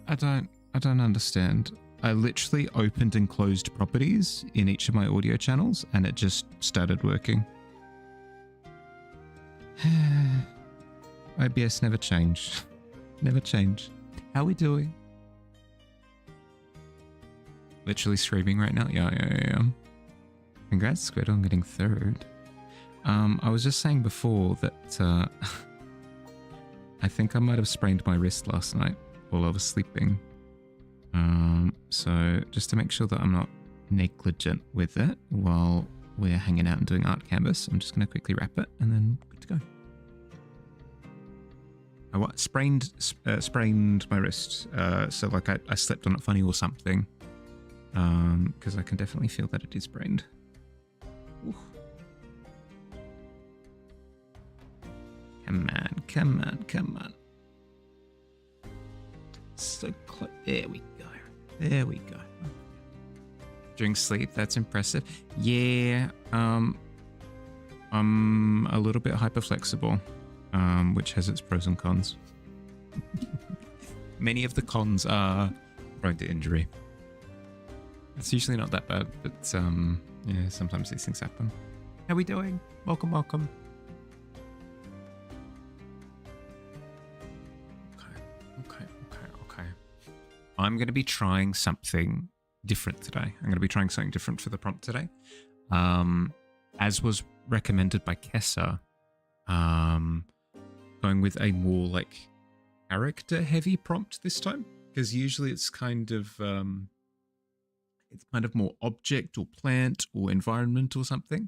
I don't understand. I literally opened and closed properties in each of my audio channels and it just started working. OBS never change. Never change. How we doing? Literally screaming right now. Yeah. Congrats, Squid, on getting third. I was just saying before that I think I might have sprained my wrist last night while I was sleeping. So just to make sure that I'm not negligent with it while we're hanging out and doing art canvas, I'm just going to quickly wrap it and then good to go. I sprained my wrist. So like I slept on it funny or something. Because I can definitely feel that it is sprained. Ooh. Come on. So close. There we go. During sleep, that's impressive. Yeah, I'm a little bit hyperflexible, which has its pros and cons. Many of the cons are prone to injury. It's usually not that bad, but yeah, sometimes these things happen. How we doing? Welcome. Okay. I'm going to be trying something different today. I'm going to be trying something different for the prompt today. As was recommended by Kessa, going with a more like character-heavy prompt this time, because usually it's kind of more object or plant or environment or something.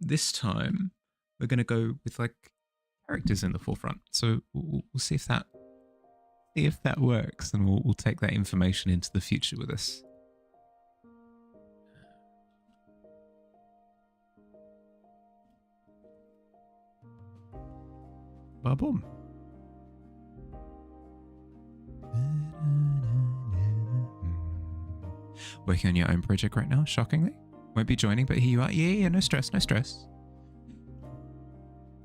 This time we're going to go with like characters in the forefront. So we'll see if that works, and we'll take that information into the future with us. Ba-boom. Working on your own project right now, shockingly. Won't be joining, but here you are. Yeah, no stress.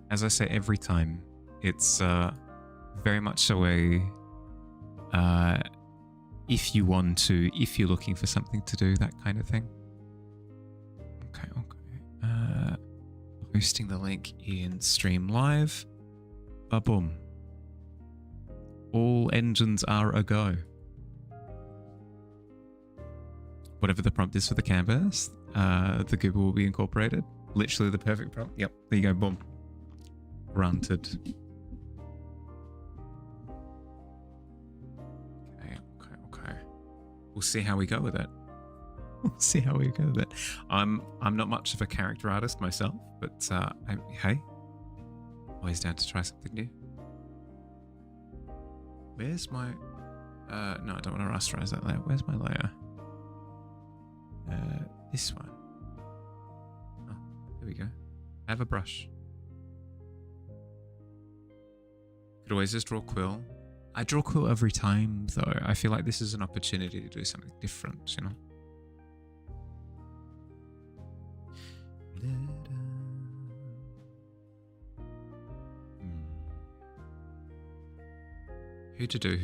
As I say every time, it's very much so a if you want to, if you're looking for something to do, that kind of thing. Okay. Posting the link in Stream Live. Ba-boom. All engines are a go. Whatever the prompt is for the canvas, the Google will be incorporated. Literally the perfect prompt. Yep, there you go, boom. Granted. Okay. We'll see how we go with it. I'm not much of a character artist myself, but hey, always down to try something new. Where's my... no, I don't want to rasterize that layer. Where's my layer? This one. Oh, there we go. I have a brush. Could always just draw quill. I draw quill every time, though. I feel like this is an opportunity to do something different, you know? Who to do.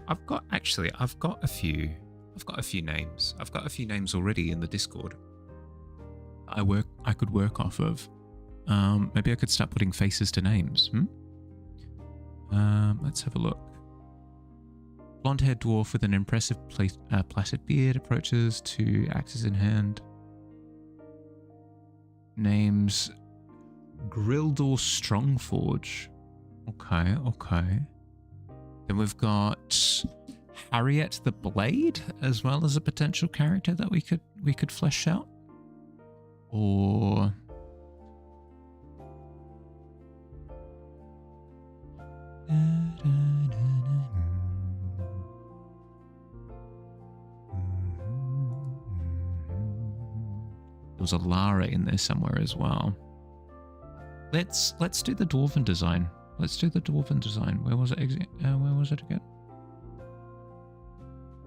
I've got a few names. I've got a few names already in the Discord. I could work off of. Maybe I could start putting faces to names. Let's have a look. Blonde-haired dwarf with an impressive plaited beard approaches to axes in hand. Names Grildor Strongforge. Okay. Then we've got Harriet the Blade as well as a potential character that we could flesh out. Or there was a Lara in there somewhere as well. Let's do the dwarven design. Where was it again?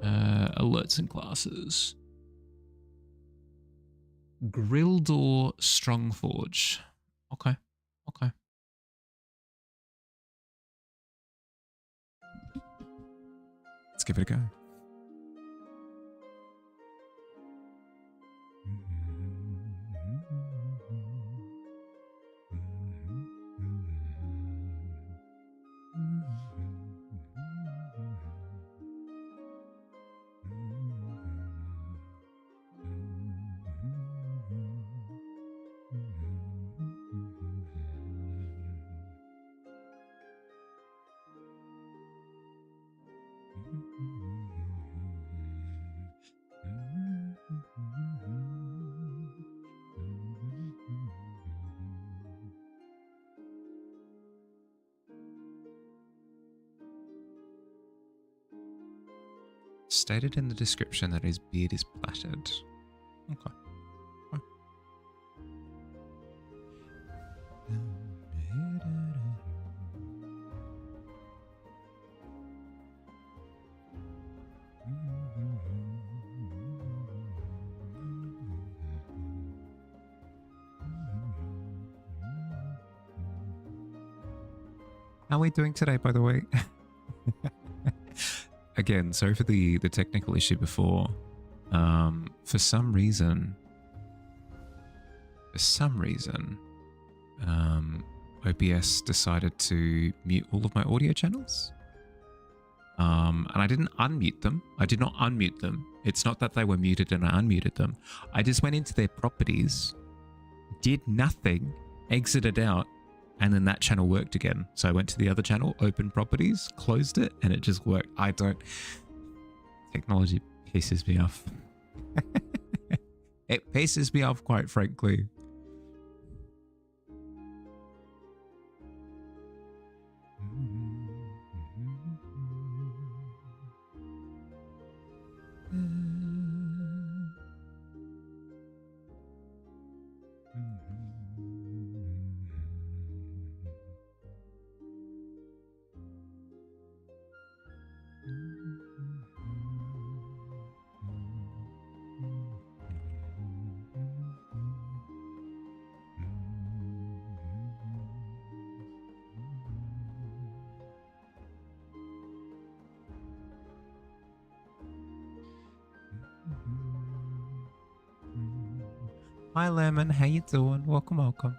Alerts and classes. Grill door Strongforge. Okay. Okay. Let's give it a go. Stated in the description that his beard is plaited. Okay. How are we doing today, by the way? Again, sorry for the technical issue before. For some reason, OBS decided to mute all of my audio channels. And I didn't unmute them. I did not unmute them. It's not that they were muted and I unmuted them. I just went into their properties, did nothing, exited out, and then that channel worked again. So I went to the other channel, opened properties, closed it, and it just worked. Technology pisses me off. It pisses me off, quite frankly. Hi Lemon, how you doing? Welcome, welcome.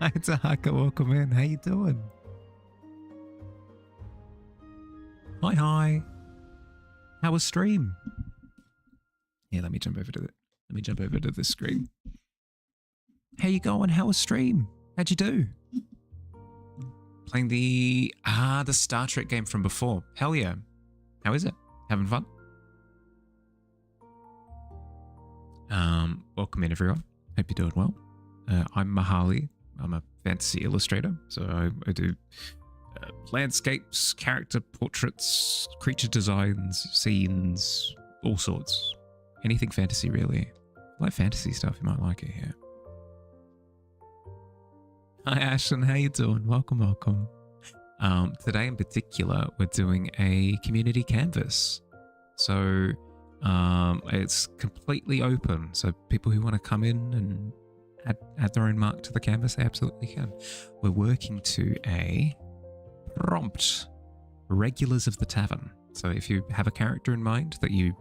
Hi Tahaka, welcome in. How you doing? Hi. How was stream? Yeah, let me jump over to the screen. How you going? How was stream? How'd you do? Playing the Star Trek game from before. Hell yeah. How is it? Having fun? Welcome in everyone. Hope you're doing well. I'm Mahali. I'm a fantasy illustrator, so I do landscapes, character portraits, creature designs, scenes, all sorts. Anything fantasy, really. If you like fantasy stuff, you might like it here. Hi, Ashton. How you doing? Welcome, welcome. Today in particular, we're doing a community canvas. So it's completely open. So people who want to come in and add their own mark to the canvas, they absolutely can. We're working to a prompt, regulars of the tavern. So if you have a character in mind that you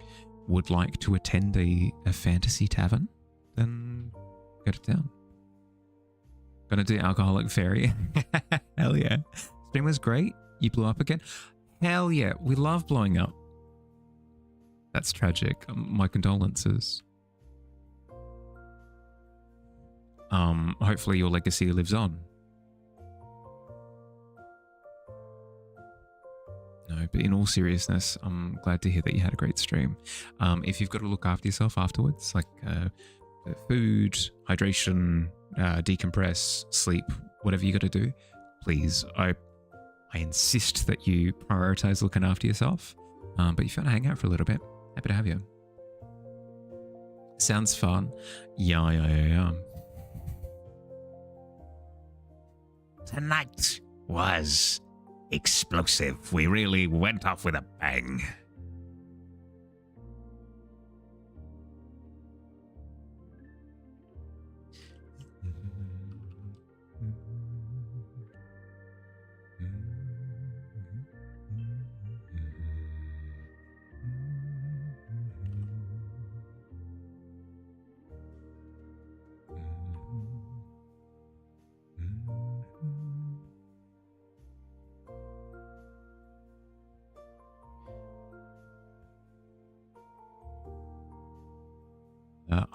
would like to attend a fantasy tavern, then get it down. Gonna do alcoholic fairy. Hell yeah. Stream was great. You blew up again. Hell yeah. We love blowing up. That's tragic. My condolences. Hopefully your legacy lives on. No, but in all seriousness, I'm glad to hear that you had a great stream. If you've got to look after yourself afterwards, like food, hydration, decompress, sleep, whatever you got to do, please, I I insist that you prioritize looking after yourself. But if you want to hang out for a little bit, happy to have you. Sounds fun. Yeah. Tonight was explosive. We really went off with a bang.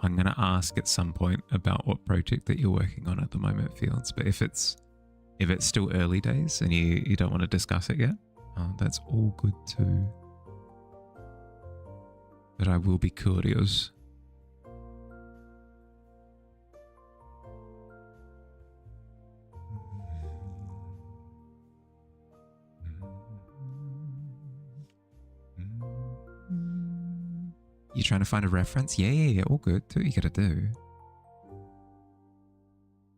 I'm going to ask at some point about what project that you're working on at the moment, Fields. But if it's still early days and you don't want to discuss it yet, that's all good too. But I will be curious. You trying to find a reference? Yeah, all good. Do what you gotta do.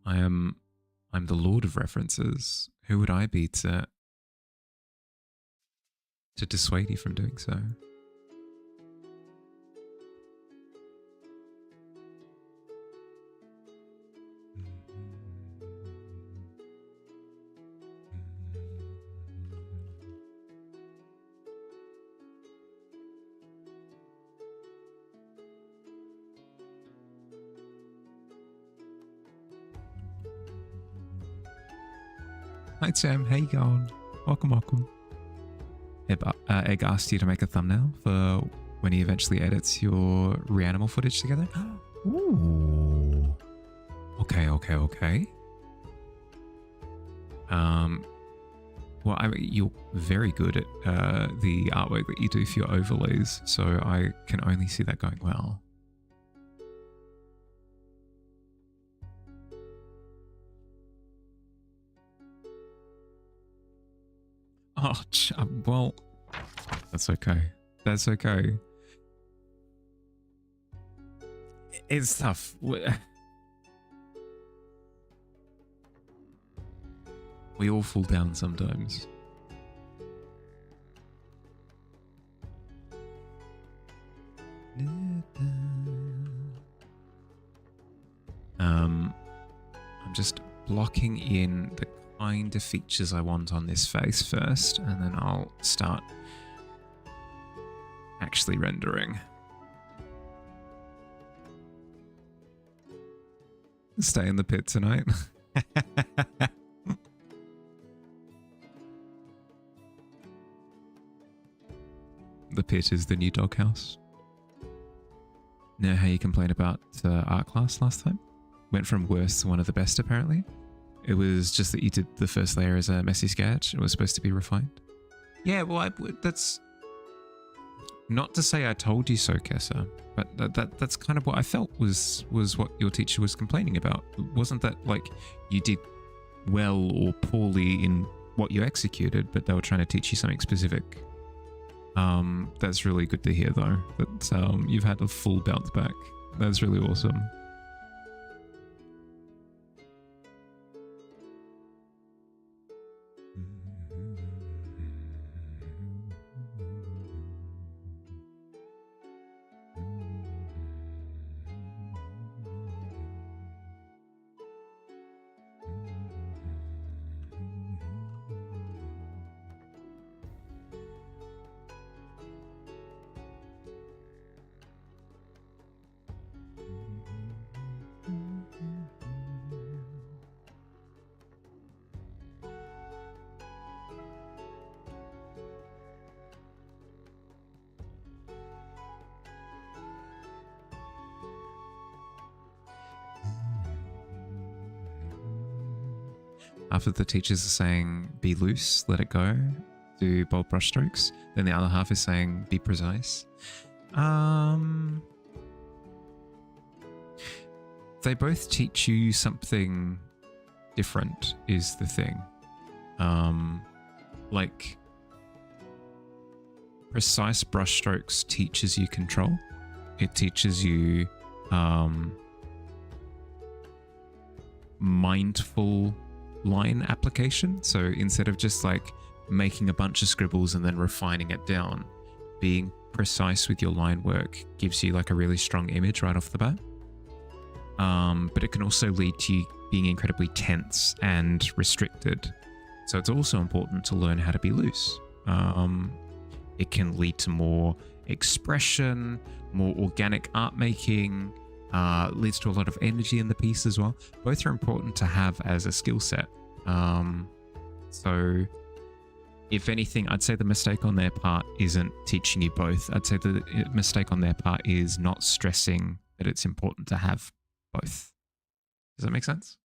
I'm the lord of references. Who would I be to dissuade you from doing so? Hi Sam, how you going? Welcome. Egg asked you to make a thumbnail for when he eventually edits your Reanimal footage together. Ooh. Okay. Well, you're very good at the artwork that you do for your overlays, so I can only see that going well. Oh, well, that's okay. That's okay. It's tough. We all fall down sometimes. I'm just blocking in the kind of features I want on this face first, and then I'll start actually rendering. Stay in the pit tonight. The pit is the new doghouse. Know how you complained about art class last time? Went from worst to one of the best, apparently. It was just that you did the first layer as a messy sketch. It was supposed to be refined. Yeah, well, that's not to say I told you so, Kessa, but that's kind of what I felt was what your teacher was complaining about. It wasn't that like you did well or poorly in what you executed, but they were trying to teach you something specific. That's really good to hear, though, that you've had a full bounce back. That's really awesome. Half of the teachers are saying, be loose, let it go, do bold brush strokes. Then the other half is saying, be precise. They both teach you something different, is the thing. like precise brushstrokes teaches you control. It teaches you mindful line application. So instead of just like making a bunch of scribbles and then refining it down, being precise with your line work gives you like a really strong image right off the bat. But it can also lead to you being incredibly tense and restricted. So it's also important to learn how to be loose. It can lead to more expression, more organic art making, leads to a lot of energy in the piece as well. Both are important to have as a skill set. So if anything, I'd say the mistake on their part isn't teaching you both. I'd say the mistake on their part is not stressing that it's important to have both. Does that make sense?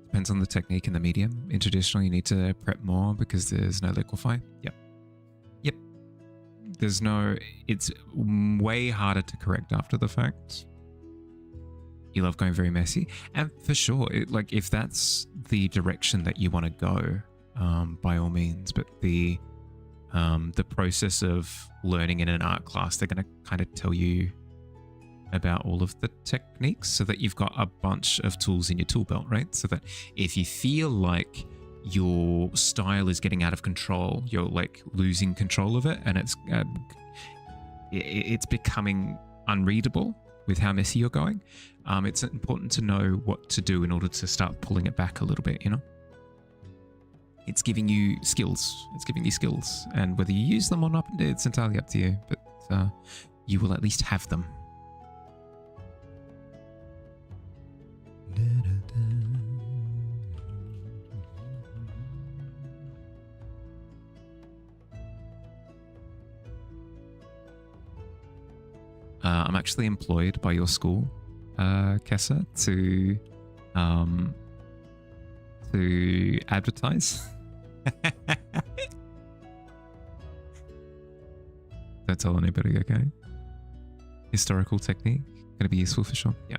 Depends on the technique and the medium. In traditional, you need to prep more because there's no liquefy. Yep. There's no... It's way harder to correct after the fact. You love going very messy. And for sure, like if that's the direction that you want to go, by all means. But the process of learning in an art class, they're going to kind of tell you about all of the techniques so that you've got a bunch of tools in your tool belt, right? So that if you feel like your style is getting out of control, you're like losing control of it, and it's becoming unreadable with how messy you're going, it's important to know what to do in order to start pulling it back a little bit, you know? It's giving you skills. And whether you use them or not, it's entirely up to you, but you will at least have them. I'm actually employed by your school, Kessa, to advertise. Don't tell anybody, okay? Historical technique, gonna be useful for sure. Yeah.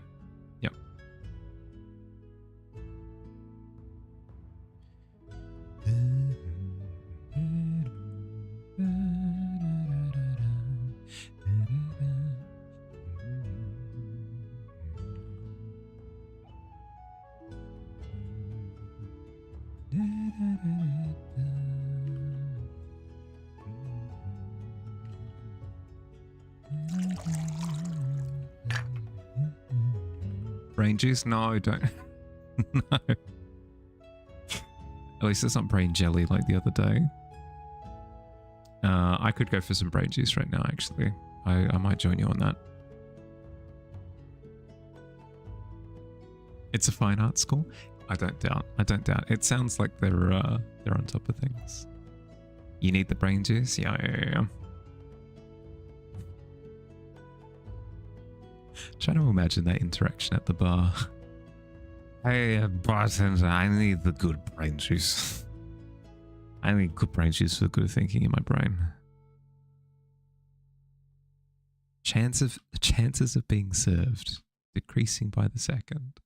Brain juice? No, don't. No. At least it's not brain jelly like the other day. I could go for some brain juice right now, actually. I might join you on that. It's a fine art school? I don't doubt. It sounds like they're on top of things. You need the brain juice? Yeah. Trying to imagine that interaction at the bar. Hey, bartender, I need the good brain juice. I need good brain juice for good thinking in my brain. The chances of being served decreasing by the second.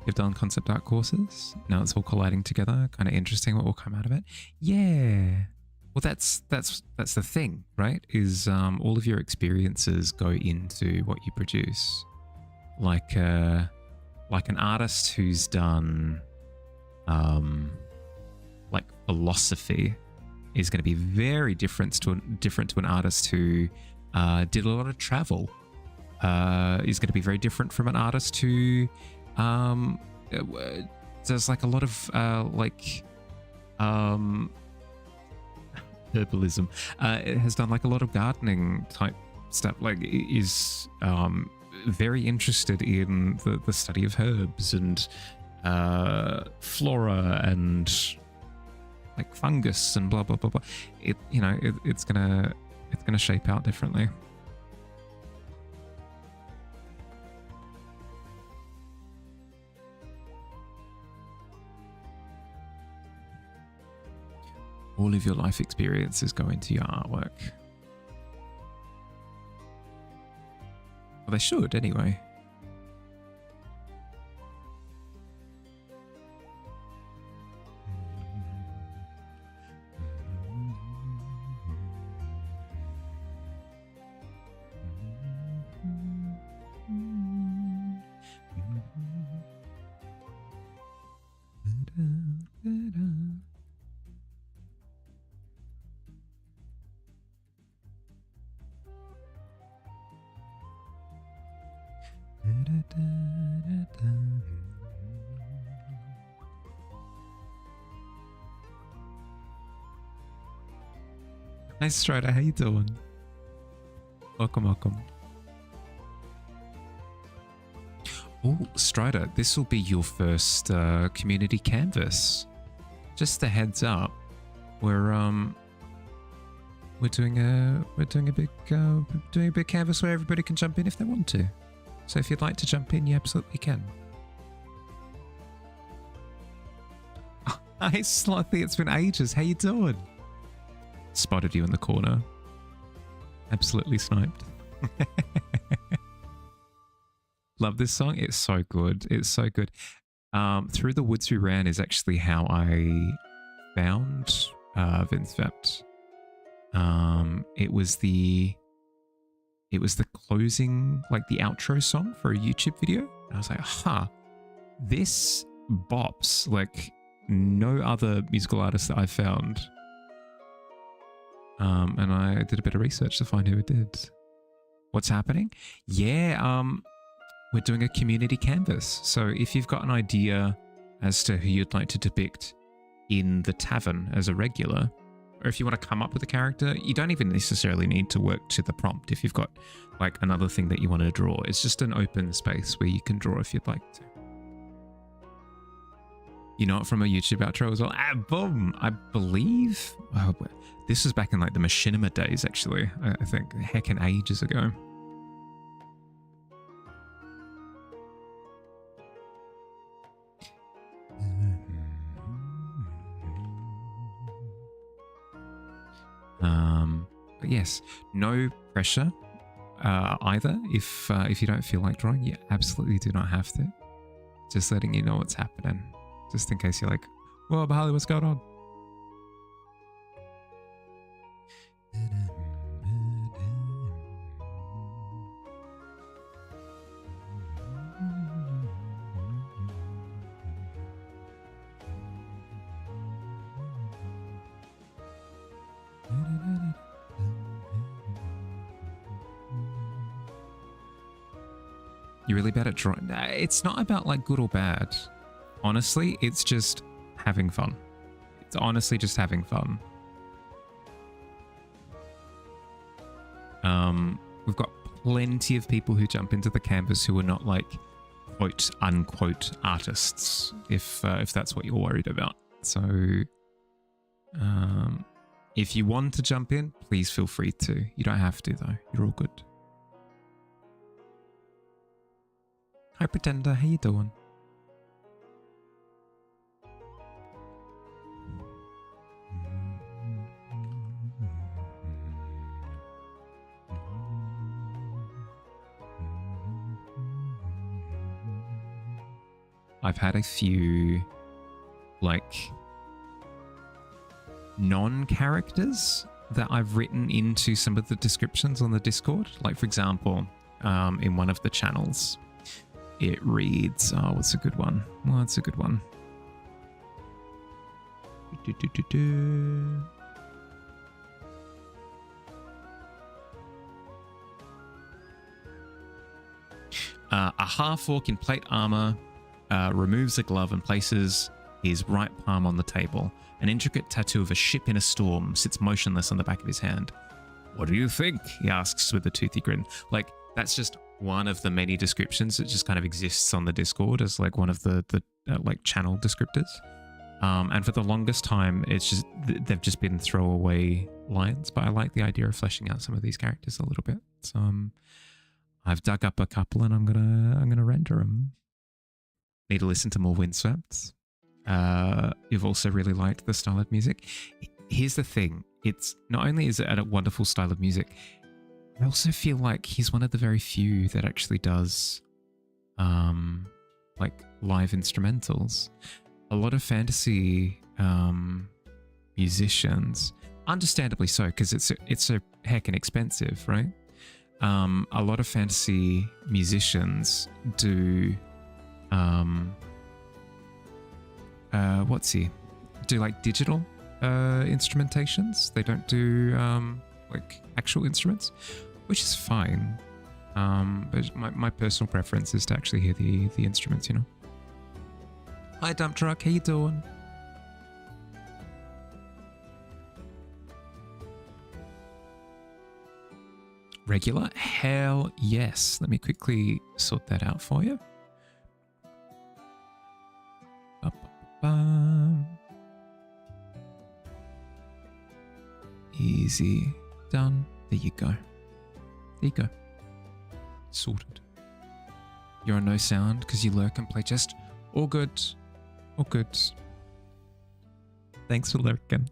You've done concept art courses. Now it's all colliding together. Kind of interesting what will come out of it. Yeah. Well, that's the thing, right? Is all of your experiences go into what you produce. Like an artist who's done philosophy is going to be very different to an artist who did a lot of travel. Is going to be very different from an artist who does like a lot of herbalism. It has done like a lot of gardening type stuff. Like is very interested in the study of herbs and flora and like fungus and blah blah blah blah. It's gonna shape out differently. All of your life experiences go into your artwork. Well, they should anyway. Hi Strider, how you doing? Welcome. Oh, Strider, this will be your first community canvas. Just a heads up, we're doing a big canvas where everybody can jump in if they want to. So if you'd like to jump in, you absolutely can. Hi Slothy, it's been ages. How you doing? Spotted you in the corner. Absolutely sniped. Love this song. It's so good. It's so good. Through the Woods We Ran is actually how I found Vince Vept. It was the closing, like the outro song for a YouTube video. And I was like, this bops like no other musical artist that I've found. And I did a bit of research to find who it did. What's happening? Yeah, we're doing a community canvas. So if you've got an idea as to who you'd like to depict in the tavern as a regular, or if you want to come up with a character, you don't even necessarily need to work to the prompt if you've got like another thing that you want to draw. It's just an open space where you can draw if you'd like to. You know it from a YouTube outro as well? Boom! I believe... this was back in like the machinima days, actually. I think heckin' ages ago. But yes, no pressure either. If you don't feel like drawing, you absolutely do not have to. Just letting you know what's happening. Just in case you're like, whoa, Harley, what's going on? You're really bad at drawing. It's not about like good or bad. Honestly, it's just having fun. It's honestly just having fun. We've got plenty of people who jump into the canvas who are not like quote unquote artists, if that's what you're worried about. So if you want to jump in, please feel free to. You don't have to though. You're all good. Hi Pretender, how you doing? I've had a few like non-characters that I've written into some of the descriptions on the Discord. Like for example, in one of the channels, it reads, oh, what's a good one? Well, it's a good one. Do-do-do-do-do. A half-orc in plate armor removes a glove and places his right palm on the table. An intricate tattoo of a ship in a storm sits motionless on the back of his hand. What do you think? He asks with a toothy grin. Like, that's just one of the many descriptions that just kind of exists on the Discord as like one of the like channel descriptors. And for the longest time, it's just they've just been throwaway lines. But I like the idea of fleshing out some of these characters a little bit. So I've dug up a couple and I'm gonna render them. Need to listen to more Windswept. You've also really liked the style of music. Here's the thing. It's not only is it a wonderful style of music, I also feel like he's one of the very few that actually does like live instrumentals. A lot of fantasy musicians, understandably so, because it's so heckin' expensive, right? A lot of fantasy musicians do do like digital instrumentations. They don't do like actual instruments, which is fine. But my personal preference is to actually hear the instruments, you know. Hi dump truck, how you doing? Regular? Hell yes. Let me quickly sort that out for you. Easy. Done. There you go. There you go. Sorted. You're on no sound because you lurk and play chest. All good. All good. Thanks for lurking.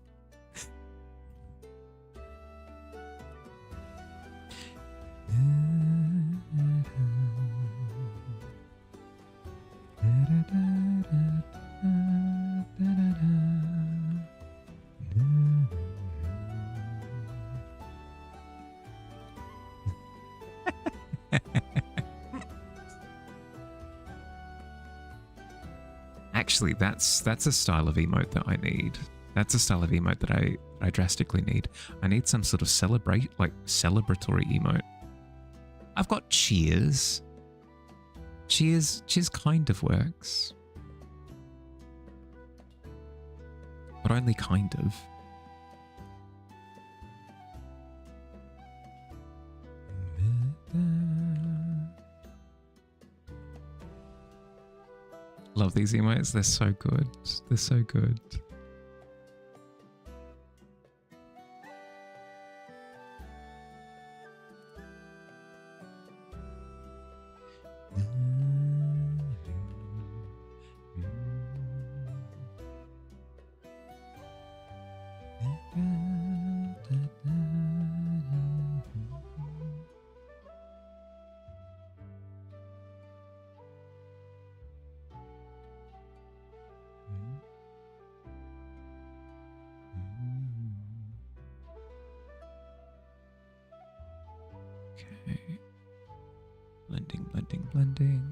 Actually, that's a style of emote that I need. That's a style of emote that I drastically need. I need some sort of celebratory emote. I've got cheers. Cheers kind of works. But only kind of. Love these emotes. They're so good. They're so good. Okay. Blending, blending, blending.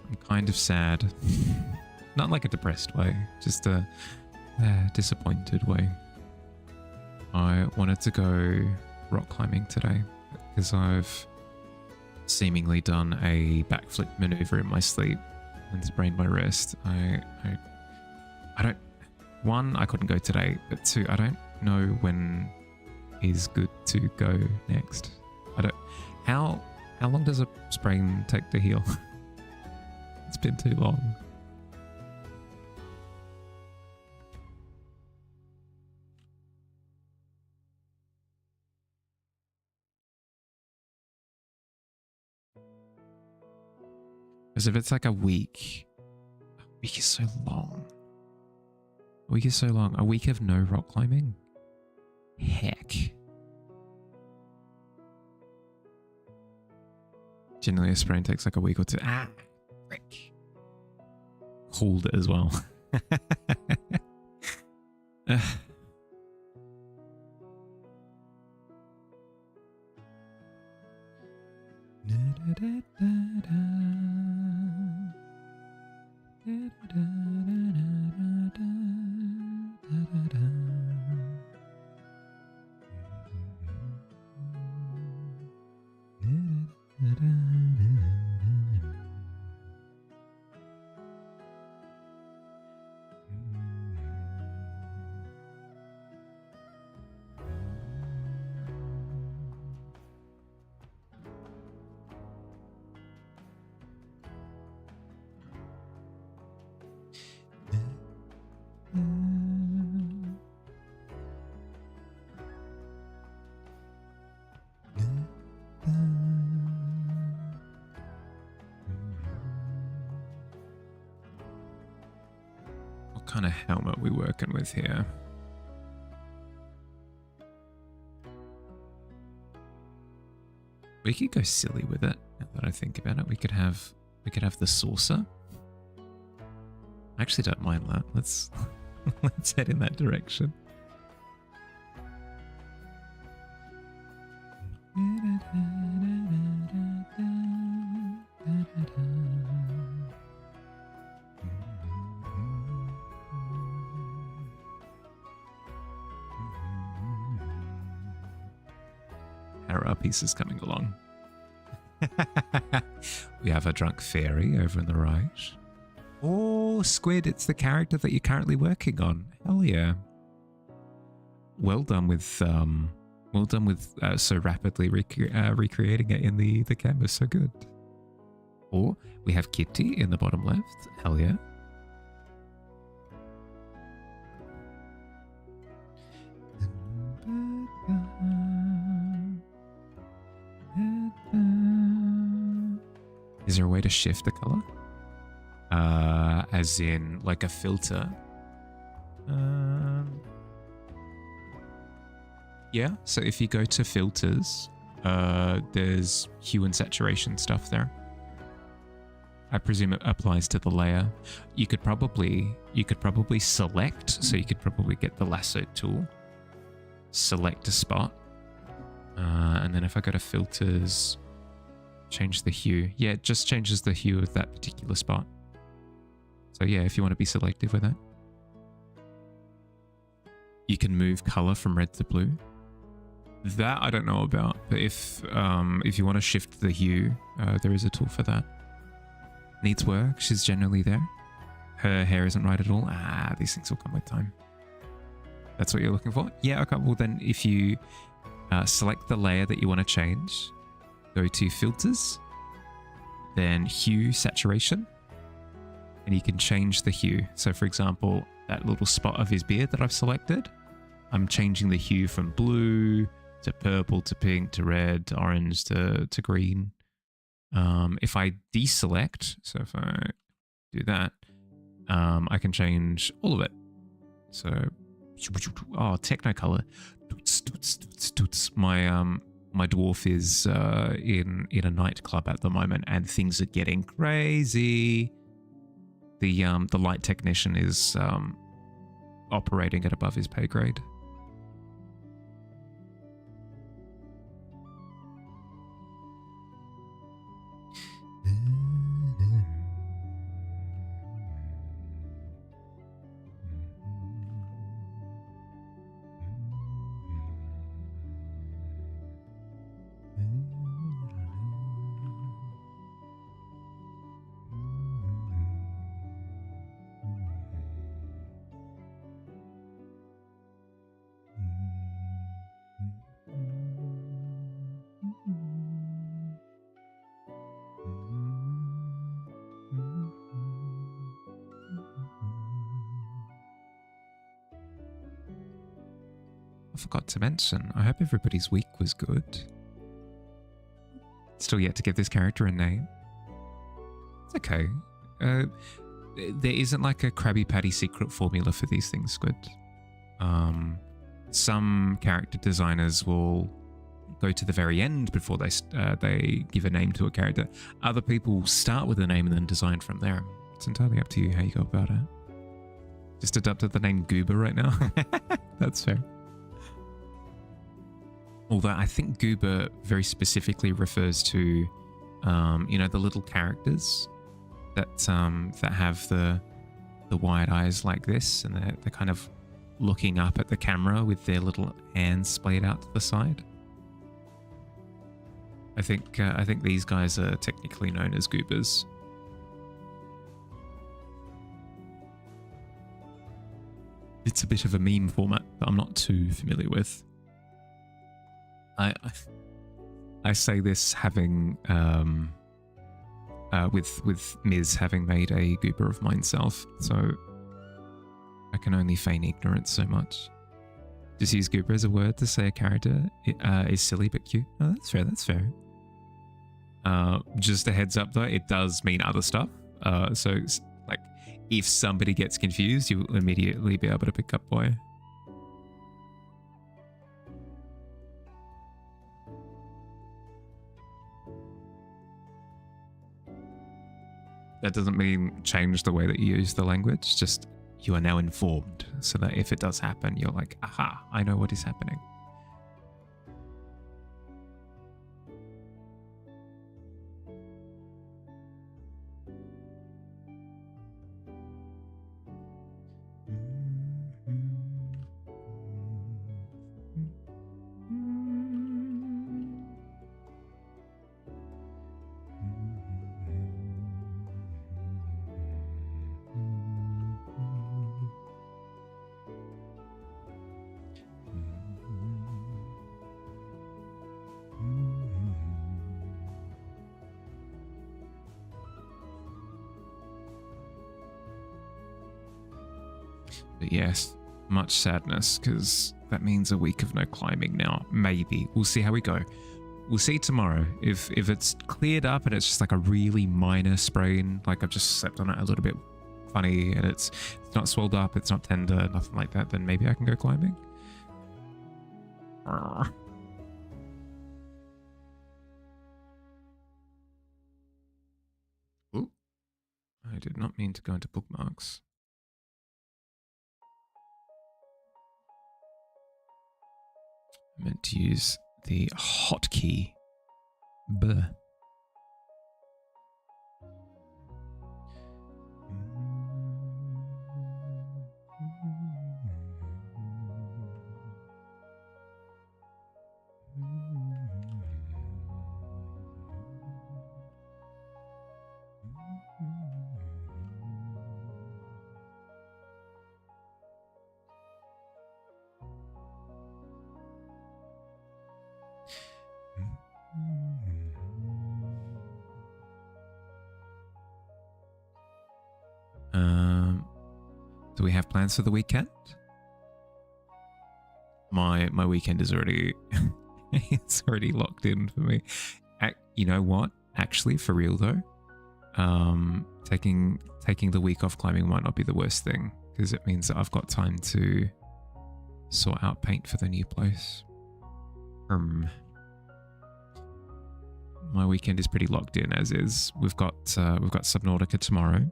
I'm kind of sad. Not like a depressed way, just a disappointed way. I wanted to go rock climbing today because I've seemingly done a backflip maneuver in my sleep and sprained my wrist. I don't. One, I couldn't go today, but two, I don't know when is good to go next. I don't. How long does a sprain take to heal? It's been too long. Because if it's like a week is so long. A week is so long. A week of no rock climbing? Heck. Generally, a sprain takes like a week or two. Ah, frick. Cold as well. What kind of helmet are we working with here? We could go silly with it. Now that I think about it, we could have the saucer. I actually don't mind that. Let's let's head in that direction. Our piece is coming along. We have a drunk fairy over on the right. Oh, Squid, it's the character that you're currently working on. Hell yeah. Well done with so rapidly recreating it in the canvas. So good. Or we have Kitty in the bottom left. Hell yeah. Is there a way to shift the color? As in like a filter? Yeah, so if you go to filters, there's hue and saturation stuff there. I presume it applies to the layer. You could probably select, so you could probably get the lasso tool, select a spot, and then if I go to filters, change the hue. Yeah, it just changes the hue of that particular spot. So yeah, if you want to be selective with it. You can move color from red to blue. That I don't know about, but if you want to shift the hue, there is a tool for that. Needs work, she's generally there. Her hair isn't right at all. Ah, these things will come with time. That's what you're looking for? Yeah, okay, well then if you select the layer that you want to change, go to filters, then hue saturation, and you can change the hue. So for example, that little spot of his beard that I've selected, I'm changing the hue from blue to purple to pink to red to orange to green. If I deselect, so if I do that, I can change all of it. So, oh, Technicolor. My dwarf is in a nightclub at the moment, and things are getting crazy. The light technician is operating at above his pay grade. I forgot to mention, I hope everybody's week was good. Still yet to give this character a name. It's okay. There isn't like a Krabby Patty secret formula for these things, Squid. Some character designers will go to the very end before they give a name to a character. Other people start with a name and then design from there. It's entirely up to you how you go about it. Just adopted the name Goober right now. That's fair. Although I think Goober very specifically refers to, you know, the little characters that have the wide eyes like this, and they're kind of looking up at the camera with their little hands splayed out to the side. I think these guys are technically known as Goobers. It's a bit of a meme format that I'm not too familiar with. I say this having with Miz having made a goober of myself, so I can only feign ignorance so much. Just use goober as a word to say a character is silly but cute. Oh, that's fair. That's fair. Just a heads up though, it does mean other stuff. So like, if somebody gets confused, you will immediately be able to pick up why. That doesn't mean change the way that you use the language, just you are now informed, so that if it does happen, you're like, aha, I know what is happening. But yes, much sadness, because that means a week of no climbing now. Maybe. We'll see how we go. We'll see tomorrow. If it's cleared up and it's just like a really minor sprain, like I've just slept on it a little bit funny and it's not swelled up, it's not tender, nothing like that, then maybe I can go climbing. Ooh. I did not mean to go into bookmarks. I meant to use the hotkey. Buh. Do we have plans for the weekend? My weekend is already it's already locked in for me. You know what? Actually, for real though, taking the week off climbing might not be the worst thing, because it means that I've got time to sort out paint for the new place. My weekend is pretty locked in as is. We've got Subnautica tomorrow.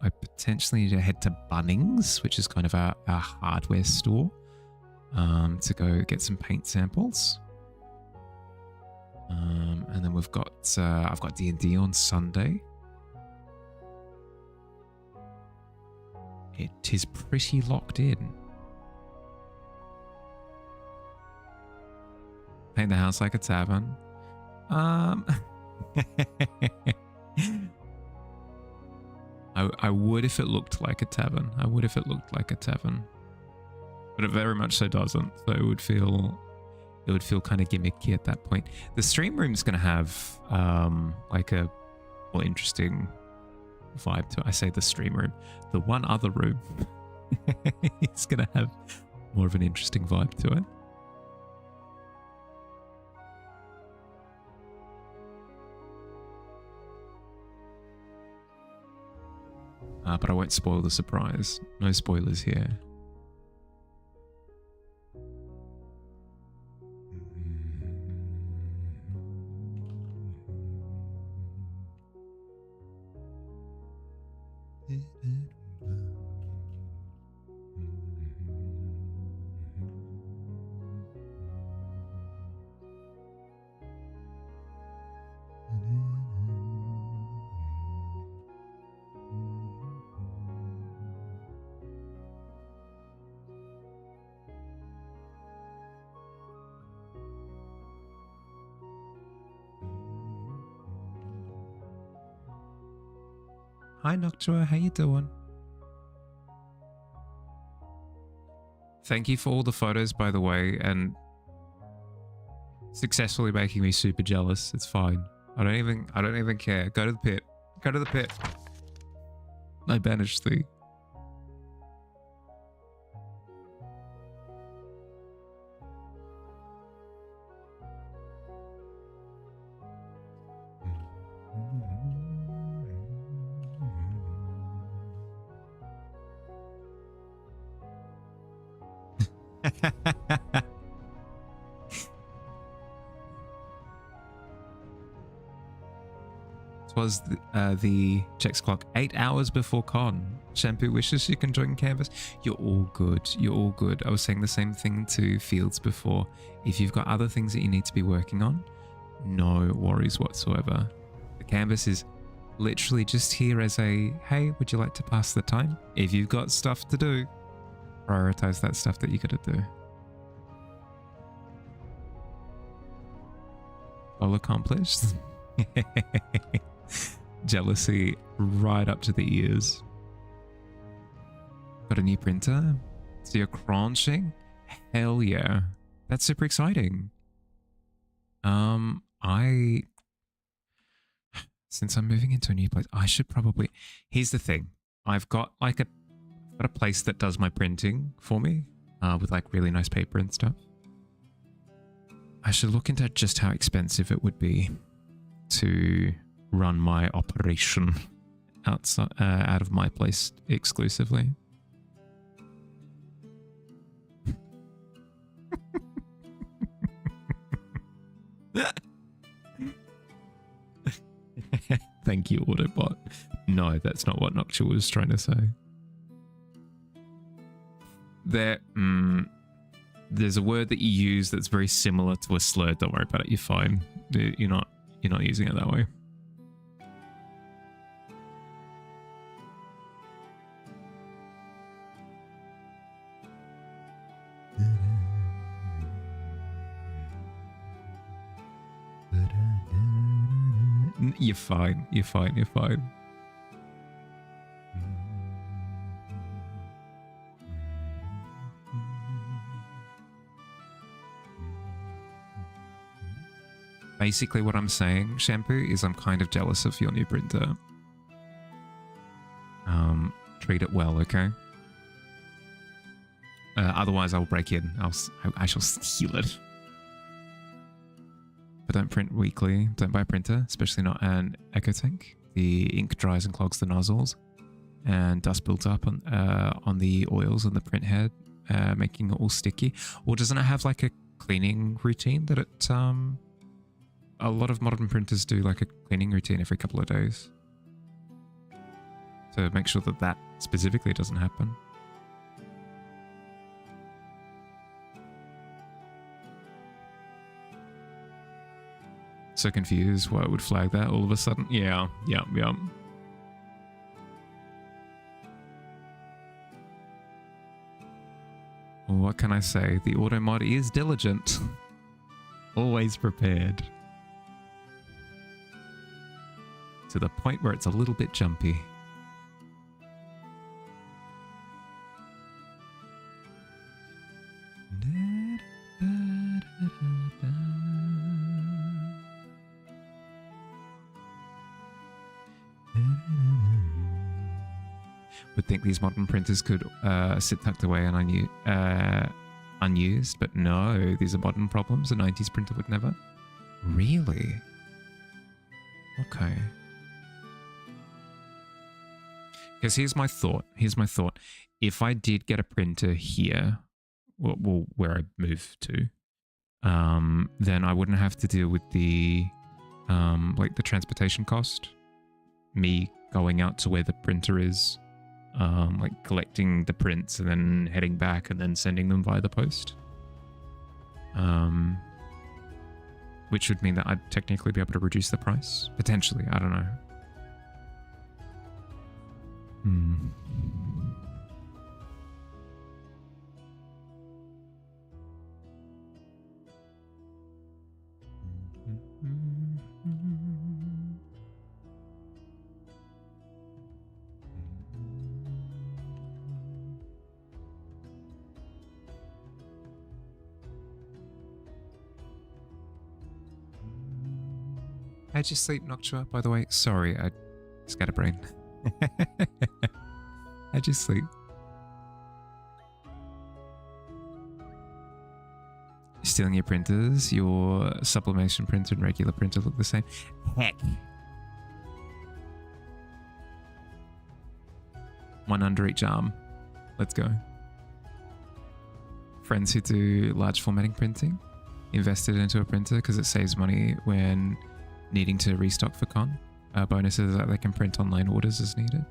I potentially need to head to Bunnings, which is kind of our hardware store, to go get some paint samples. And then I've got D&D on Sunday. It is pretty locked in. Paint the house like a tavern. I would if it looked like a tavern. But it very much so doesn't. So it would feel kind of gimmicky at that point. The stream room's going to have like a more interesting vibe to it. I say the stream room. The one other room is going to have more of an interesting vibe to it. But I won't spoil the surprise. No spoilers here. Hi Noctua, how you doing? Thank you for all the photos, by the way, and successfully making me super jealous. It's fine. I don't even care. Go to the pit. Go to the pit. I banished thee. Was the checks clock 8 hours before con. Shampoo wishes you can join canvas. You're all good. You're all good. I was saying the same thing to Fields before. If you've got other things that you need to be working on, no worries whatsoever. The canvas is literally just here as a, hey, would you like to pass the time? If you've got stuff to do, prioritize that stuff that you gotta do. All accomplished. Jealousy right up to the ears. Got a new printer? So you're crunching? Hell yeah. That's super exciting. Since I'm moving into a new place, I should probably, here's the thing. I've got like a place that does my printing for me, with like really nice paper and stuff. I should look into just how expensive it would be to run my operation outside, out of my place exclusively. Thank you, Autobot. No, that's not what Noctua was trying to say. There's a word that you use that's very similar to a slur. Don't worry about it. You're fine. You're not using it that way. You're fine. You're fine. You're fine. Basically what I'm saying, Shampoo, is I'm kind of jealous of your new printer. Treat it well, okay? Otherwise I'll break in. I shall steal it. But don't print weekly. Don't buy a printer, especially not an Echo Tank. The ink dries and clogs the nozzles, and dust builds up on the oils and the print head, making it all sticky. Or doesn't it have like a cleaning routine that it a lot of modern printers do, like a cleaning routine every couple of days to make sure that that specifically doesn't happen. So confused why it would flag that all of a sudden. Yeah. What can I say? The auto mod is diligent. Always prepared. To the point where it's a little bit jumpy. Would think these modern printers could sit tucked away and unused, but no, these are modern problems. A 90s printer would never. Really? Okay. Because here's my thought. If I did get a printer here, well where I move to, then I wouldn't have to deal with the like the transportation cost. Me going out to where the printer is, like collecting the prints and then heading back and then sending them via the post. Which would mean that I'd technically be able to reduce the price. Potentially, I don't know. How'd you sleep, Noctua, by the way? Sorry, I scatterbrain. How'd you sleep? Stealing your printers, your sublimation printer and regular printer look the same. Heck. One under each arm. Let's go. Friends who do large formatting printing invested into a printer because it saves money when needing to restock for con. Bonuses that they can print online orders as needed.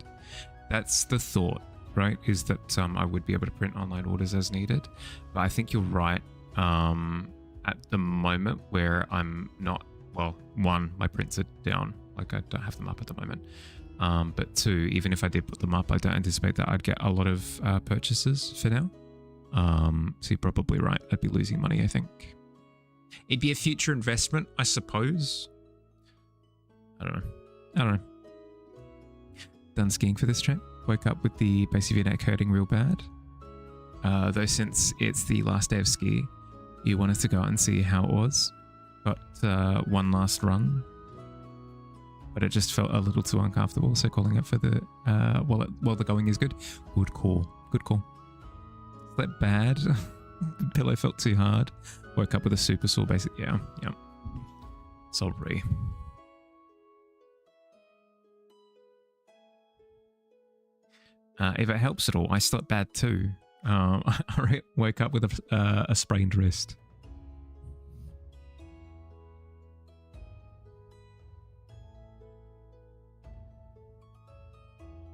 That's the thought, right? Is that I would be able to print online orders as needed. But I think you're right. At the moment where I'm not, well, one, my prints are down. Like I don't have them up at the moment. But two, even if I did put them up, I don't anticipate that I'd get a lot of purchases for now. So you're probably right. I'd be losing money, I think. It'd be a future investment, I suppose. I don't know. Done skiing for this trip. Woke up with the base of your neck hurting real bad. Though since it's the last day of ski, you wanted to go out and see how it was. Got one last run. But it just felt a little too uncomfortable, so calling it for the while the going is good. Good call. Slept bad. The pillow felt too hard. Woke up with a super sore basic. Yeah. Sorry. If it helps at all, I slept bad too. I woke up with a sprained wrist.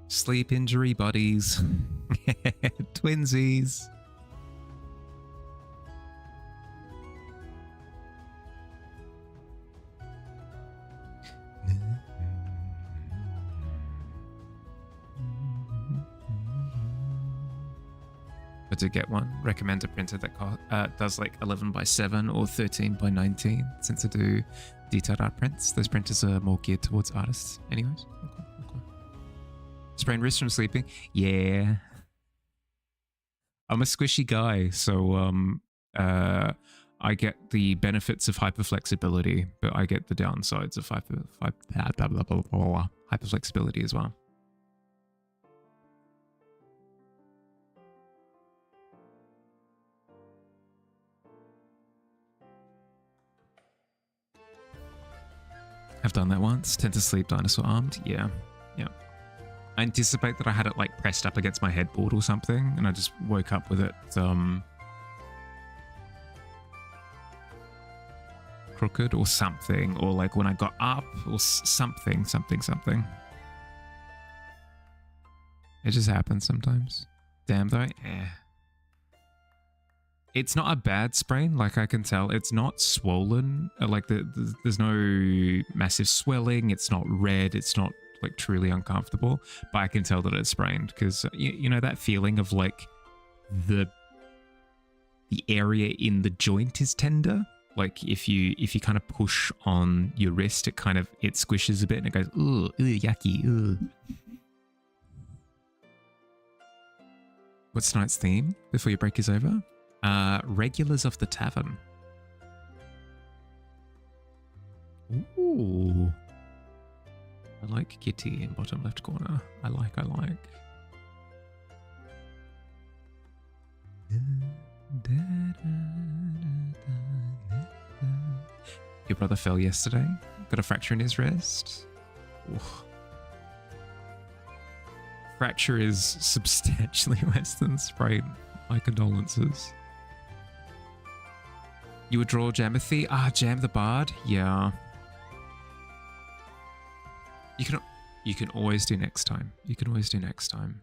Sleep injury buddies. Twinsies. But to get one, recommend a printer that does like 11 by 7 or 13 by 19, since I do detailed art prints. Those printers are more geared towards artists anyways. Okay. Sprained wrist from sleeping? Yeah. I'm a squishy guy, so I get the benefits of hyperflexibility, but I get the downsides of hyperflexibility as well. I've done that once. Tend to sleep dinosaur armed. Yeah. I anticipate that I had it like pressed up against my headboard or something, and I just woke up with it crooked or something, or like when I got up or something. It just happens sometimes. Damn though. It's not a bad sprain, like I can tell. It's not swollen, like there's no massive swelling. It's not red. It's not like truly uncomfortable, but I can tell that it's sprained because you know that feeling of like the area in the joint is tender. Like if you kind of push on your wrist, it squishes a bit and it goes ooh yucky. Ooh. What's tonight's theme before your break is over? Regulars of the Tavern. Ooh. I like Kitty in bottom left corner. I like. Your brother fell yesterday. Got a fracture in his wrist. Oof. Fracture is substantially less than sprain. My condolences. You would draw Jamothy? Ah, Jam the Bard? Yeah. You can always do next time. You can always do next time.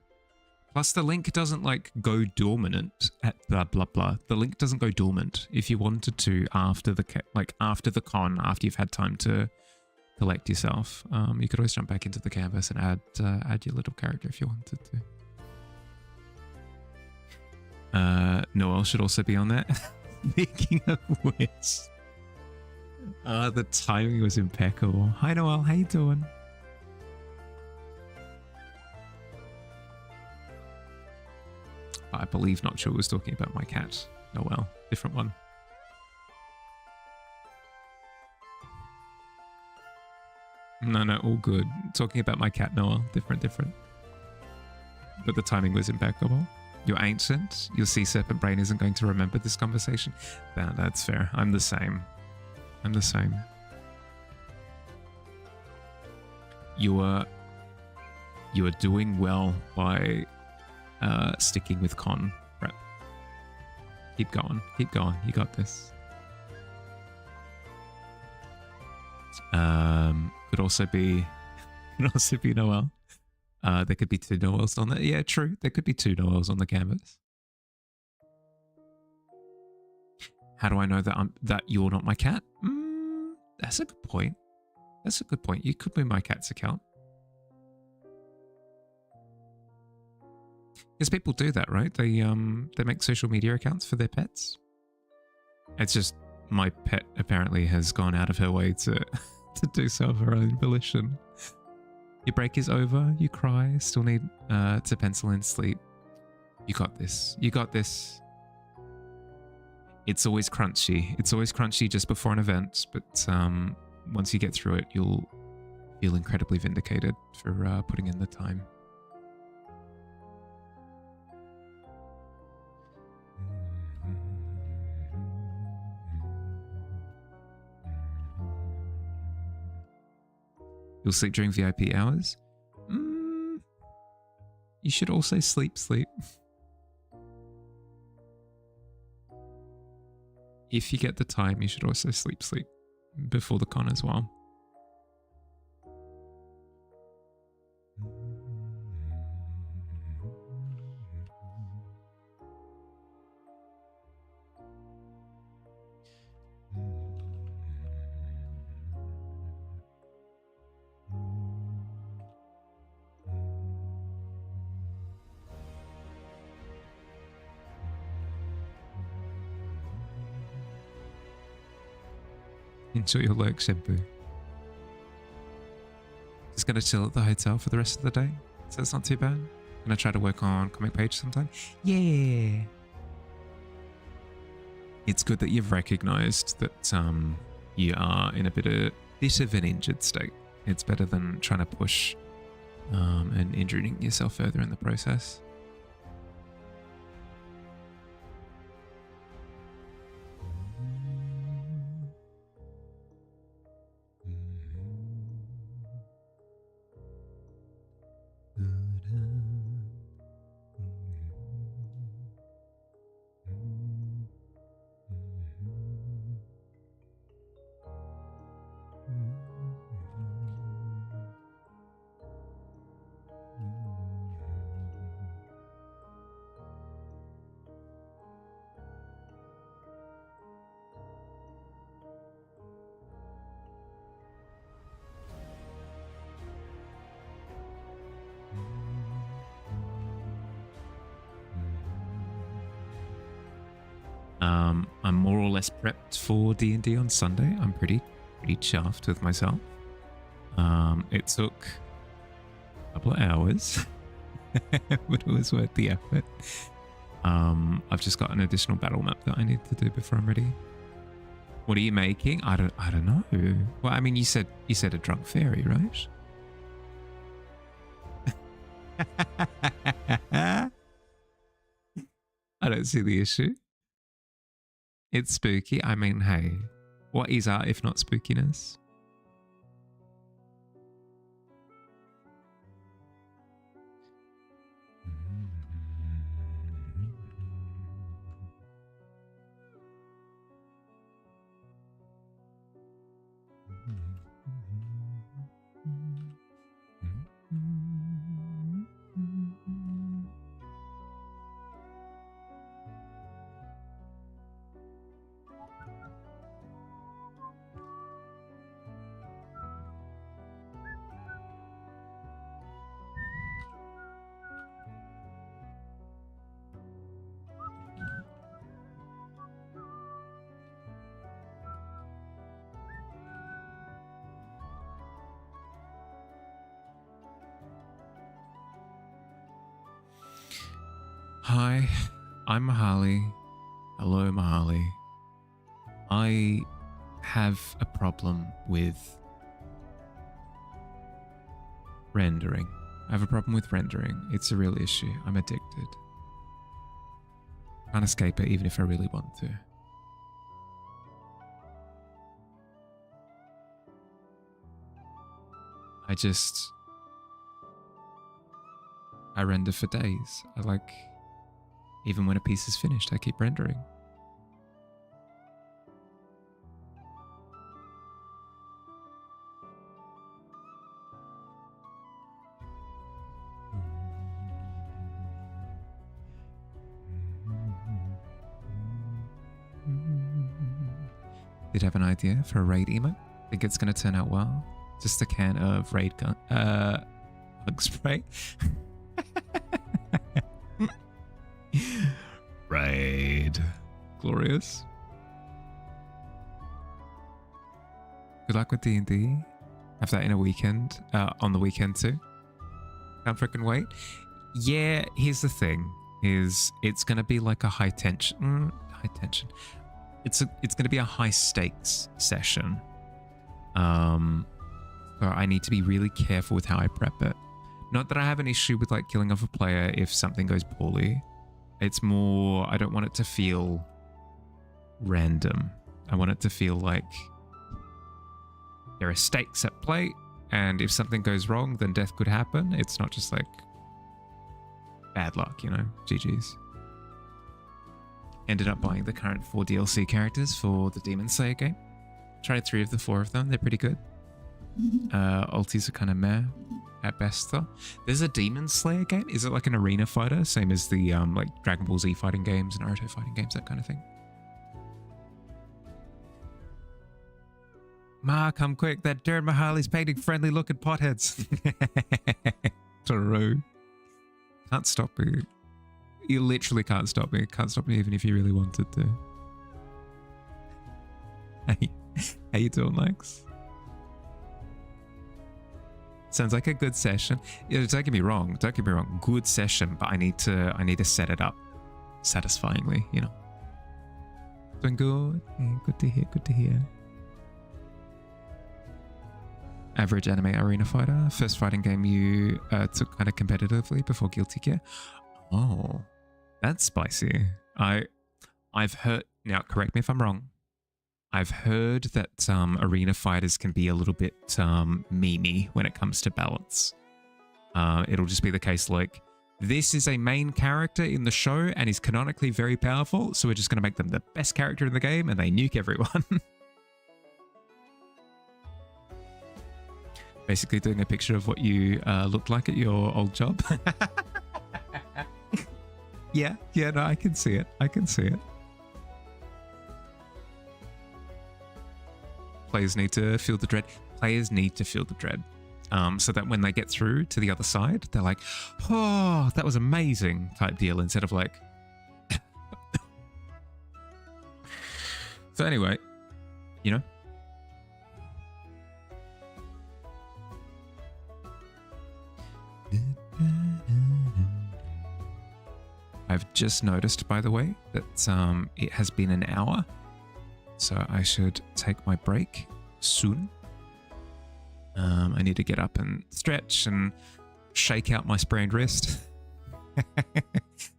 Plus the link doesn't like go dormant at blah blah blah. The link doesn't go dormant. If you wanted to after the con, after you've had time to collect yourself, you could always jump back into the canvas and add your little character if you wanted to. Noel should also be on there. Speaking of which, the timing was impeccable. Hi Noel, how you doing? I believe Noctua was talking about my cat. Noel, different one. No, all good. Talking about my cat, Noel. Different. But the timing was impeccable. You're ancient. Your sea serpent brain isn't going to remember this conversation. That's fair. I'm the same. You are doing well by sticking with con prep. Keep going. You got this. Could also be Noel. There could be 2 Noels on there. Yeah, true. There could be 2 Noels on the canvas. How do I know that you're not my cat? That's a good point. You could be my cat's account. Because people do that, right? They make social media accounts for their pets. It's just my pet apparently has gone out of her way to do so of her own volition. Your break is over, you cry, still need to pencil in sleep. You got this. It's always crunchy. Just before an event, but once you get through it, you'll feel incredibly vindicated for putting in the time. You'll sleep during VIP hours? You should also sleep. If you get the time, you should also sleep before the con as well. Enjoy your lurk, Shempu. Just gonna chill at the hotel for the rest of the day, so it's not too bad. Gonna try to work on comic page sometime. Yeah. It's good that you've recognized that you are in a bit of an injured state. It's better than trying to push and injuring yourself further in the process. I'm more or less prepped for D&D on Sunday. I'm pretty chuffed with myself. It took a couple of hours, but it was worth the effort. I've just got an additional battle map that I need to do before I'm ready. What are you making? I don't know. Well, I mean, you said a drunk fairy, right? I don't see the issue. It's spooky. I mean, hey, what is art if not spookiness? Hi, I'm Mahali. Hello, Mahali. I have a problem with rendering. I have a problem with rendering. It's a real issue. I'm addicted. Can't escape it even if I really want to. I render for days. Even when a piece is finished, I keep rendering. Did have an idea for a raid emote? Think it's gonna turn out well? Just a can of raid gun, bug spray. Raid. Glorious. Good luck with D&D. Have that in a weekend, on the weekend too. Can't freaking wait. Yeah, here's the thing, is it's gonna be like a high tension. It's gonna be a high stakes session. So I need to be really careful with how I prep it. Not that I have an issue with like killing off a player if something goes poorly. It's more, I don't want it to feel random. I want it to feel like there are stakes at play, and if something goes wrong, then death could happen. It's not just like bad luck, you know, GG's. Ended up buying the current 4 DLC characters for the Demon Slayer game. Tried 3 of the 4 of them, they're pretty good. Ultis are kind of meh at best though. There's a Demon Slayer game. Is it like an arena fighter? Same as the like Dragon Ball Z fighting games, Naruto fighting games, that kind of thing. Ma, come quick. That Darren Mahali's painting friendly looking potheads. True. Can't stop me. You literally can't stop me. Can't stop me even if you really wanted to. Hey, how you doing, Lex? Sounds like a good session. Yeah, don't get me wrong. Don't get me wrong. Good session, but I need to set it up satisfyingly, you know. Doing good. Yeah, good to hear. Good to hear. Average anime arena fighter. First fighting game you took kind of competitively before Guilty Gear. Oh, that's spicy. I've heard. Now, correct me if I'm wrong. I've heard that arena fighters can be a little bit memey when it comes to balance. It'll just be the case like, this is a main character in the show and is canonically very powerful, so we're just going to make them the best character in the game and they nuke everyone. Basically doing a picture of what you looked like at your old job. Yeah, no, I can see it. I can see it. Players need to feel the dread. Players need to feel the dread. So that when they get through to the other side, they're like, oh, that was amazing type deal, instead of like... So anyway, you know. I've just noticed, by the way, that it has been an hour. So I should take my break soon. I need to get up and stretch and shake out my sprained wrist.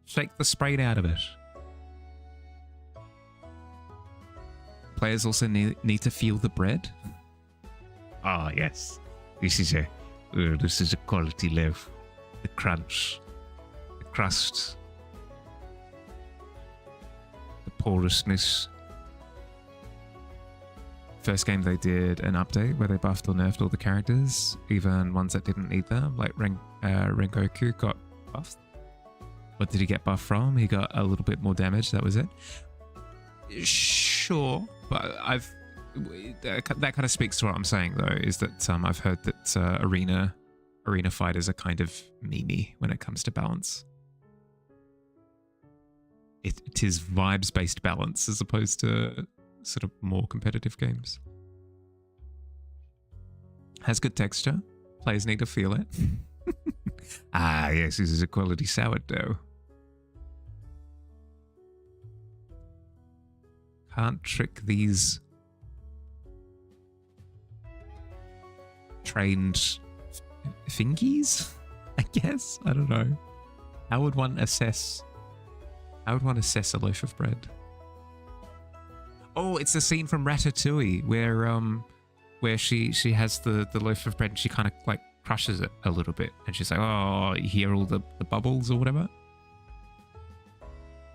Shake the sprain out of it. Players also need to feel the bread. Ah, yes. This is a quality loaf. The crunch, the crust, the porousness. First game they did an update where they buffed or nerfed all the characters, even ones that didn't need them, like Rengoku got buffed. What did he get buffed from? He got a little bit more damage, that was it. Sure, but that kind of speaks to what I'm saying though, is that I've heard that arena fighters are kind of memey when it comes to balance. It is vibes-based balance as opposed to sort of more competitive games. Has good texture. Players need to feel it. Ah, yes, this is a quality sourdough. can't trick these trained fingies, I guess. I don't know. How would one assess a loaf of bread? Oh, it's the scene from Ratatouille where she has the loaf of bread and she kind of like crushes it a little bit and she's like, oh, you hear all the bubbles or whatever.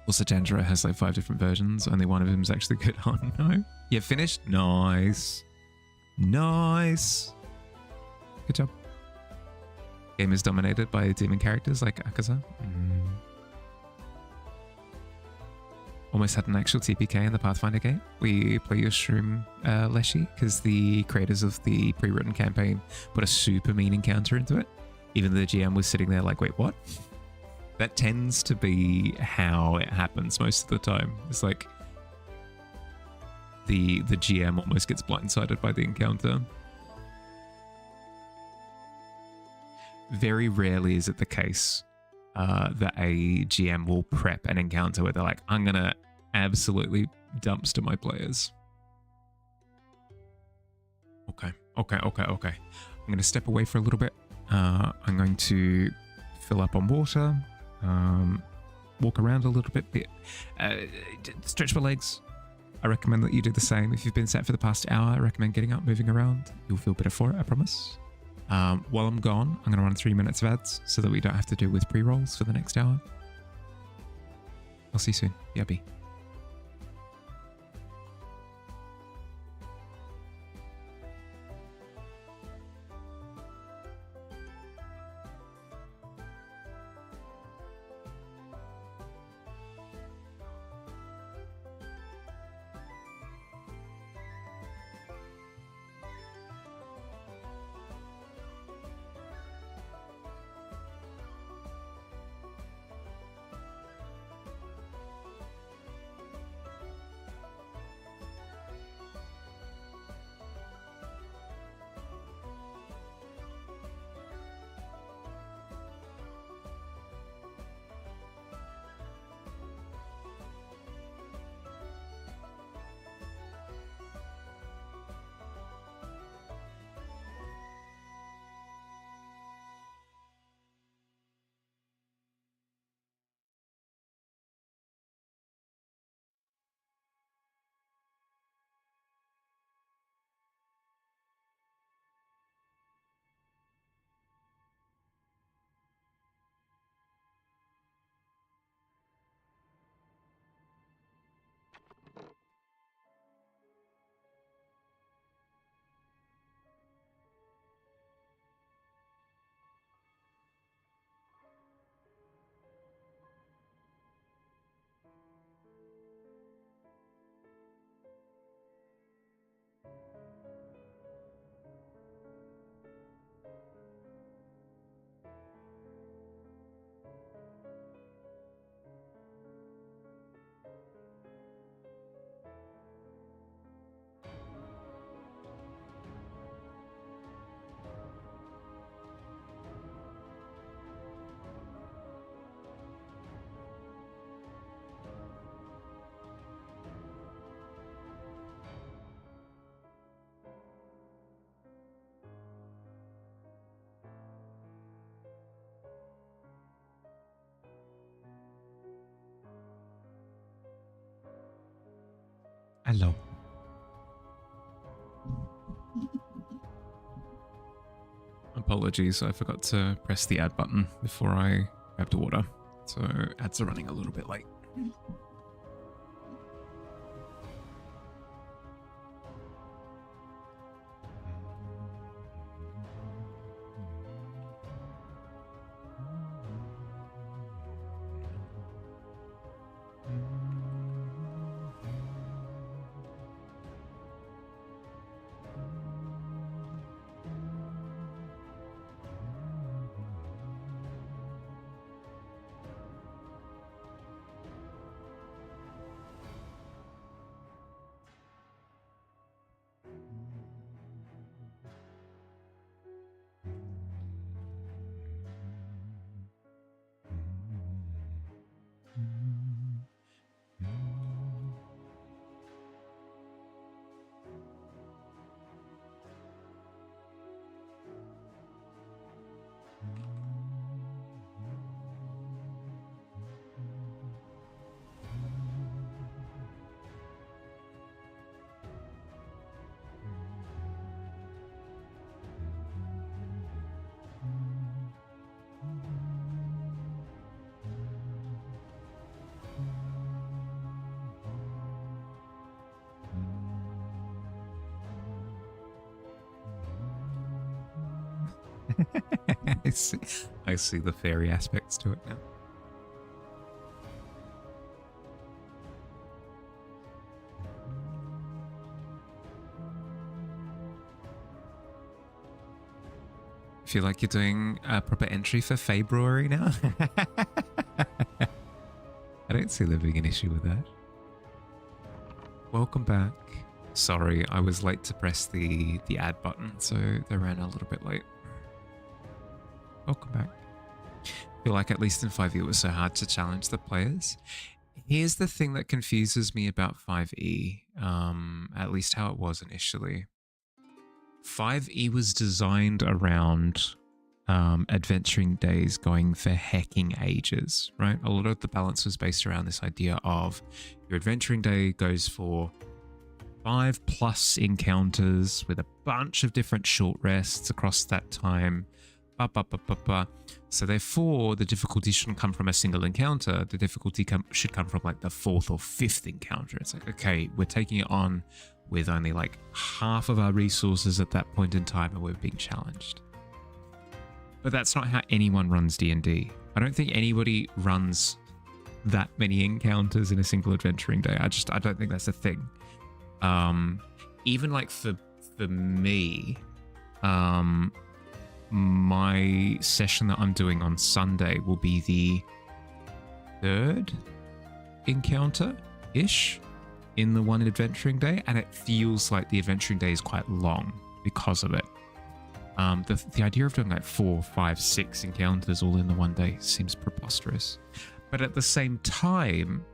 Also, Tanjiro has like 5 different versions. Only one of them is actually good. Oh no. You finished? Nice. Nice. Good job. Game is dominated by demon characters like Akaza. Almost had an actual TPK in the Pathfinder game. We play your Shroom Leshy because the creators of the pre-written campaign put a super mean encounter into it. Even though the GM was sitting there like, wait, what? That tends to be how it happens most of the time. It's like the GM almost gets blindsided by the encounter. Very rarely is it the case that a GM will prep an encounter where they're like, I'm going to absolutely dumpster my players. Okay. I'm going to step away for a little bit. I'm going to fill up on water, walk around a little bit, stretch my legs. I recommend that you do the same. If you've been sat for the past hour, I recommend getting up, moving around. You'll feel better for it, I promise. While I'm gone, I'm going to run 3 minutes of ads so that we don't have to deal with pre-rolls for the next hour. I'll see you soon. Yabby. Hello. Apologies, I forgot to press the add button before I grabbed water. So ads are running a little bit late. I see. I see the fairy aspects to it now. I feel like you're doing a proper entry for February now. I don't see there being an issue with that. Welcome back. Sorry, I was late to press the add button, so they ran a little bit late. Welcome back. I feel like at least in 5e it was so hard to challenge the players. Here's the thing that confuses me about 5e, at least how it was initially. 5e was designed around adventuring days going for hecking ages, right? A lot of the balance was based around this idea of your adventuring day goes for 5+ encounters with a bunch of different short rests across that time. So therefore, the difficulty shouldn't come from a single encounter. The difficulty should come from like the 4th or 5th encounter. It's like, okay, we're taking it on with only like half of our resources at that point in time and we're being challenged. But that's not how anyone runs D&D. I don't think anybody runs that many encounters in a single adventuring day. I don't think that's a thing. Even like for me, my session that I'm doing on Sunday will be the 3rd encounter-ish in the one adventuring day, and it feels like the adventuring day is quite long because of it. The idea of doing like 4, 5, 6 encounters all in the one day seems preposterous. But at the same time,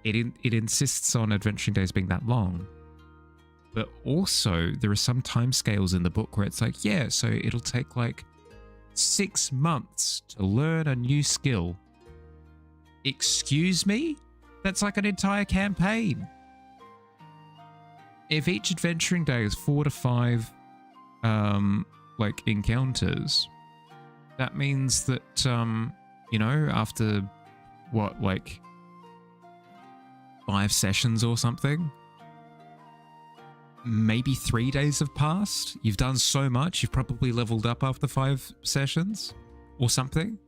it insists on adventuring days being that long. But also, there are some time scales in the book where it's like, yeah, so it'll take like 6 months to learn a new skill. Excuse me? That's like an entire campaign. If each adventuring day is 4 to 5 like encounters, that means that you know, after what, like 5 sessions or something, maybe 3 days have passed. You've done so much, you've probably leveled up after 5 sessions or something.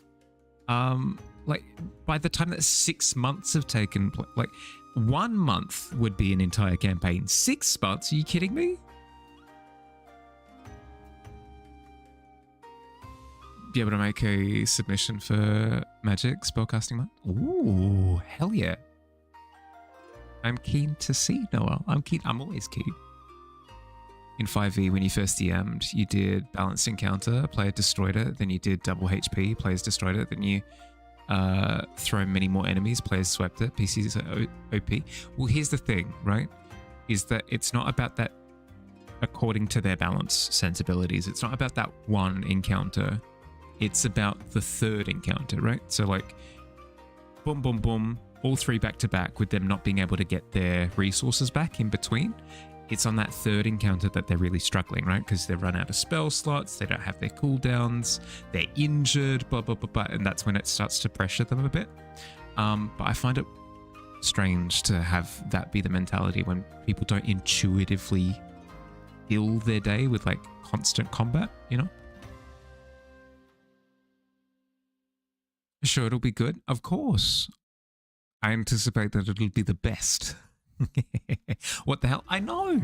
Like by the time that 6 months have taken place, like 1 month would be an entire campaign. 6 months? Are you kidding me? Be able to make a submission for Magic Spellcasting Month? Ooh, hell yeah. I'm keen to see, Noel. I'm keen. I'm always keen. In 5e, when you first DM'd, you did balanced encounter, player destroyed it. Then you did double HP, players destroyed it. Then you throw many more enemies, players swept it. PCs are OP. Well, here's the thing, right? Is that it's not about that according to their balance sensibilities. It's not about that one encounter. It's about the 3rd encounter, right? So like, boom, boom, boom, all 3 back to back with them not being able to get their resources back in between. It's on that 3rd encounter that they're really struggling, right? Because they've run out of spell slots, they don't have their cooldowns, they're injured, blah, blah, blah, blah, and that's when it starts to pressure them a bit. But I find it strange to have that be the mentality when people don't intuitively fill their day with like constant combat, you know? Sure, it'll be good. Of course. I anticipate that it'll be the best. What the hell? I know.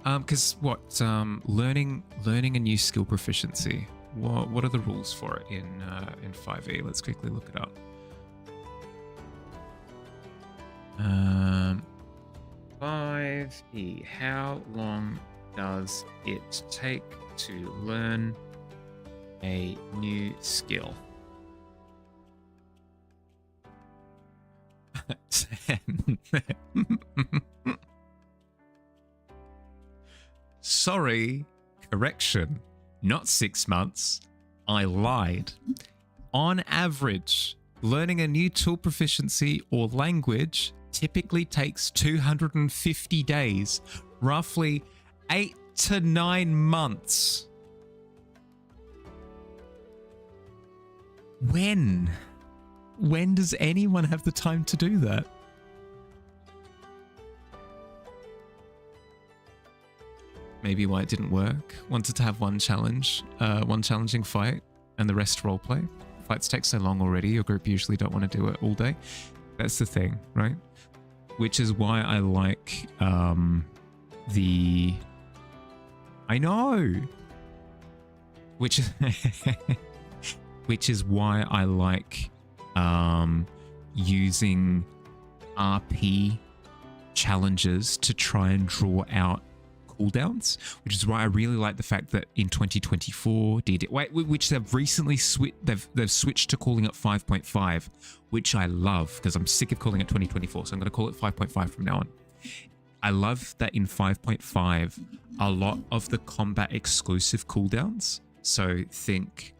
Because what? Learning a new skill proficiency. What are the rules for it in 5e? Let's quickly look it up. 5e. How long does it take to learn a new skill? 10. Sorry, correction. Not 6 months. I lied. On average, learning a new tool proficiency or language typically takes 250 days, roughly 8 to 9 months. When? When does anyone have the time to do that? maybe why it didn't work. Wanted to have one challenging fight, and the rest roleplay. Fights take so long already, your group usually don't want to do it all day. That's the thing, right? Which is why I like I know! Which is which is why I like using RP challenges to try and draw out cooldowns, which is why I really like the fact that in 2024 which they've recently they've switched to calling it 5.5, which I love because I'm sick of calling it 2024, so I'm going to call it 5.5 from now on. I love that in 5.5 a lot of the combat exclusive cooldowns, so think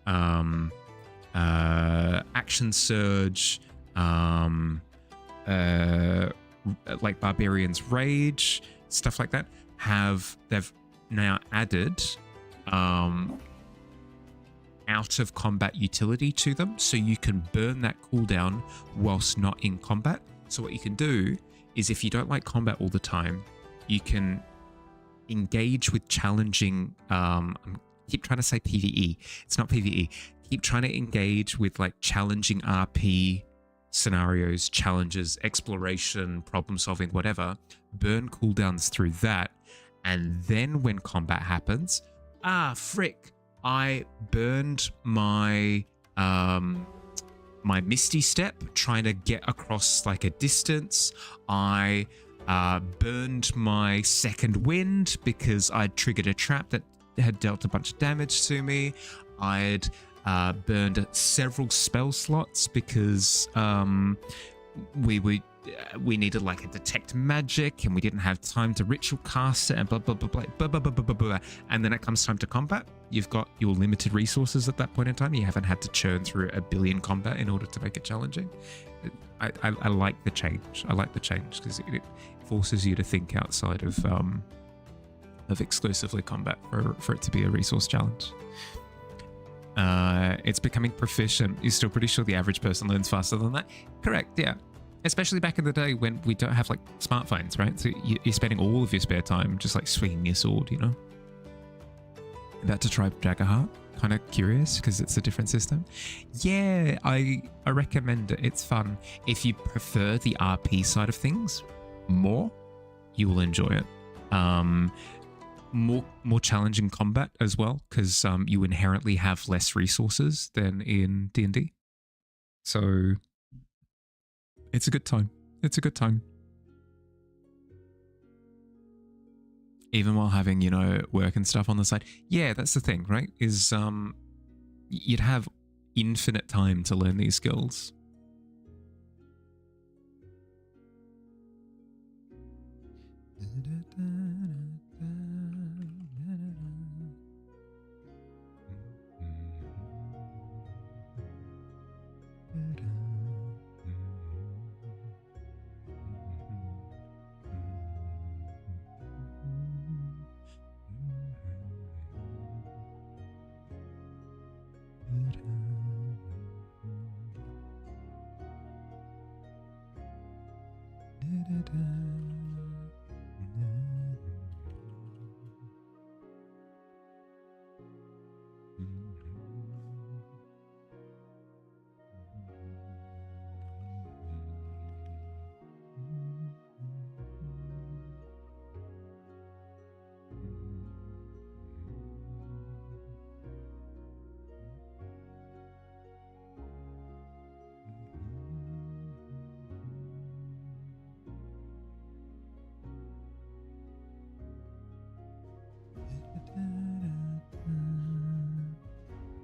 action surge, like Barbarian's Rage, stuff like that, they've now added out of combat utility to them, so you can burn that cooldown whilst not in combat. So what you can do is, if you don't like combat all the time, you can engage with challenging keep trying to say PvE, it's not PvE, keep trying to engage with like challenging RP scenarios, challenges, exploration, problem solving, whatever, burn cooldowns through that, and then when combat happens, frick, I burned my my Misty Step trying to get across like a distance. I burned my Second Wind because I'd triggered a trap that had dealt a bunch of damage to me. I'd burned several spell slots because we needed like a detect magic and we didn't have time to ritual cast it and blah blah blah blah blah blah blah blah, blah. And then it comes time to combat. You've got your limited resources at that point in time. You haven't had to churn through a billion combat in order to make it challenging. I like the change. I like the change because it forces you to think outside of exclusively combat for it to be a resource challenge. It's becoming proficient. You're still pretty sure the average person learns faster than that? Correct, yeah. Especially back in the day when we don't have like smartphones, right? So you're spending all of your spare time just like swinging your sword, you know? About to try Jaggerheart? Kind of curious because it's a different system. Yeah, I recommend it. It's fun. If you prefer the RP side of things more, you will enjoy it. More challenging combat as well, because you inherently have less resources than in D&D. So it's a good time. It's a good time. Even while having, you know, work and stuff on the side. Yeah, that's the thing, right? Is you'd have infinite time to learn these skills.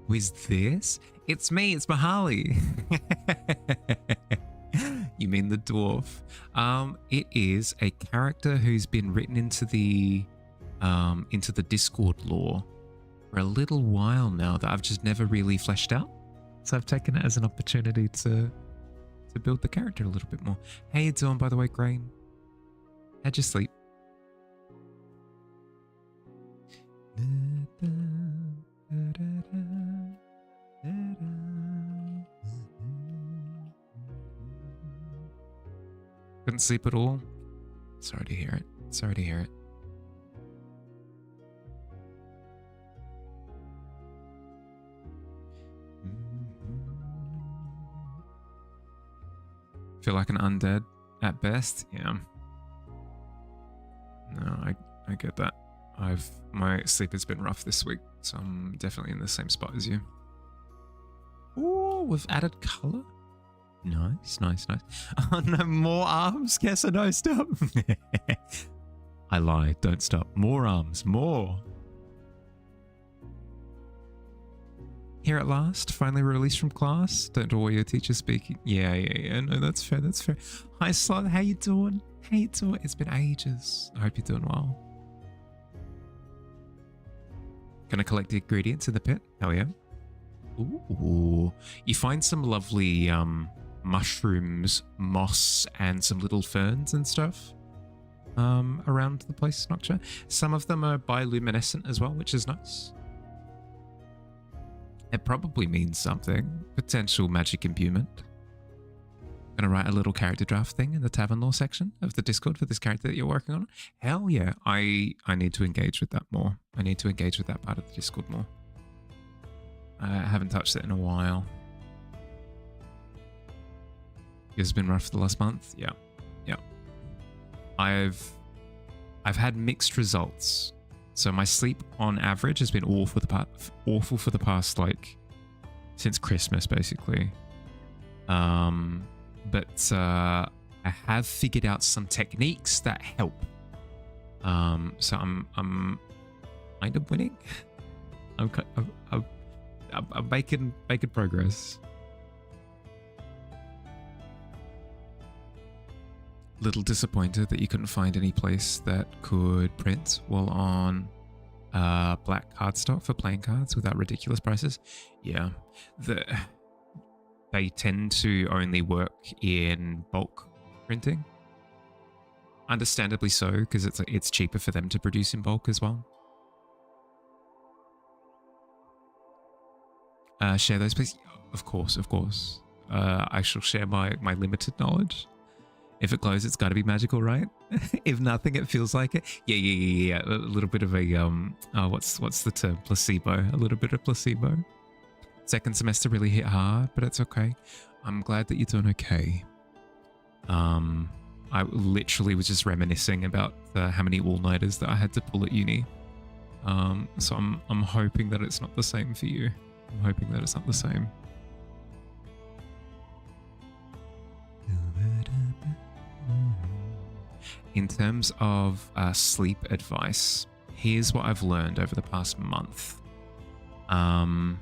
Who is this? It's me, it's Mahali. You mean the dwarf? It is a character who's been written into the Discord lore for a little while now that I've just never really fleshed out. So I've taken it as an opportunity to build the character a little bit more. How you doing, by the way, Grain? How'd you sleep? Couldn't sleep at all? Sorry to hear it. Sorry to hear it. Feel like an undead at best. Yeah. No, I get that. My sleep has been rough this week, so I'm definitely in the same spot as you. Ooh, we've added color. Nice. Oh no, more arms. Yes or no, stop. I lied. Don't stop. More arms. More. Here at last, finally released from class. Don't know what your teacher's speaking. Yeah. No, that's fair. Hi, Slot. How you doing? It's been ages. I hope you're doing well. Gonna collect the ingredients in the pit. Hell yeah. Ooh. You find some lovely mushrooms, moss, and some little ferns and stuff around the place, Noctua. Some of them are bioluminescent as well, which is nice. It probably means something. Potential magic imbuement. Gonna write a little character draft thing in the Tavern lore section of the Discord for this character that you're working on. Hell yeah. I need to engage with that more. I need to engage with that part of the Discord more. I haven't touched it in a while. It's been rough the last month. Yeah. I've had mixed results. So my sleep on average has been awful for the past, like, since Christmas basically. But I have figured out some techniques that help. So I'm kind of winning. I'm making progress. Little disappointed that you couldn't find any place that could print while on black cardstock for playing cards without ridiculous prices. Yeah, they tend to only work in bulk printing. Understandably so, because it's cheaper for them to produce in bulk as well. Share those, please. Of course. I shall share my limited knowledge. If it glows, it's got to be magical, right? If nothing, it feels like it. Yeah. A little bit of a what's the term? Placebo. A little bit of placebo. Second semester really hit hard, but it's okay. I'm glad that you're doing okay. I literally was just reminiscing about how many all-nighters that I had to pull at uni. So I'm hoping that it's not the same for you. I'm hoping that it's not the same. In terms of sleep advice, here's what I've learned over the past month. I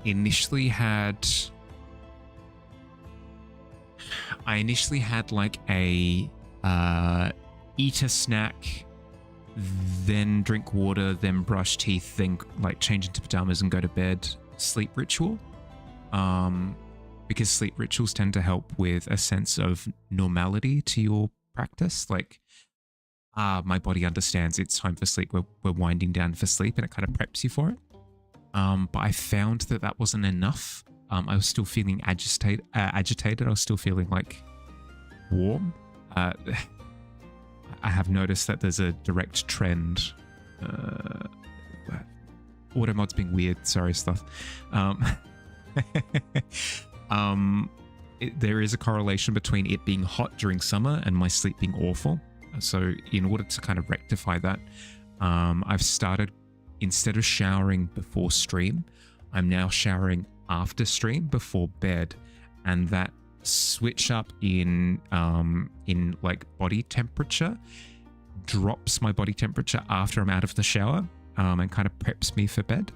initially had like a eat a snack, then drink water, then brush teeth, then like change into pajamas and go to bed sleep ritual. Because sleep rituals tend to help with a sense of normality to your practice. Like, my body understands it's time for sleep. We're winding down for sleep, and it kind of preps you for it. But I found that wasn't enough. I was still feeling agitated. I was still feeling like warm. I have noticed that there's a direct trend. Auto mod's being weird. Sorry, stuff. There is a correlation between it being hot during summer and my sleep being awful. So in order to kind of rectify that, I've started, instead of showering before stream, I'm now showering after stream before bed, and that switch up in like body temperature drops my body temperature after I'm out of the shower, and kind of preps me for bed.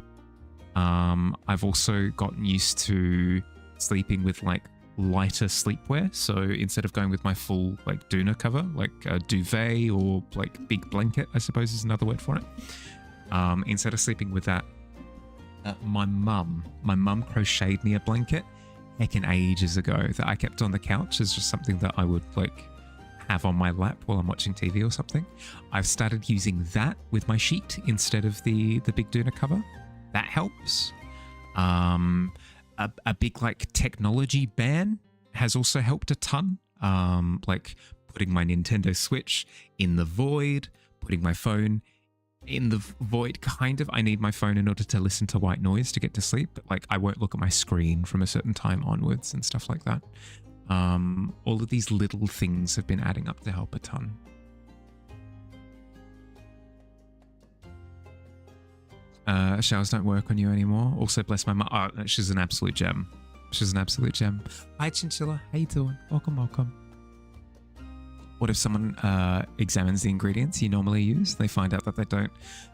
I've also gotten used to sleeping with like lighter sleepwear. So instead of going with my full like doona cover, like a duvet or like big blanket, I suppose is another word for it. Instead of sleeping with that, my mum crocheted me a blanket heckin' ages ago that I kept on the couch as just something that I would like have on my lap while I'm watching TV or something. I've started using that with my sheet instead of the big doona cover. That helps. A big like technology ban has also helped a ton. Like putting my Nintendo Switch in the void, putting my phone in the void, kind of. I need my phone in order to listen to white noise to get to sleep. But like, I won't look at my screen from a certain time onwards and stuff like that. All of these little things have been adding up to help a ton. Showers don't work on you anymore. Also, bless my mum. Oh, she's an absolute gem. She's an absolute gem. Hi, Chinchilla. How you doing? Welcome, welcome. What if someone examines the ingredients you normally use? They find out that they don't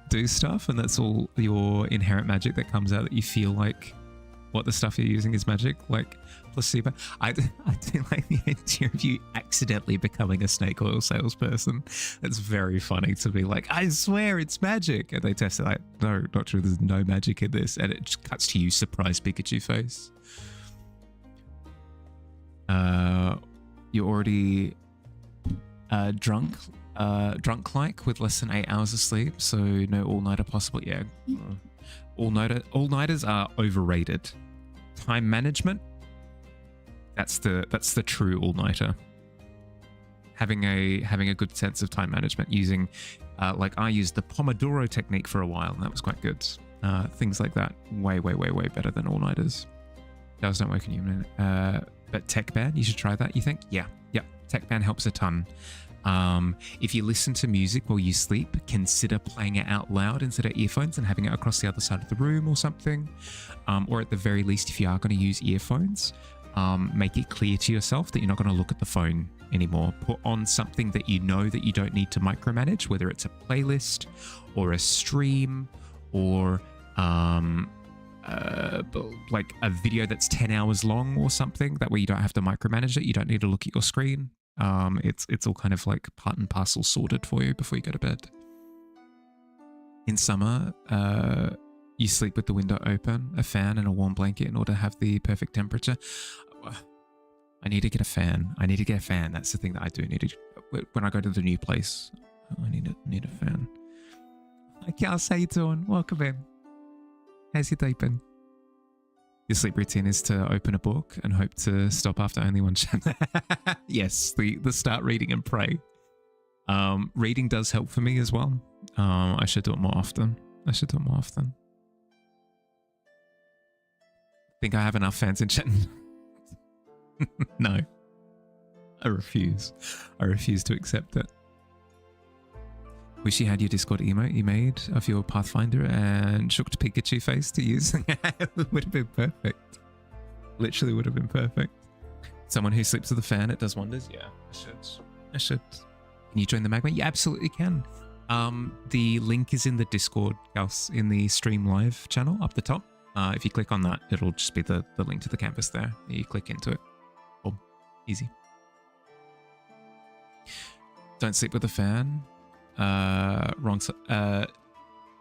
do stuff, and that's all your inherent magic that comes out, that you feel like what the stuff you're using is magic, like placebo. I do like the idea of you accidentally becoming a snake oil salesperson. It's very funny to be like, I swear it's magic. And they test it like, no, not true. There's no magic in this. And it just cuts to you, surprise Pikachu face. You're already drunk like with less than 8 hours of sleep, so no all-nighter possible. Yeah, all-nighters are overrated. Time management, that's the true all-nighter. Having a good sense of time management, using like I used the Pomodoro technique for a while, and that was quite good. Things like that, way better than all-nighters. Those don't work in you. But Tech Ban, you should try that. You think? Yeah. Tech Ban helps a ton. If you listen to music while you sleep, consider playing it out loud instead of earphones and having it across the other side of the room or something. Or at the very least, if you are going to use earphones, make it clear to yourself that you're not going to look at the phone anymore. Put on something that you know that you don't need to micromanage, whether it's a playlist or a stream or like a video that's 10 hours long or something. That way you don't have to micromanage it. You don't need to look at your screen. It's all kind of like part and parcel sorted for you before you go to bed. In summer, you sleep with the window open, a fan and a warm blanket in order to have the perfect temperature. I need to get a fan. That's the thing that I do need to, when I go to the new place. I need a fan. Hi, Kels, how you doing? Welcome in. How's your day been? Your sleep routine is to open a book and hope to stop after only one chapter. Yes, the start reading and pray. Reading does help for me as well. I should do it more often. Think I have enough fans in chat? No. I refuse to accept it. Wish you had your Discord emote you made of your Pathfinder and shooked Pikachu face to use. It would have been perfect. Literally would have been perfect. Someone who sleeps with a fan, it does wonders. Yeah, I should. Can you join the magma? You absolutely can. The link is in the Discord, Gauss, in the Stream Live channel up the top. If you click on that, it'll just be the link to the canvas there. You click into it. Oh, easy. Don't sleep with a fan. Wrong.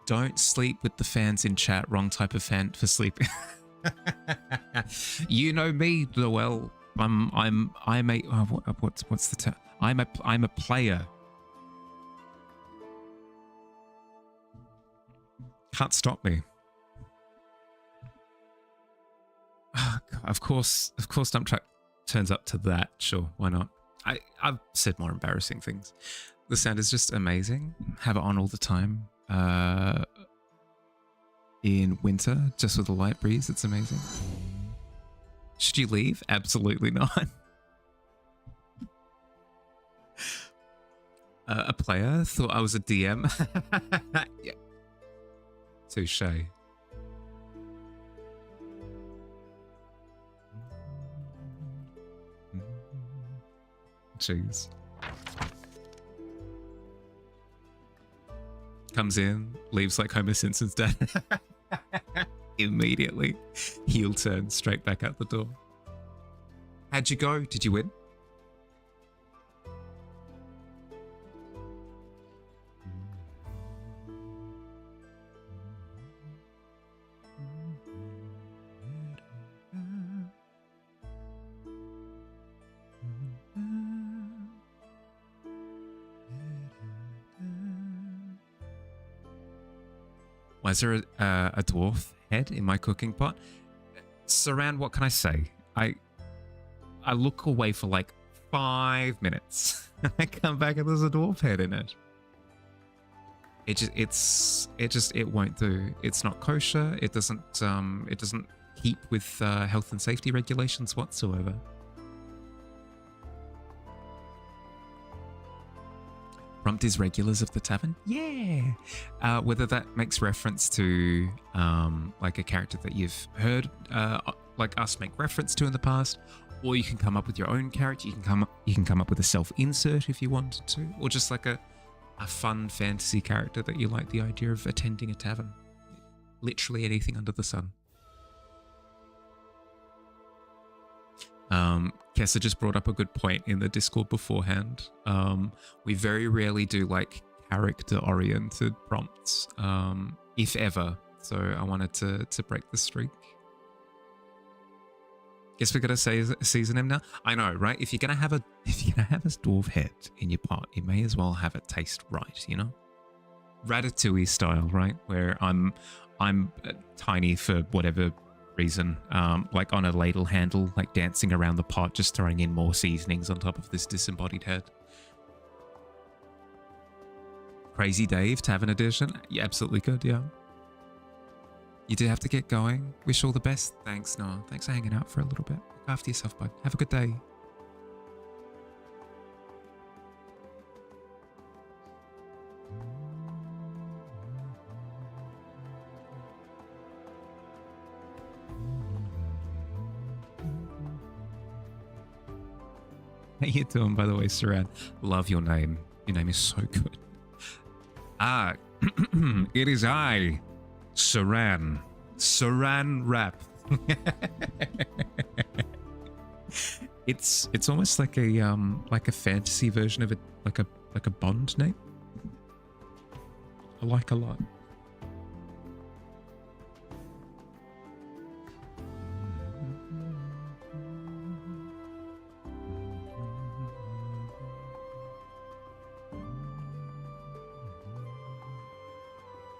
Don't sleep with the fans in chat. Wrong type of fan for sleeping. You know me, Noel. What's the term? I'm a player. Can't stop me. Of course, dump truck turns up to that. Sure, why not? I've said more embarrassing things. The sound is just amazing. Have it on all the time. In winter, just with a light breeze, it's amazing. Should you leave? Absolutely not. A player thought I was a DM. Yeah. Touche. Jeez. Comes in, leaves like Homer Simpson's dad. Immediately. Heel turn, straight back out the door. How'd you go? Did you win? Why is there a dwarf head in my cooking pot? Saran, what can I say? I look away for like 5 minutes. I come back and there's a dwarf head in it. it won't do. It's not kosher. It doesn't keep with health and safety regulations whatsoever. Prompt is regulars of the tavern. Yeah. Whether that makes reference to like a character that you've heard like us make reference to in the past, or you can come up with your own character. You can come up with a self-insert if you wanted to, or just like a fun fantasy character that you like the idea of attending a tavern. Literally anything under the sun. Kessa just brought up a good point in the Discord beforehand. We very rarely do like character-oriented prompts, if ever. So I wanted to break the streak. Guess we're gonna season him now. I know, right? If you're gonna have a dwarf head in your pot, you may as well have it taste right, you know? Ratatouille style, right? Where I'm tiny for whatever reason, like on a ladle handle, like dancing around the pot, just throwing in more seasonings on top of this disembodied head. Crazy Dave, Tavern Edition. Yeah, absolutely good, yeah. You do have to get going. Wish all the best. Thanks, Noah. Thanks for hanging out for a little bit. Look after yourself, bud. Have a good day. How you doing, by the way, Saran? Love your name. Your name is so good. Ah, it is I, Saran. Saran Rap. It's almost like a fantasy version of it, like a Bond name. I like a lot.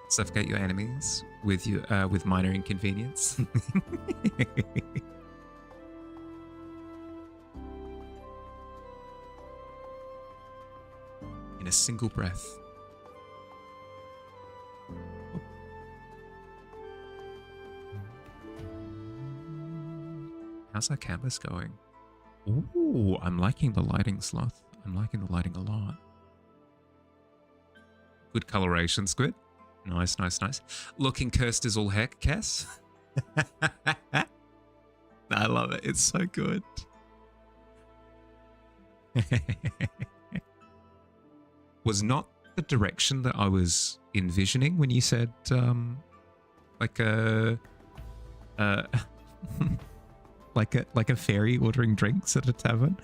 Suffocate your enemies with minor inconvenience. In a single breath. How's our canvas going? Ooh, I'm liking the lighting, Sloth. I'm liking the lighting a lot. Good coloration, Squid. Nice, nice, nice. Looking cursed as all heck, Cass. I love it. It's so good. Was not the direction that I was envisioning when you said, like a, like a fairy ordering drinks at a tavern.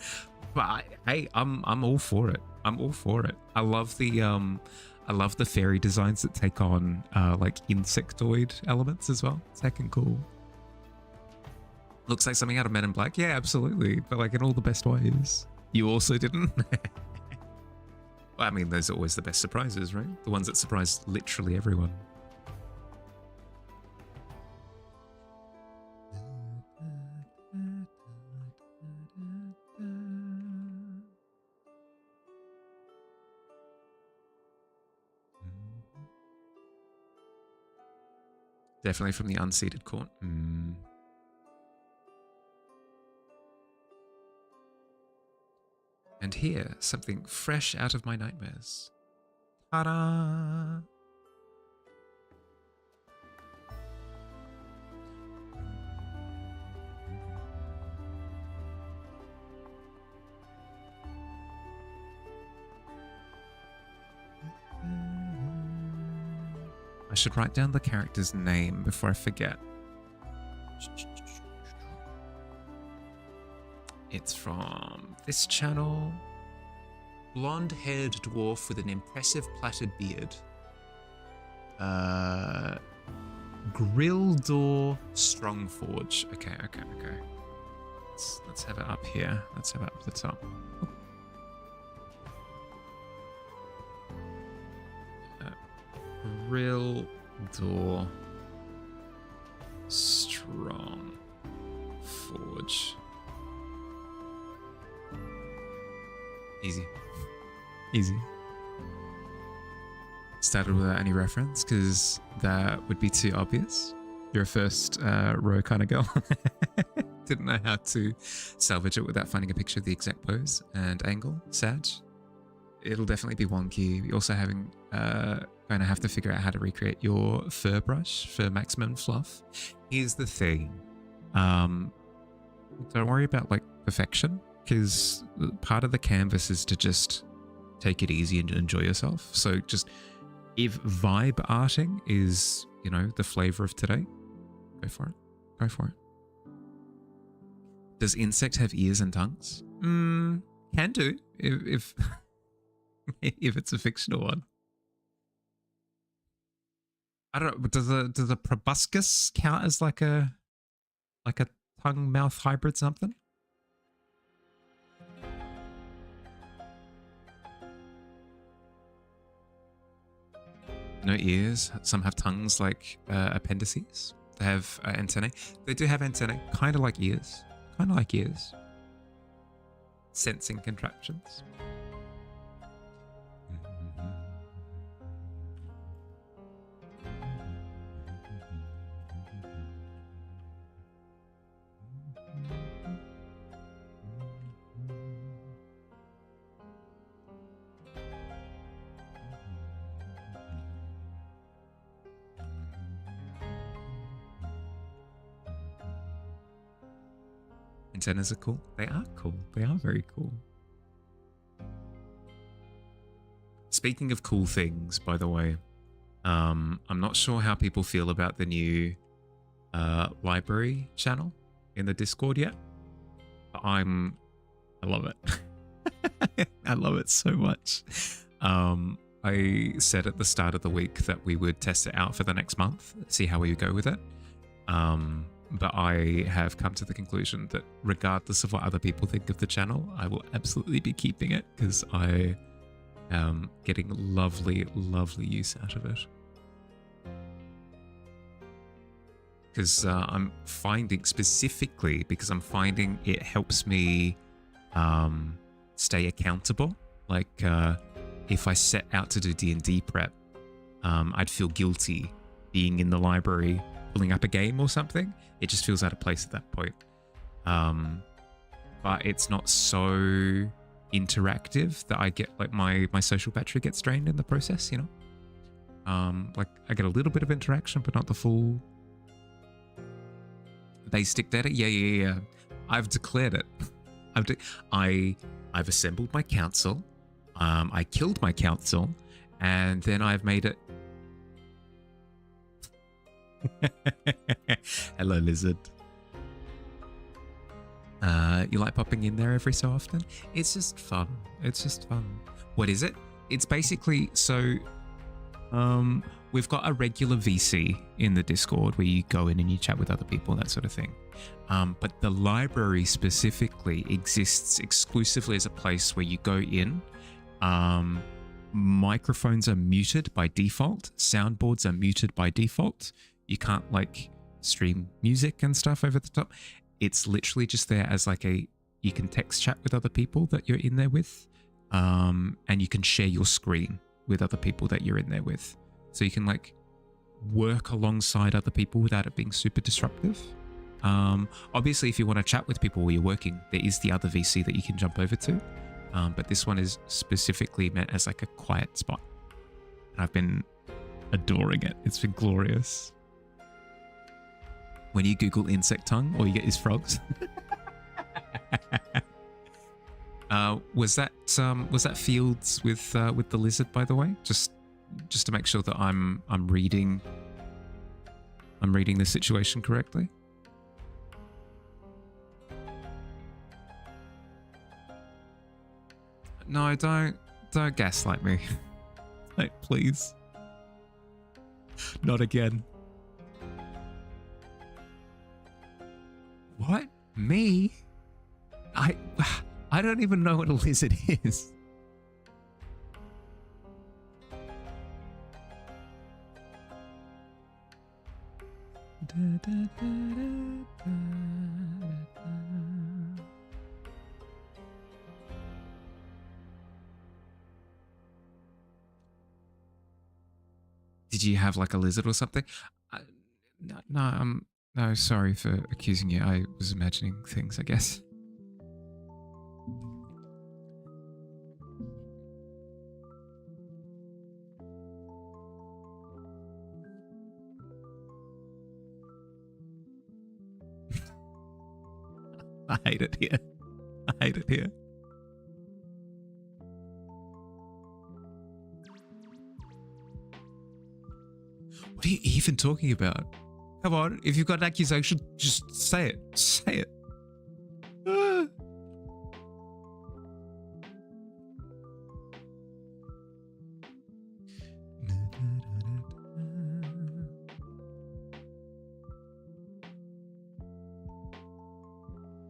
But hey, I'm all for it. I'm all for it. I love the fairy designs that take on like insectoid elements as well. It's heckin' cool. Looks like something out of Men in Black. Yeah, absolutely. But like in all the best ways. You also didn't? Well, I mean, those are always the best surprises, right? The ones that surprise literally everyone. Definitely from the unseated court. And here, something fresh out of my nightmares. Ta-da! I should write down the character's name before I forget. It's from this channel. Blonde-haired dwarf with an impressive plaited beard. Grildor Strongforge. Okay. Let's have it up here. Let's have it up the top. Grildor Strong Forge. Easy. started without any reference because that would be too obvious. You're a first row kind of girl. Didn't know how to salvage it without finding a picture of the exact pose and angle. Sad. It'll definitely be wonky. You're also going to have to figure out how to recreate your fur brush for maximum fluff. Here's the thing. Don't worry about like perfection, because part of the canvas is to just take it easy and enjoy yourself. So just, if vibe arting is, you know, the flavor of today, go for it. Go for it. Does insect have ears and tongues? Can do if if it's a fictional one. I don't know. Does a proboscis count as like a tongue mouth hybrid something? No ears. Some have tongues like appendices. They have antennae. They do have antennae, kind of like ears. Kind of like ears. Sensing contraptions. Antennas are cool. They are cool. They are very cool. Speaking of cool things, by the way, I'm not sure how people feel about the new library channel in the Discord yet. But I love it. I love it so much. I said at the start of the week that we would test it out for the next month, see how we would go with it. But I have come to the conclusion that regardless of what other people think of the channel, I will absolutely be keeping it because I am getting lovely, lovely use out of it. Because I'm finding specifically, because I'm finding it helps me stay accountable. Like if I set out to do D&D prep, I'd feel guilty being in the library pulling up a game or something. It just feels out of place at that point. But it's not so interactive that I get like my social battery gets drained in the process, you know? Like I get a little bit of interaction, but not the full base stick data. Yeah. I've declared it. I've assembled my council. I killed my council, and then I've made it. Hello, lizard. You like popping in there every so often? It's just fun. It's just fun. What is it? It's basically, so we've got a regular VC in the Discord where you go in and you chat with other people, that sort of thing. But the library specifically exists exclusively as a place where you go in. Microphones are muted by default. Soundboards are muted by default. You can't like stream music and stuff over the top. It's literally just there as like you can text chat with other people that you're in there with. And you can share your screen with other people that you're in there with. So you can like work alongside other people without it being super disruptive. Obviously, if you want to chat with people while you're working, there is the other VC that you can jump over to. But this one is specifically meant as like a quiet spot. And I've been adoring it. It's been glorious. When you Google insect tongue, all you get is frogs. Was that Fields with the lizard, by the way? Just to make sure that I'm reading the situation correctly. No, don't gaslight me. Like, please. Not again. What? Me? I don't even know what a lizard is. did you have like a lizard or something? No, no, no, sorry for accusing you. I was imagining things, I guess. I hate it here. I hate it here. What are you even talking about? Come on, if you've got an accusation, just say it. Say it. Ah.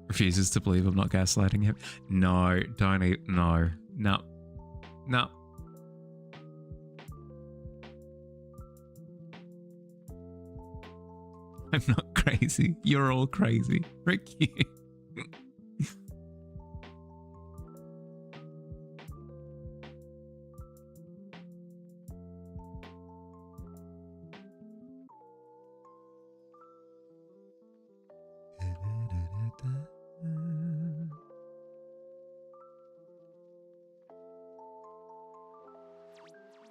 Refuses to believe I'm not gaslighting him. No, don't eat. No, no, no. I'm not crazy. You're all crazy. Frick you.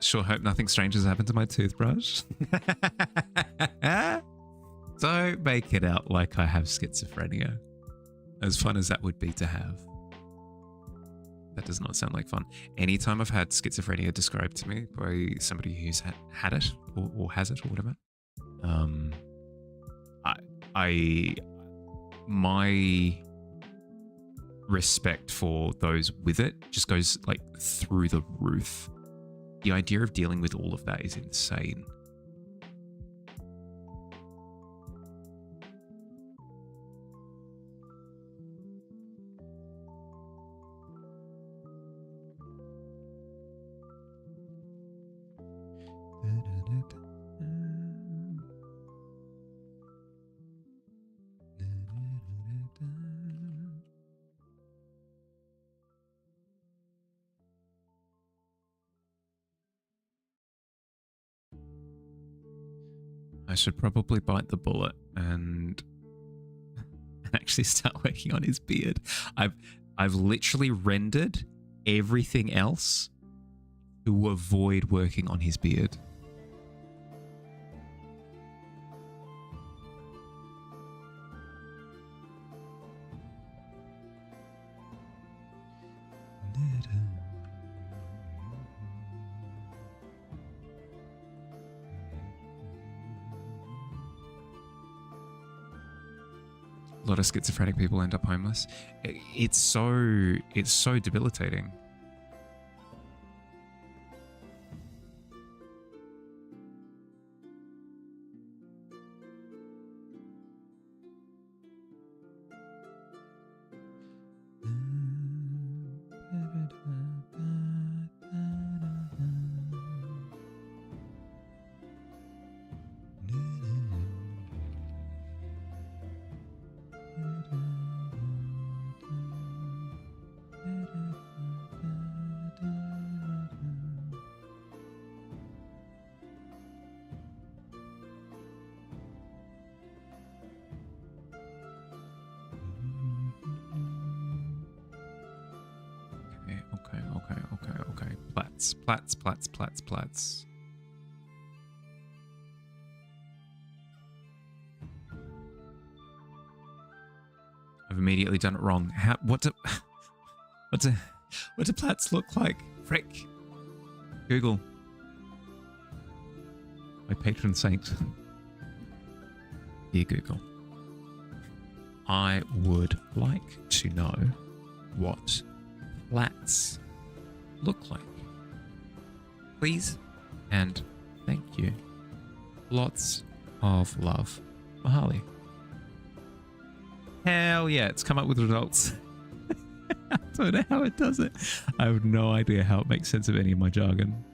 Sure hope nothing strange has happened to my toothbrush. Don't make it out like I have schizophrenia. As fun as that would be to have. That does not sound like fun. Anytime I've had schizophrenia described to me by somebody who's had it or has it or whatever, my respect for those with it just goes like through the roof. The idea of dealing with all of that is insane. I should probably bite the bullet and actually start working on his beard. I've literally rendered everything else to avoid working on his beard. A lot of schizophrenic people end up homeless. It's so debilitating. Okay. Plats. I've immediately done it wrong. What do plats look like? Frick. Google. My patron saint. Dear Google. I would like to know what plats look like. Please and thank you. Lots of love. Mahali. Hell yeah, it's come up with results. I don't know how it does it. I have no idea how it makes sense of any of my jargon.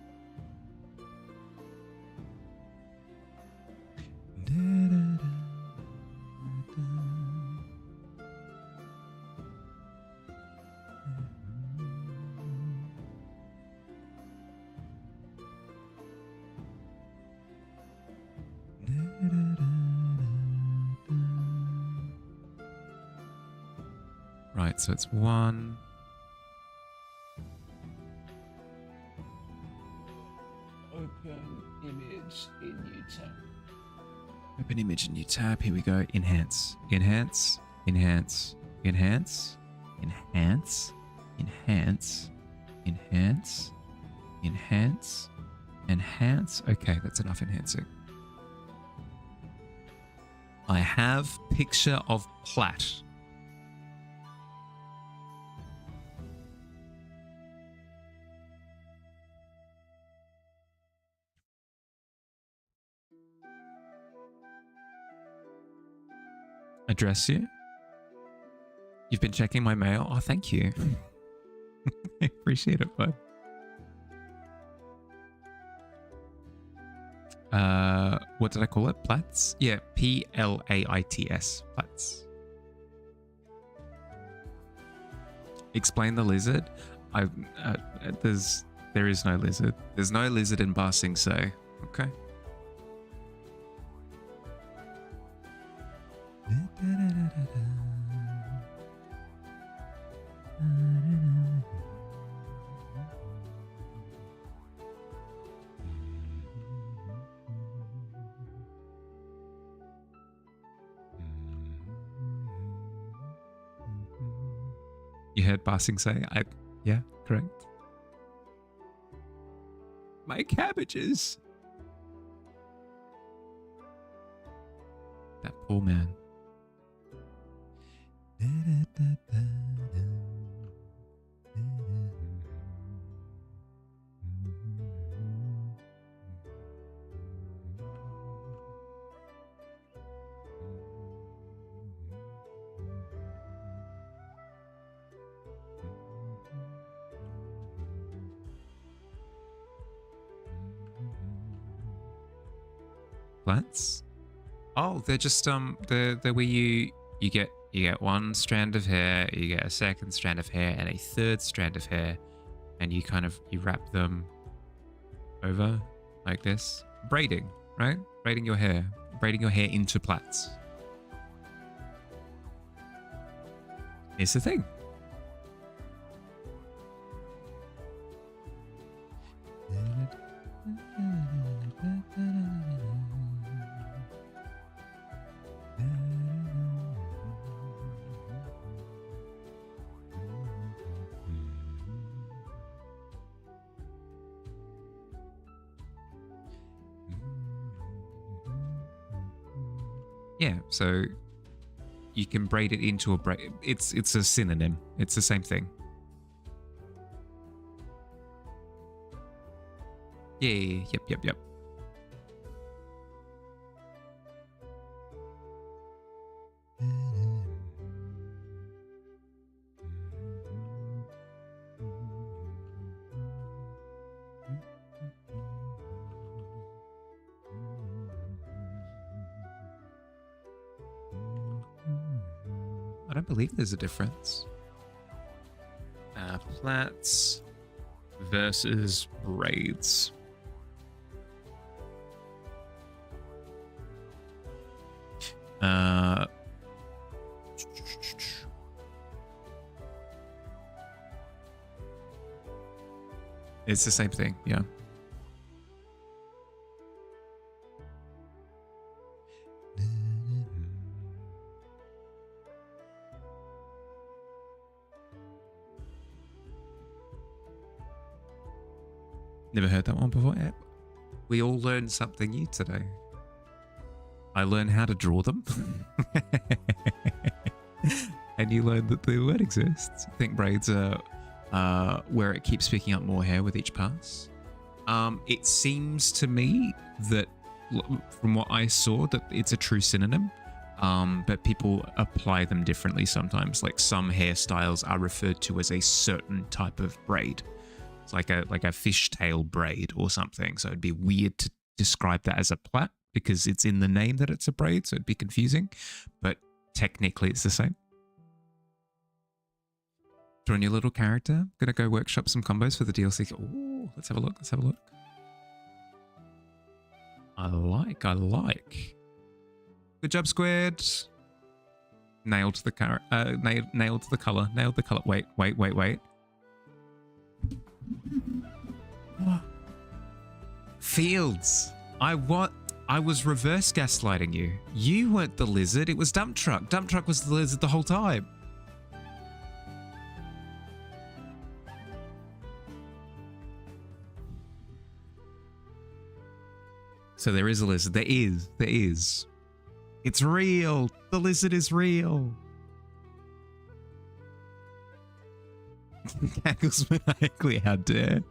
Right, so it's 1. Open image in new tab. Open image in new tab. Here we go. Enhance. Enhance. Enhance. Enhance. Enhance. Enhance. Enhance. Enhance. Enhance. Okay, that's enough enhancing. I have picture of plat. Address you? You've been checking my mail? Oh, thank you. I appreciate it, bud. What did I call it? Plats? Yeah, Plaits. Plats. Explain the lizard. There is no lizard. There's no lizard in Ba Sing Se. Okay. You heard Ba Sing Se? Yeah, correct. My cabbages. That poor man. Plants? Oh, they're just they're where you get one strand of hair, you get a second strand of hair, and a third strand of hair, and you wrap them over like this. Braiding, right? Braiding your hair into plaits. It's the thing. Yeah, so you can braid it into a braid. It's a synonym. It's the same thing. Yeah, yep. I don't believe there's a difference. Plaits versus braids. It's the same thing, yeah. Never heard that one before. Yeah. We all learned something new today. I learned how to draw them. And you learned that the word exists. I think braids are where it keeps picking up more hair with each pass. It seems to me that, from what I saw, that it's a true synonym. But people apply them differently sometimes. Like some hairstyles are referred to as a certain type of braid. It's like a fishtail braid or something. So it'd be weird to describe that as a plait because it's in the name that it's a braid, so it'd be confusing. But technically it's the same. Drawing your little character. Gonna go workshop some combos for the DLC. Oh, let's have a look. I like. Good job, Squid. Nailed the nailed the color. Nailed the color. Wait. Fields. I was reverse gaslighting you. You weren't the lizard. It was Dump Truck. Dump Truck was the lizard the whole time. So there is a lizard. There is. It's real. The lizard is real. Cackles maniacally, how dare.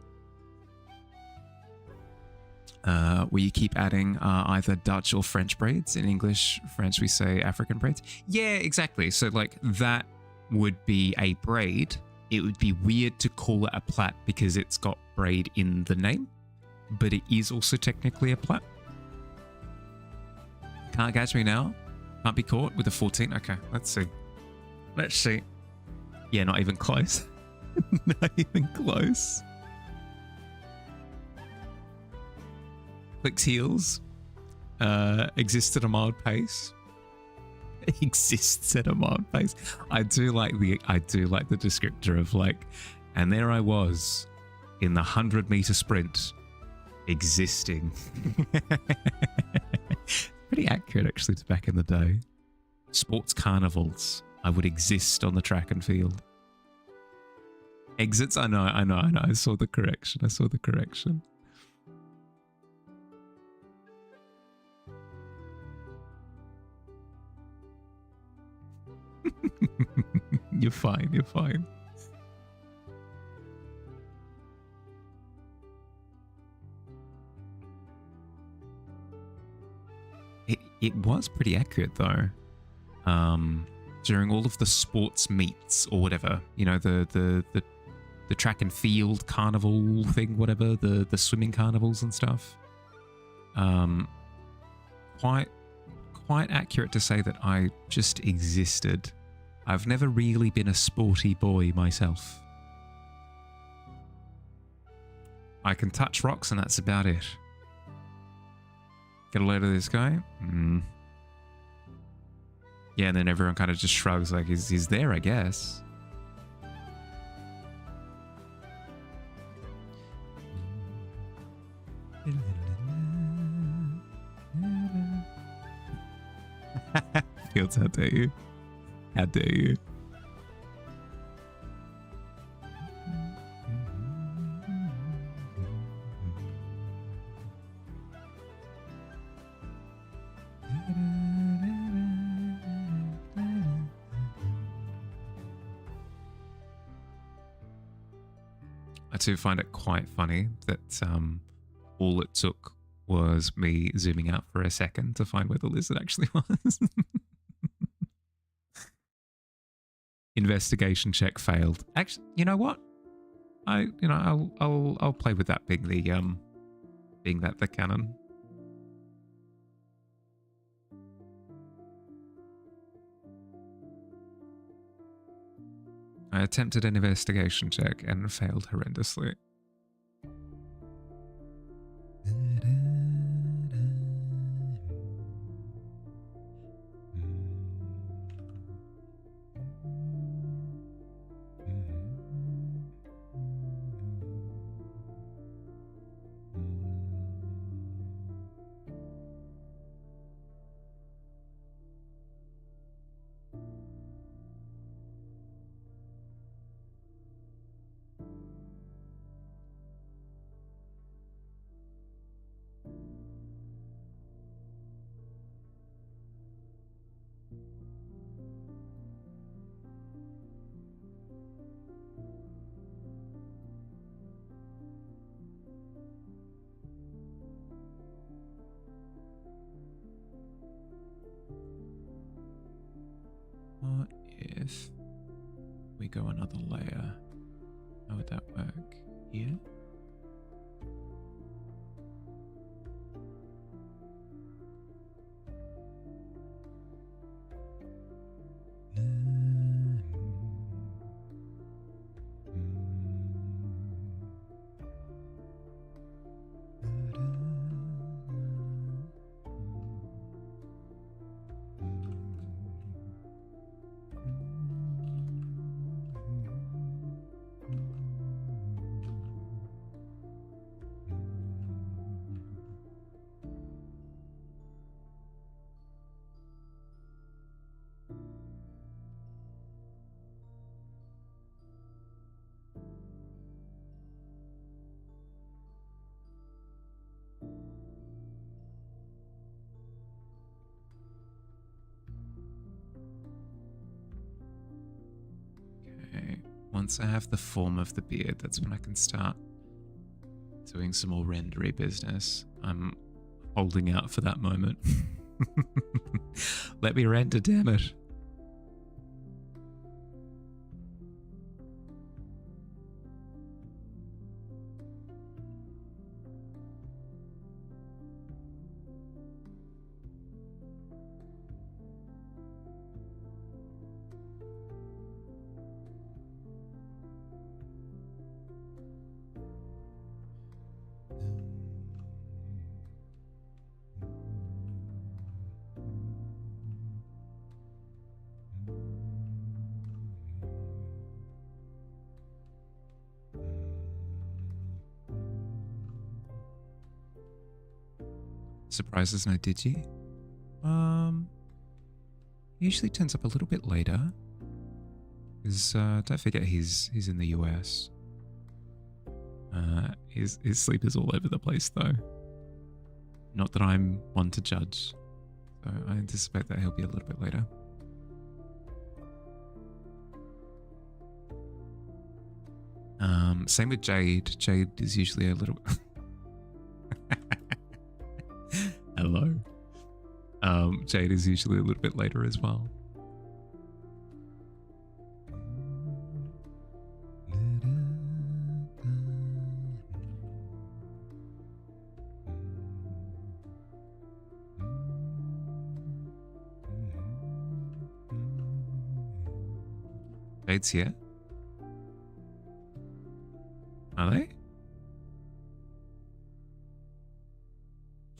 Will you keep adding either Dutch or French braids? In English, French, we say African braids. Yeah, exactly. So like that would be a braid. It would be weird to call it a plait because it's got braid in the name, but it is also technically a plait. Can't catch me now. Can't be caught with a 14. Okay, let's see. Let's see. Yeah, not even close. Not even close. Clicks heels. Exists at a mild pace. Exists at a mild pace. I do like the descriptor of like, and there I was in the 100-meter sprint, existing. Pretty accurate actually to back in the day. Sports carnivals. I would exist on the track and field. Exits. I know. I saw the correction. You're fine. It was pretty accurate though. During all of the sports meets or whatever, you know, the track and field carnival thing, whatever, the swimming carnivals and stuff. Quite accurate to say that I just existed. I've never really been a sporty boy myself. I can touch rocks and that's about it. Get a load of this guy. Yeah, and then everyone kind of just shrugs like he's there, I guess. Fields, how dare you? How dare you? I do find it quite funny that all it took was me zooming out for a second to find where the lizard actually was. Investigation check failed. Actually, you know what? I'll play with that being the canon. I attempted an investigation check and failed horrendously. What if we go another layer? How would that work? Here? once I have the form of the beard, that's when I can start doing some more rendery business. I'm holding out for that moment. Let me render, damn it. Surprised there's no Digi. He usually turns up a little bit later. Because don't forget he's in the US. His sleep is all over the place though. Not that I'm one to judge. So I anticipate that he'll be a little bit later. Same with Jade. Jade is usually a little Hello. Jade is usually a little bit later as well. Jade's here. Are they?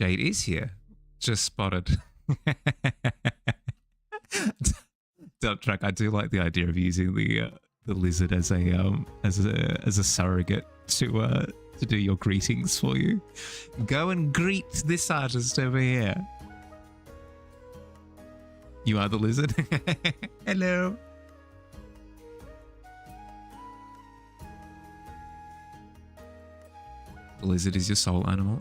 Jade is here. Just spotted. Dump track. I do like the idea of using the lizard as a surrogate to do your greetings for you. Go and greet this artist over here. You are the lizard. Hello. The lizard is your soul animal.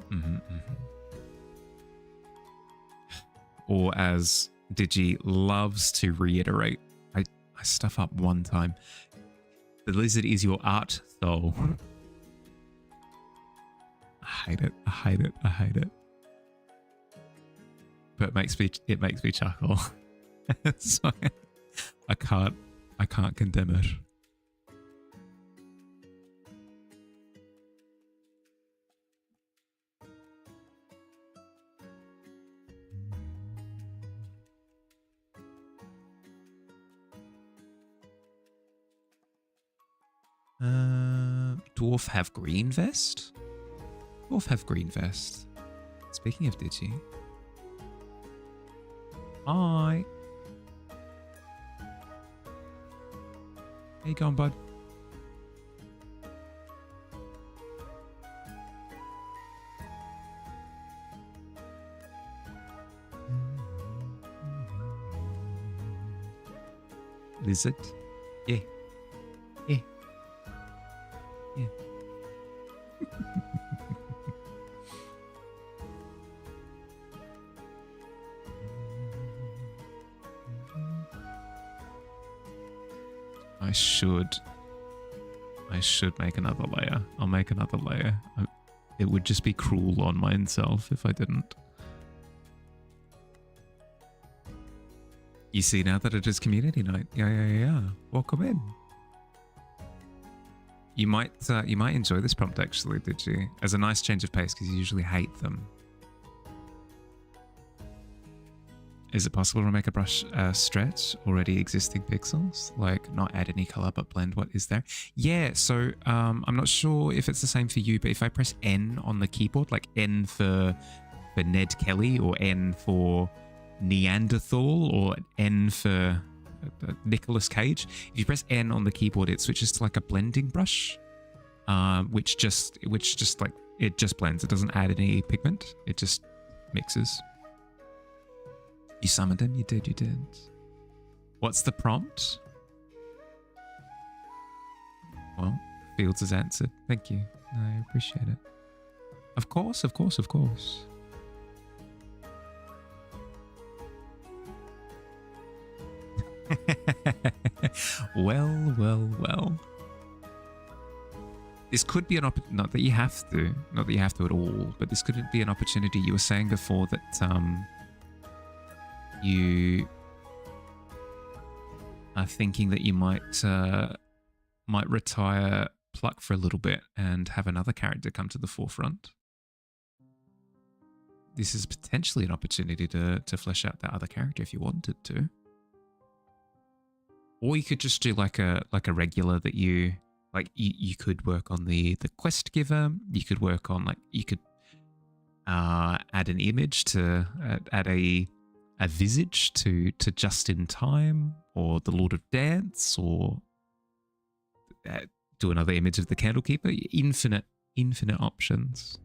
Or as Digi loves to reiterate, I stuff up one time. The lizard is your art soul. I hate it. I hate it. I hate it. But it makes me chuckle. So I can't condemn it. Dwarf have green vest? Dwarf have green vest. Speaking of Digi. Hi. How you going, bud? Lizard? Yeah. Yeah. Yeah. I should make another layer. I'll make another layer. It would just be cruel on myself if I didn't. You see now that it is community night. Yeah. Welcome in. You might enjoy this prompt actually, did you? As a nice change of pace, because you usually hate them. Is it possible to make a brush stretch already existing pixels? Like not add any color but blend what is there? Yeah, so I'm not sure if it's the same for you, but if I press N on the keyboard, like N for Ned Kelly or N for Neanderthal or N for Nicolas Cage, if you press N on the keyboard, it switches to like a blending brush, which just like it just blends. It doesn't add any pigment. It just mixes. You summoned him? You did. What's the prompt? Well, Fields has answered. Thank you. I appreciate it. Of course. Well. this could be an not that you have to, not that you have to at all, but this could be an opportunity. You were saying before that you are thinking that you might retire Pluck for a little bit and have another character come to the forefront. This is potentially an opportunity to flesh out that other character if you wanted to. Or you could just do like a regular that you could work on the quest giver. You could work on you could add an image to add a visage to Just in Time or the Lord of Dance, or do another image of the Candlekeeper. Infinite options.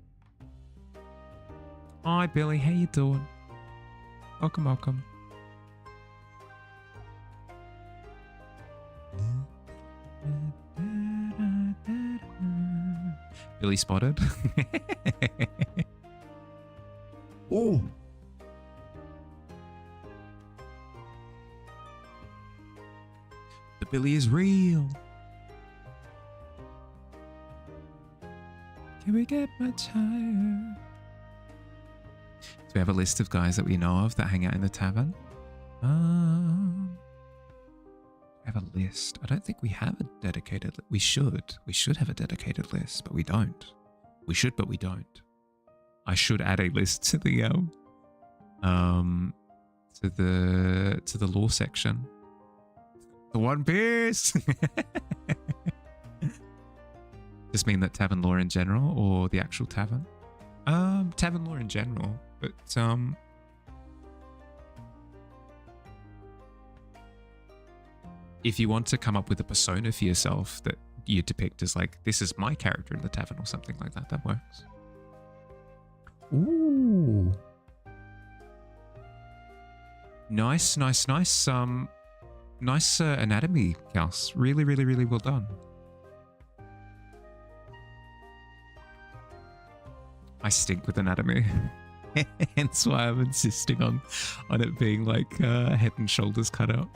Hi Billy, how you doing? Welcome. Billy spotted. Oh. The Billy is real. Can we get much higher? Do we have a list of guys that we know of that hang out in the tavern? We have a list. I don't think we have a dedicated list. We should have a dedicated list, but we don't. We should, but we don't. I should add a list to the law section. The One Piece. Just mean that tavern lore in general, or the actual tavern? Tavern lore in general, but if you want to come up with a persona for yourself that you depict as like, this is my character in the tavern or something like that, that works. Ooh. Nice. Nice anatomy, Kels. Really well done. I stink with anatomy. Hence why I'm insisting on it being like head and shoulders cut out.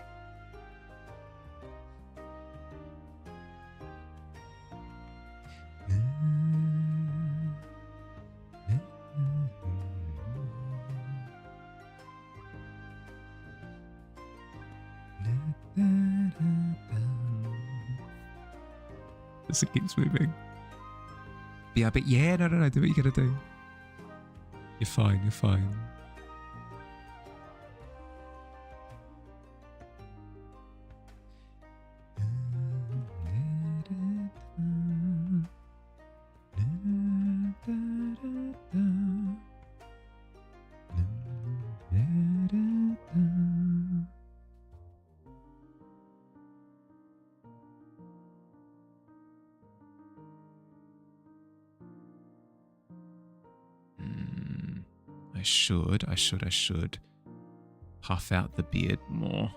As it keeps moving. Yeah, but yeah, no, do what you gotta do. You're fine. I should puff out the beard more.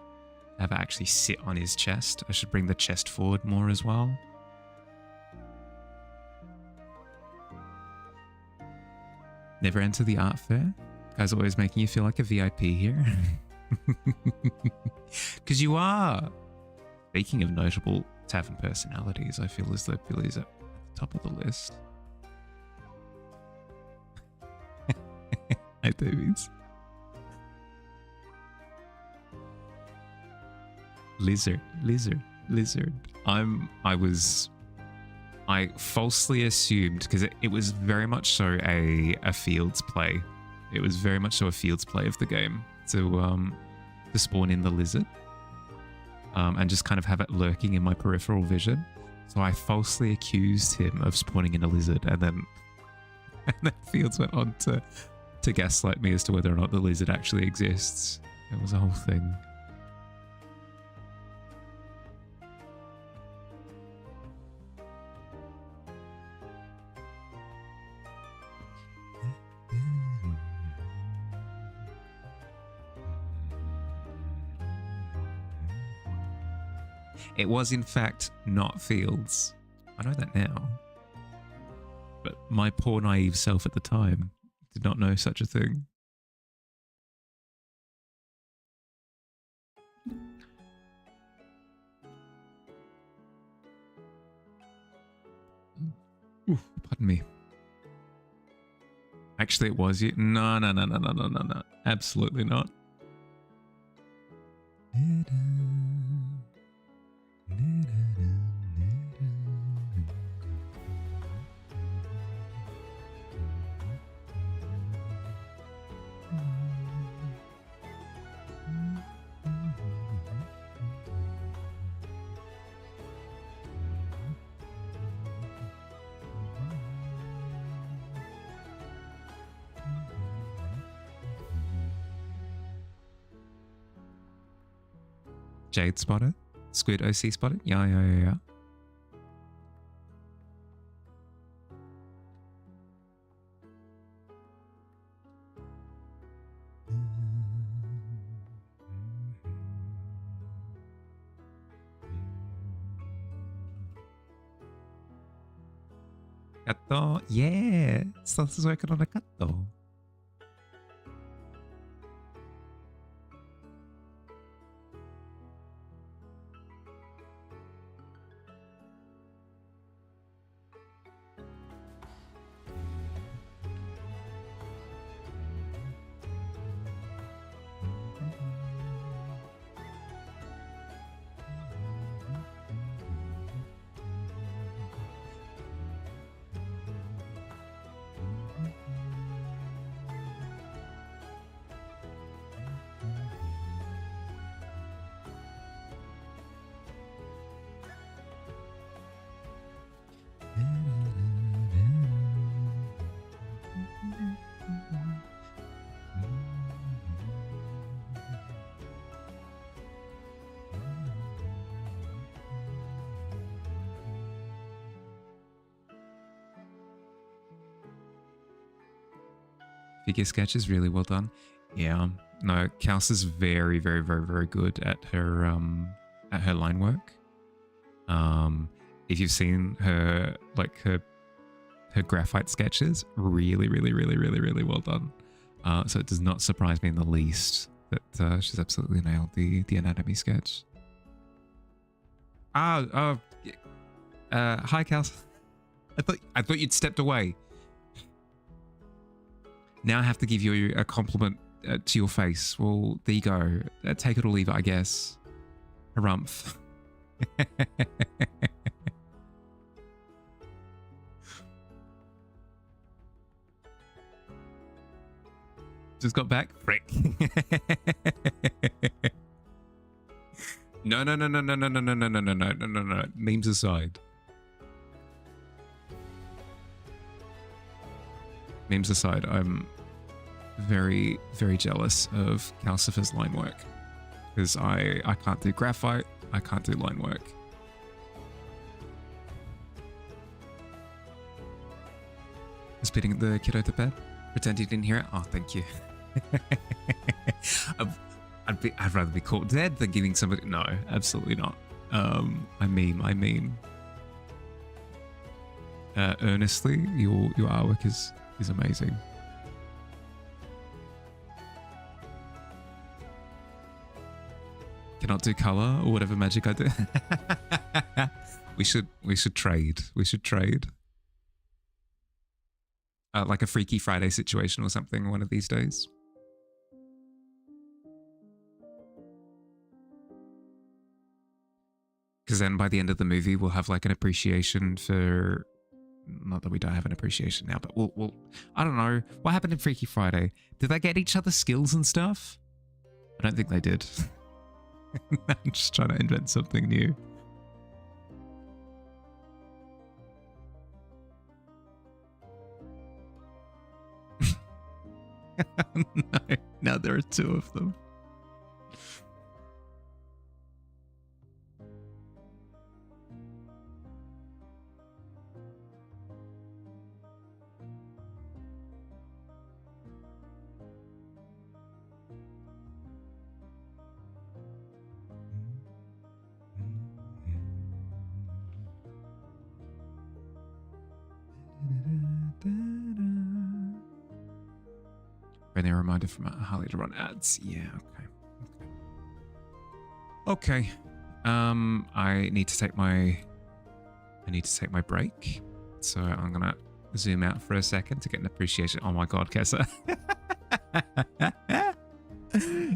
Have it actually sit on his chest. I should bring the chest forward more as well. Never enter the art fair? Guys always making you feel like a VIP here. Because you are. Speaking of notable tavern personalities, I feel as though Billy's at the top of the list. Hi, Davies. Lizard. I falsely assumed, because it was very much so a Fields play. It was very much so a Fields play of the game to spawn in the lizard, and just kind of have it lurking in my peripheral vision. So I falsely accused him of spawning in a lizard, and then Fields went on to gaslight me as to whether or not the lizard actually exists. It was a whole thing. It was in fact not Fields. I know that now. But my poor naive self at the time did not know such a thing. pardon me. Actually, it was you. No, no, no, no, no, no, no, no. Absolutely not. Jade spotted? Squid OC spotted? Yeah, yeah, yeah, yeah. Kato? Yeah! Stealth is working on a kato. Figure sketches, really well done. Yeah, no, Kels is very, very, very, very good at her line work. If you've seen her her graphite sketches, really, really, really, really, really well done. So it does not surprise me in the least that she's absolutely nailed the anatomy sketch. Hi Kels. I thought you'd stepped away. Now I have to give you a compliment to your face. Well, there you go. Take it or leave it, I guess. Harumph. Just got back? Frick. No. Memes aside. Memes aside, I'm very, very jealous of Calcifer's line work. Because I can't do graphite, I can't do line work. Just beating the kiddo to bed? Pretend you didn't hear it? Oh, thank you. I'd rather be caught dead than giving somebody... No, absolutely not. I mean... earnestly, your artwork is amazing. Cannot do color or whatever magic I do. we should trade. We should trade. Like a Freaky Friday situation or something one of these days. Because then by the end of the movie, we'll have like an appreciation for... Not that we don't have an appreciation now, but we'll I don't know. What happened in Freaky Friday? Did they get each other skills and stuff? I don't think they did. I'm just trying to invent something new. No, now there are two of them. Friendly reminder from Harley to run ads. Yeah, okay. I need to take my break. So I'm gonna zoom out for a second to get an appreciation. Oh my god, Kessa.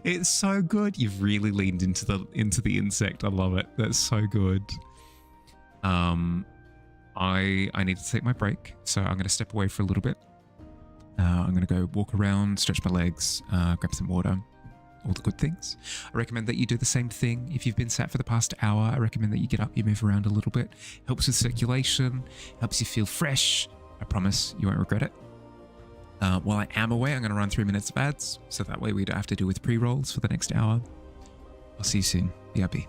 It's so good. You've really leaned into the insect. I love it. That's so good. I need to take my break, so I'm going to step away for a little bit. I'm going to go walk around, stretch my legs, grab some water, all the good things. I recommend that you do the same thing. If you've been sat for the past hour, I recommend that you get up, you move around a little bit. Helps with circulation, helps you feel fresh. I promise you won't regret it. While I am away, I'm going to run 3 minutes of ads, so that way we don't have to deal with pre-rolls for the next hour. I'll see you soon. BRB.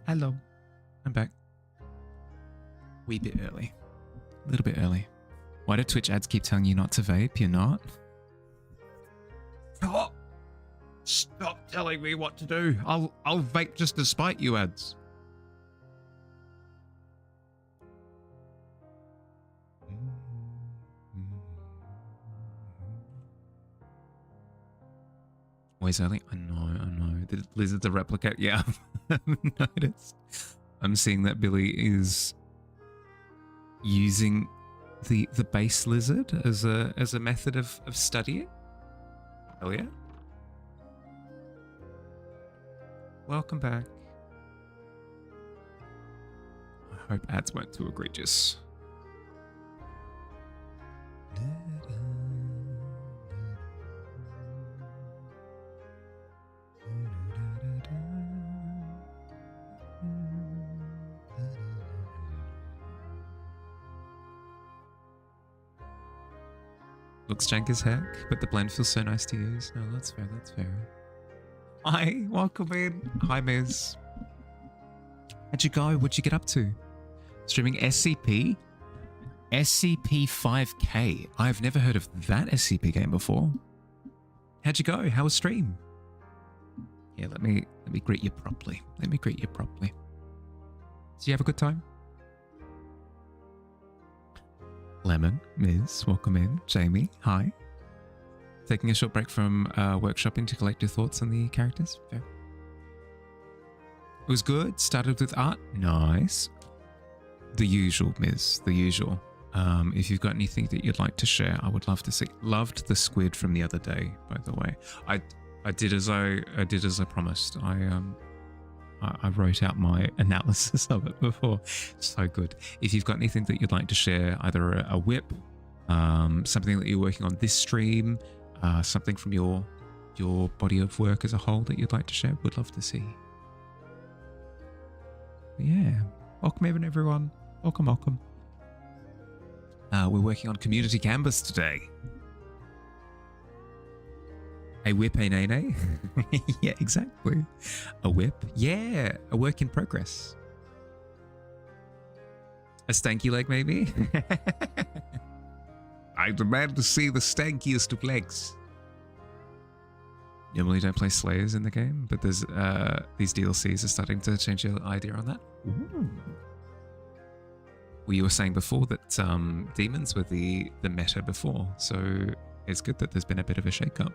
Hello, I'm back. Wee bit early. A little bit early. Why do Twitch ads keep telling you not to vape? You're not? Stop telling me what to do. I'll vape just to spite you ads. Always early? I know. The lizard's a replicate. Yeah, I've noticed. I'm seeing that Billy is using the base lizard as a method of studying. Hell yeah. Welcome back. I hope ads weren't too egregious. Looks jank as heck, but the blend feels so nice to use. No, that's fair, that's fair. Hi, welcome in. Hi, Miz. How'd you go? What'd you get up to? Streaming SCP? SCP-5K. I've never heard of that SCP game before. How'd you go? How was stream? Yeah, let me greet you properly. Let me greet you properly. Did you have a good time? Lemon, Miz, welcome in. Jamie, hi. Taking a short break from workshopping to collect your thoughts on the characters. Fair. It was good. Started with art. Nice. the usual, Ms. The usual. If you've got anything that you'd like to share, I would love to see. Loved the squid from the other day, by the way. I did as I promised. I wrote out my analysis of it before. So good. If you've got anything that you'd like to share, either a whip, something that you're working on this stream, something from your body of work as a whole that you'd like to share, would love to see. But yeah, welcome everyone. Welcome. We're working on community canvas today. A whip, a nene? Yeah, exactly. A whip? Yeah, a work in progress. A stanky leg, maybe? I demand to see the stankiest of legs. Normally don't play Slayers in the game, but there's these DLCs are starting to change your idea on that. Ooh. Well, you were saying before that demons were the meta before, so it's good that there's been a bit of a shake-up.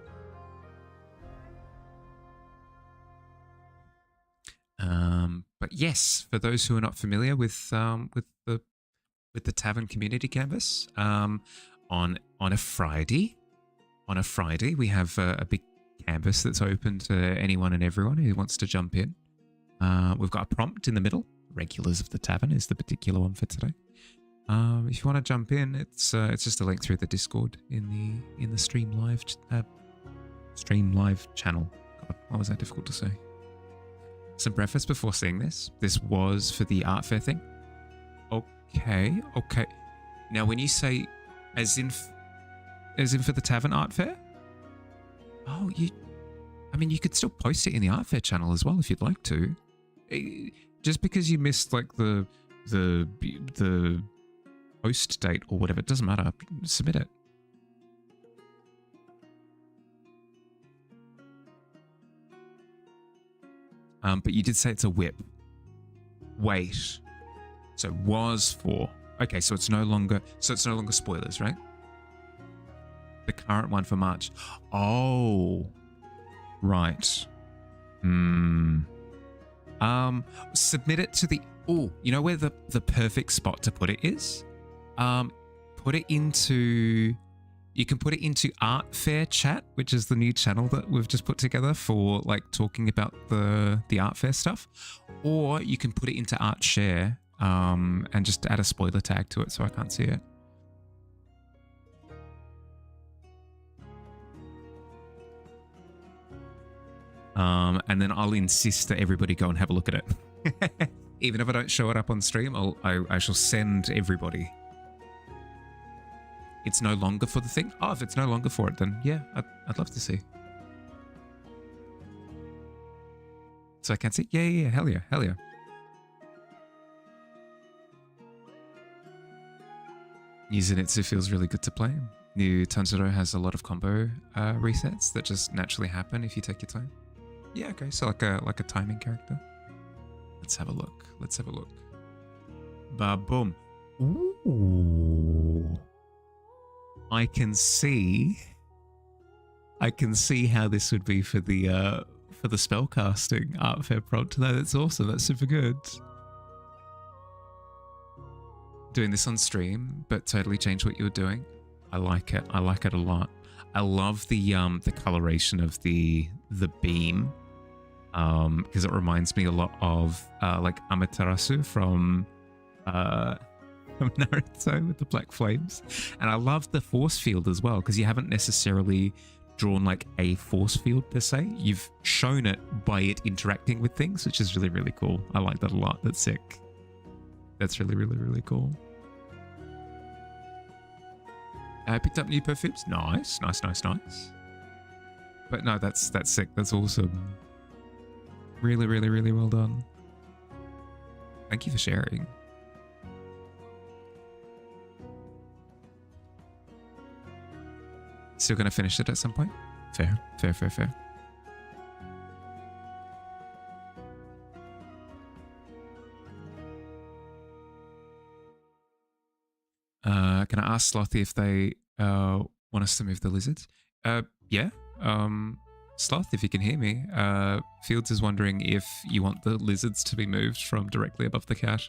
But yes, for those who are not familiar with the Tavern community canvas, on a Friday we have a big canvas that's open to anyone and everyone who wants to jump in. We've got a prompt in the middle. Regulars of the Tavern is the particular one for today. If you want to jump in, it's just a link through the Discord in the Stream Live channel. God, why was that difficult to say? Some preface before seeing this. This was for the art fair thing. Okay. Now, when you say as in for the Tavern art fair, you could still post it in the art fair channel as well if you'd like to. Just because you missed like the post date or whatever, it doesn't matter. Submit it. But you did say it's a whip. Wait. So was for. Okay, so it's no longer spoilers, right? The current one for March. Oh. Right. Submit it to the. Oh, you know where the perfect spot to put it is? Put it into. You can put it into Art Fair Chat, which is the new channel that we've just put together for like talking about the art fair stuff, or you can put it into Art Share and just add a spoiler tag to it so I can't see it. And then I'll insist that everybody go and have a look at it. Even if I don't show it up on stream, I shall send everybody. It's no longer for the thing? Oh, if it's no longer for it, then yeah, I'd love to see. So I can see? Yeah, hell yeah. New Zenitsu feels really good to play. New Tanjiro has a lot of combo resets that just naturally happen if you take your time. Yeah, okay, so like a timing character. Let's have a look. Ba-boom. Ooh. I can see how this would be for the spellcasting art fair prompt. No, that's awesome. That's super good. Doing this on stream, but totally change what you were doing. I like it. I like it a lot. I love the coloration of the beam, because it reminds me a lot of like Amaterasu from Naruto with the black flames. And I love the force field as well, because you haven't necessarily drawn like a force field per se. You've shown it by it interacting with things, which is really, really cool. I like that a lot. That's sick. That's really, really, really cool. I picked up new perfumes. Nice. But no, that's sick. That's awesome. Really, really, really well done. Thank you for sharing. Still gonna finish it at some point? Fair. Can I ask Slothy if they want us to move the lizards? Yeah. Sloth, if you can hear me, Fields is wondering if you want the lizards to be moved from directly above the cat.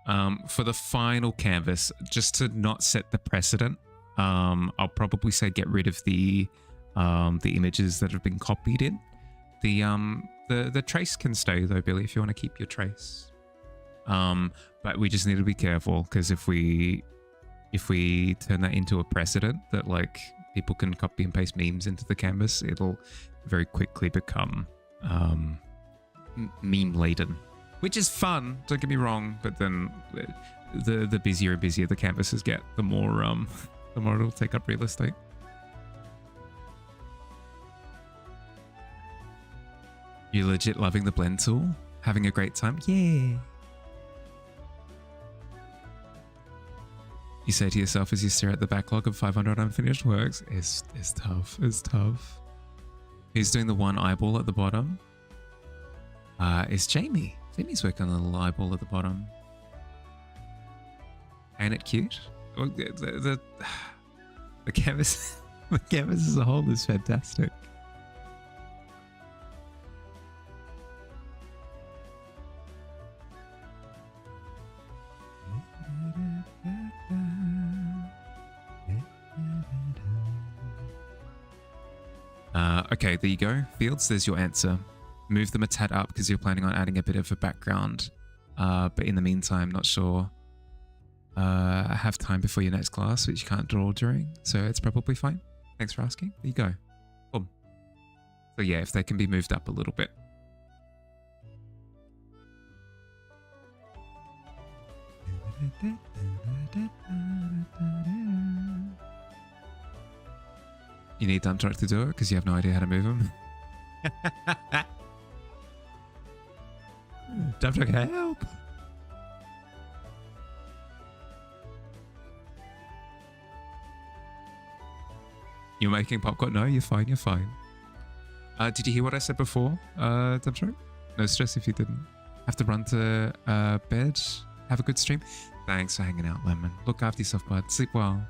For the final canvas, just to not set the precedent, I'll probably say get rid of the images that have been copied in. The trace can stay though, Billy, if you want to keep your trace. But we just need to be careful, because if we turn that into a precedent that like people can copy and paste memes into the canvas, it'll very quickly become meme laden, which is fun, don't get me wrong, but then the busier and busier the canvases get, the more it'll take up real estate. You legit loving the blend tool? Having a great time? Yeah. You say to yourself as you stare at the backlog of 500 unfinished works, it's tough, it's tough. Who's doing the one eyeball at the bottom? It's Jamie. Jamie's working on the little eyeball at the bottom. Ain't it cute? Well, the canvas, the canvas as a whole is fantastic. Okay, there you go. Fields, there's your answer. Move them a tad up because you're planning on adding a bit of a background. But in the meantime, not sure. I have time before your next class, which you can't draw during, so it's probably fine. Thanks for asking. There you go. Boom. So yeah, if they can be moved up a little bit. You need dump truck to do it because you have no idea how to move them. Dump truck, help! You're making popcorn? No, you're fine, you're fine. Did you hear what I said before, dump truck? No stress if you didn't. Have to run to bed. Have a good stream. Thanks for hanging out, Lemon. Look after yourself, bud. Sleep well.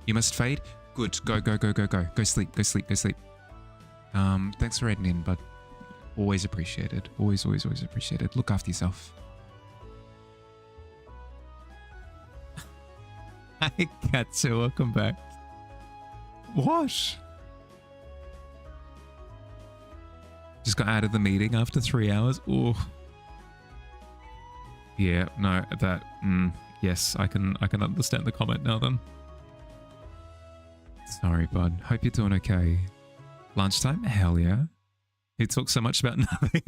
You must fade? Good. Go, go, go, go, go. Go sleep, go sleep, go sleep. Thanks for heading in, bud. Always appreciated. Always, always, always appreciated. Look after yourself. Hi, Katsu. Welcome back. What? Just got out of the meeting after 3 hours. Ooh. Yeah, no, that... yes, I can understand the comment now then. Sorry, bud. Hope you're doing okay. Lunchtime? Hell yeah. He talks so much about nothing.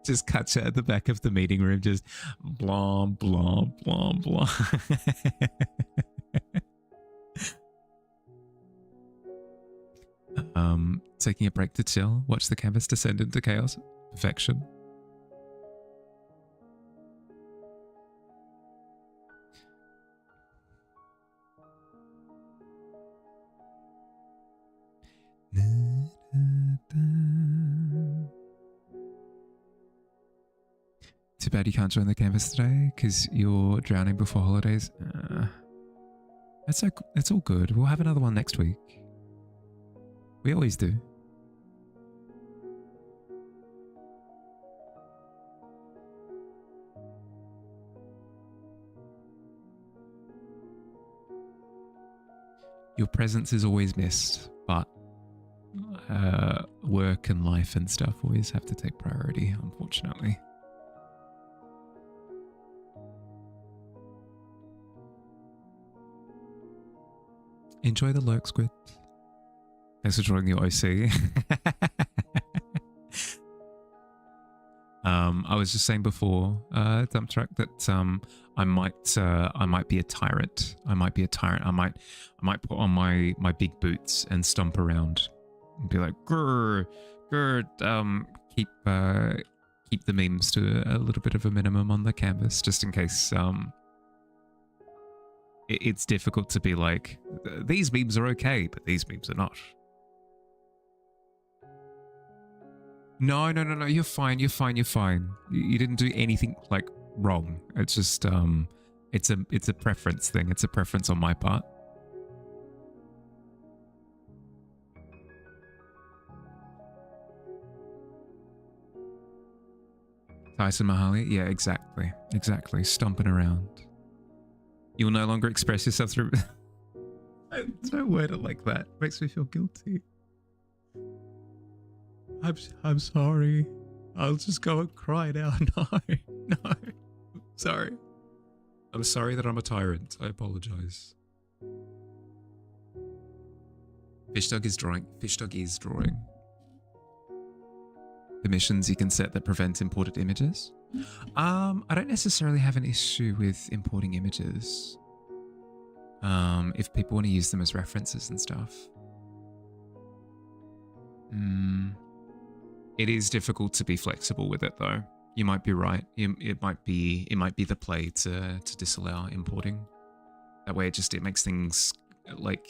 Just cuts out at the back of the meeting room, just blah, blah, blah, blah. Taking a break to chill. Watch the canvas descend into chaos. Perfection. Too bad you can't join the canvas today because you're drowning before holidays. That's all good. We'll have another one next week. We always do. Your presence is always missed, but work and life and stuff always have to take priority, unfortunately. Enjoy the lurk, Squid. Thanks for drawing your OC. I was just saying before, dump truck, that I might be a tyrant. I might be a tyrant. I might put on my big boots and stomp around and be like, grr, grr, keep the memes to a little bit of a minimum on the canvas, just in case it's difficult to be like, these memes are okay, but these memes are not. No, you're fine, you're fine, you're fine. You didn't do anything, like, wrong. It's just, it's a preference thing. It's a preference on my part. Tyson Mahali? Yeah, exactly. Exactly. Stomping around. You'll no longer express yourself through... Don't word it like that. It makes me feel guilty. I'm sorry. I'll just go and cry now. No, no. Sorry. I'm sorry that I'm a tyrant. I apologize. Fishdog is drawing. Fishdog is drawing. Permissions you can set that prevent imported images. I don't necessarily have an issue with importing images. If people want to use them as references and stuff. It is difficult to be flexible with it though. You might be right. It might be the play to disallow importing. That way it makes things like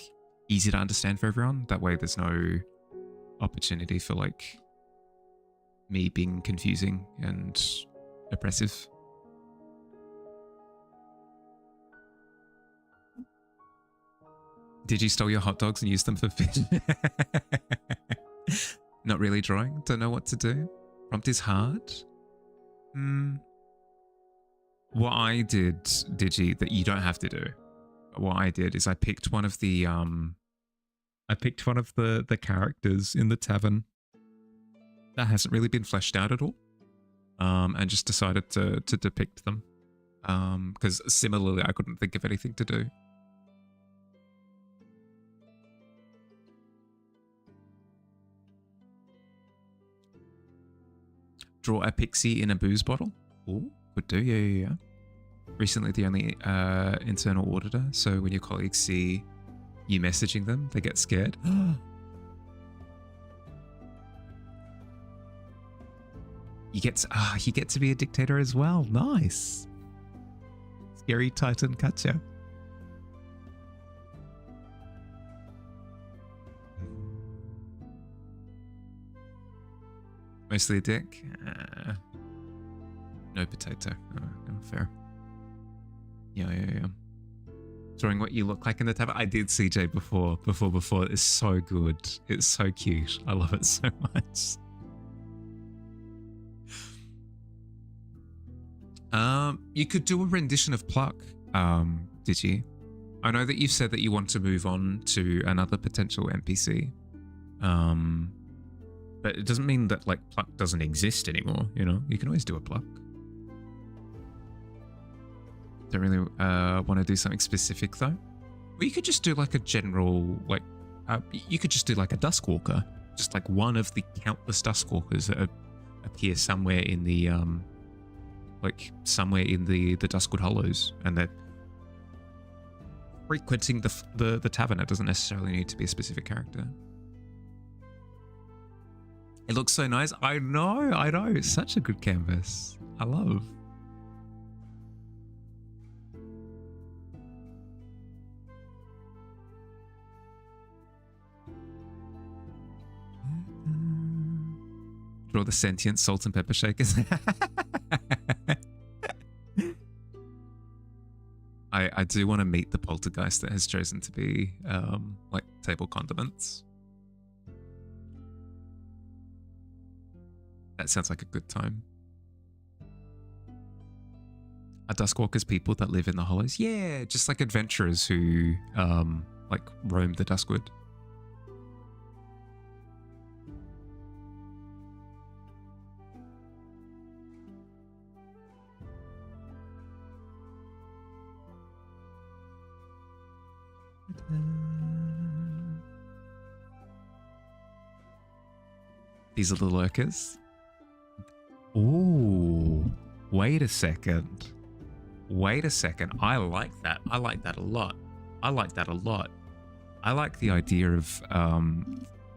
easy to understand for everyone. That way there's no opportunity for like me being confusing and oppressive. Did you steal your hot dogs and use them for fish? Not really drawing. Don't know what to do. Prompt is hard. What I did, Digi, that you don't have to do. What I did is I picked one of the characters in the tavern that hasn't really been fleshed out at all. And just decided to depict them. Because similarly I couldn't think of anything to do. Draw a pixie in a booze bottle. Ooh, could do, yeah. Recently the only internal auditor, so when your colleagues see you messaging them, they get scared. You get to be a dictator as well. Nice. Scary Titan Gotcha. Mostly a dick. No potato. Oh, fair. Yeah. Drawing what you look like in the tavern. I did CJ before. It's so good. It's so cute. I love it so much. You could do a rendition of Pluck, did you? I know that you've said that you want to move on to another potential NPC. But it doesn't mean that like Pluck doesn't exist anymore, you know? You can always do a Pluck. Don't really want to do something specific though. Or you could just do like a general, like, you could just do like a Duskwalker. Just like one of the countless Duskwalkers that appear somewhere in the, the Duskwood Hollows, and they're frequenting the tavern. It doesn't necessarily need to be a specific character. It looks so nice. I know. It's such a good canvas. I love. Draw the sentient salt and pepper shakers. I do want to meet the poltergeist that has chosen to be like table condiments. That sounds like a good time. Are Duskwalkers people that live in the hollows? Yeah, just like adventurers who like roam the Duskwood. These are the lurkers. Ooh, wait a second. I like that. I like that a lot. I like the idea of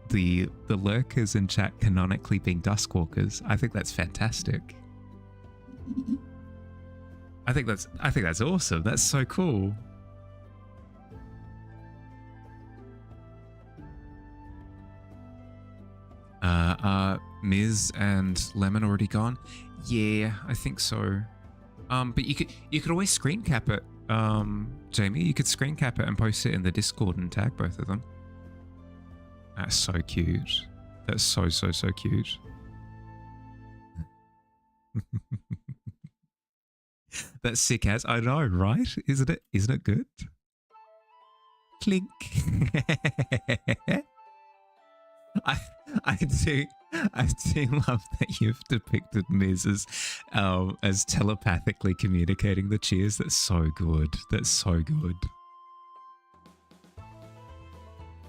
the lurkers in chat canonically being Duskwalkers. I think that's fantastic. I think that's awesome. That's so cool. Miz and Lemon already gone? Yeah, I think so. But you could always screen cap it, Jamie. You could screen cap it and post it in the Discord and tag both of them. That's so cute. That's so cute. That's sick as. I know, right? Isn't it? Isn't it good? Clink. I, I do, I do love that you've depicted Miz as telepathically communicating the cheers. That's so good. That's so good.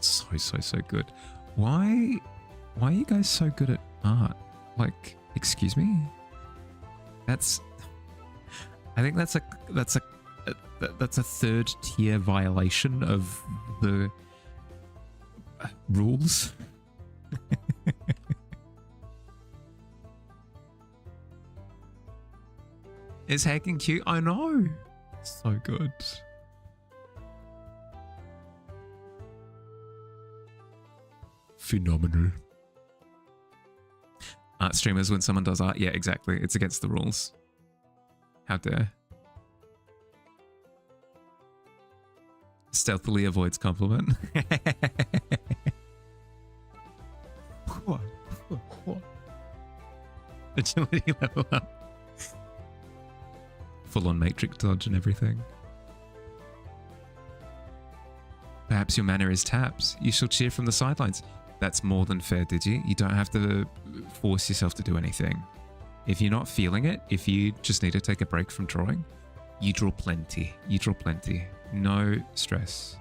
So good. Why are you guys so good at art? Like, excuse me? I think that's a third tier violation of the rules. It's hacking cute. I know. So good. Phenomenal. Art streamers, when someone does art, yeah, exactly. It's against the rules. How dare. Stealthily avoids compliment. Agility level up. Full on matrix dodge and everything. Perhaps your manner is taps. You shall cheer from the sidelines. That's more than fair, Digi. You don't have to force yourself to do anything. If you're not feeling it, if you just need to take a break from drawing, you draw plenty. You draw plenty. No stress.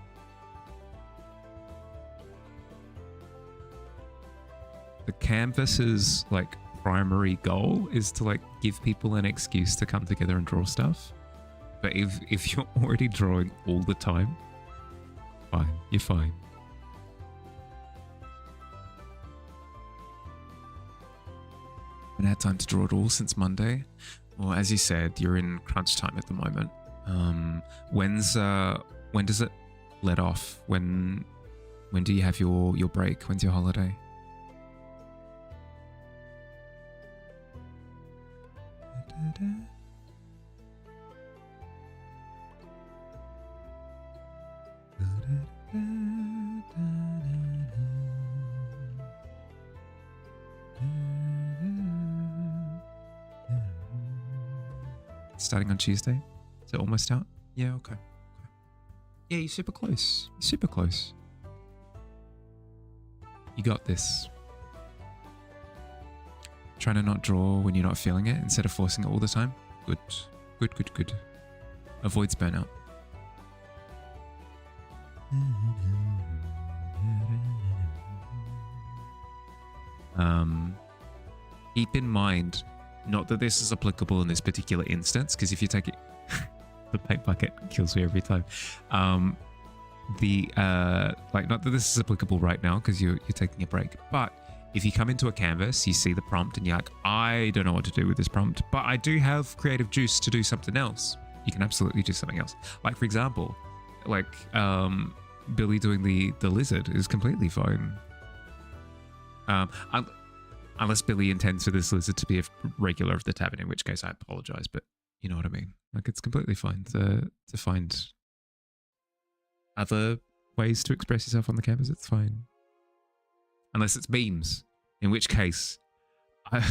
The canvas's like primary goal is to like give people an excuse to come together and draw stuff. But if you're already drawing all the time, fine, you're fine. Haven't had time to draw at all since Monday. Well, as you said, you're in crunch time at the moment. When does it let off? When do you have your break? When's your holiday? Starting on Tuesday? Is it almost out? Yeah, okay. Yeah, you're super close. You're super close. You got this. Trying to not draw when you're not feeling it instead of forcing it all the time. Good. Good. Avoids burnout. Keep in mind, not that this is applicable in this particular instance, because if you take it, the paint bucket kills me every time. Like, not that this is applicable right now because you're taking a break, but if you come into a canvas, you see the prompt and you're like, I don't know what to do with this prompt, but I do have creative juice to do something else. You can absolutely do something else. Like, for example, like Billy doing the lizard is completely fine. Unless Billy intends for this lizard to be a regular of the tavern, in which case I apologize, but you know what I mean. Like, it's completely fine to find other ways to express yourself on the canvas. It's fine. Unless it's beams, in which case I'm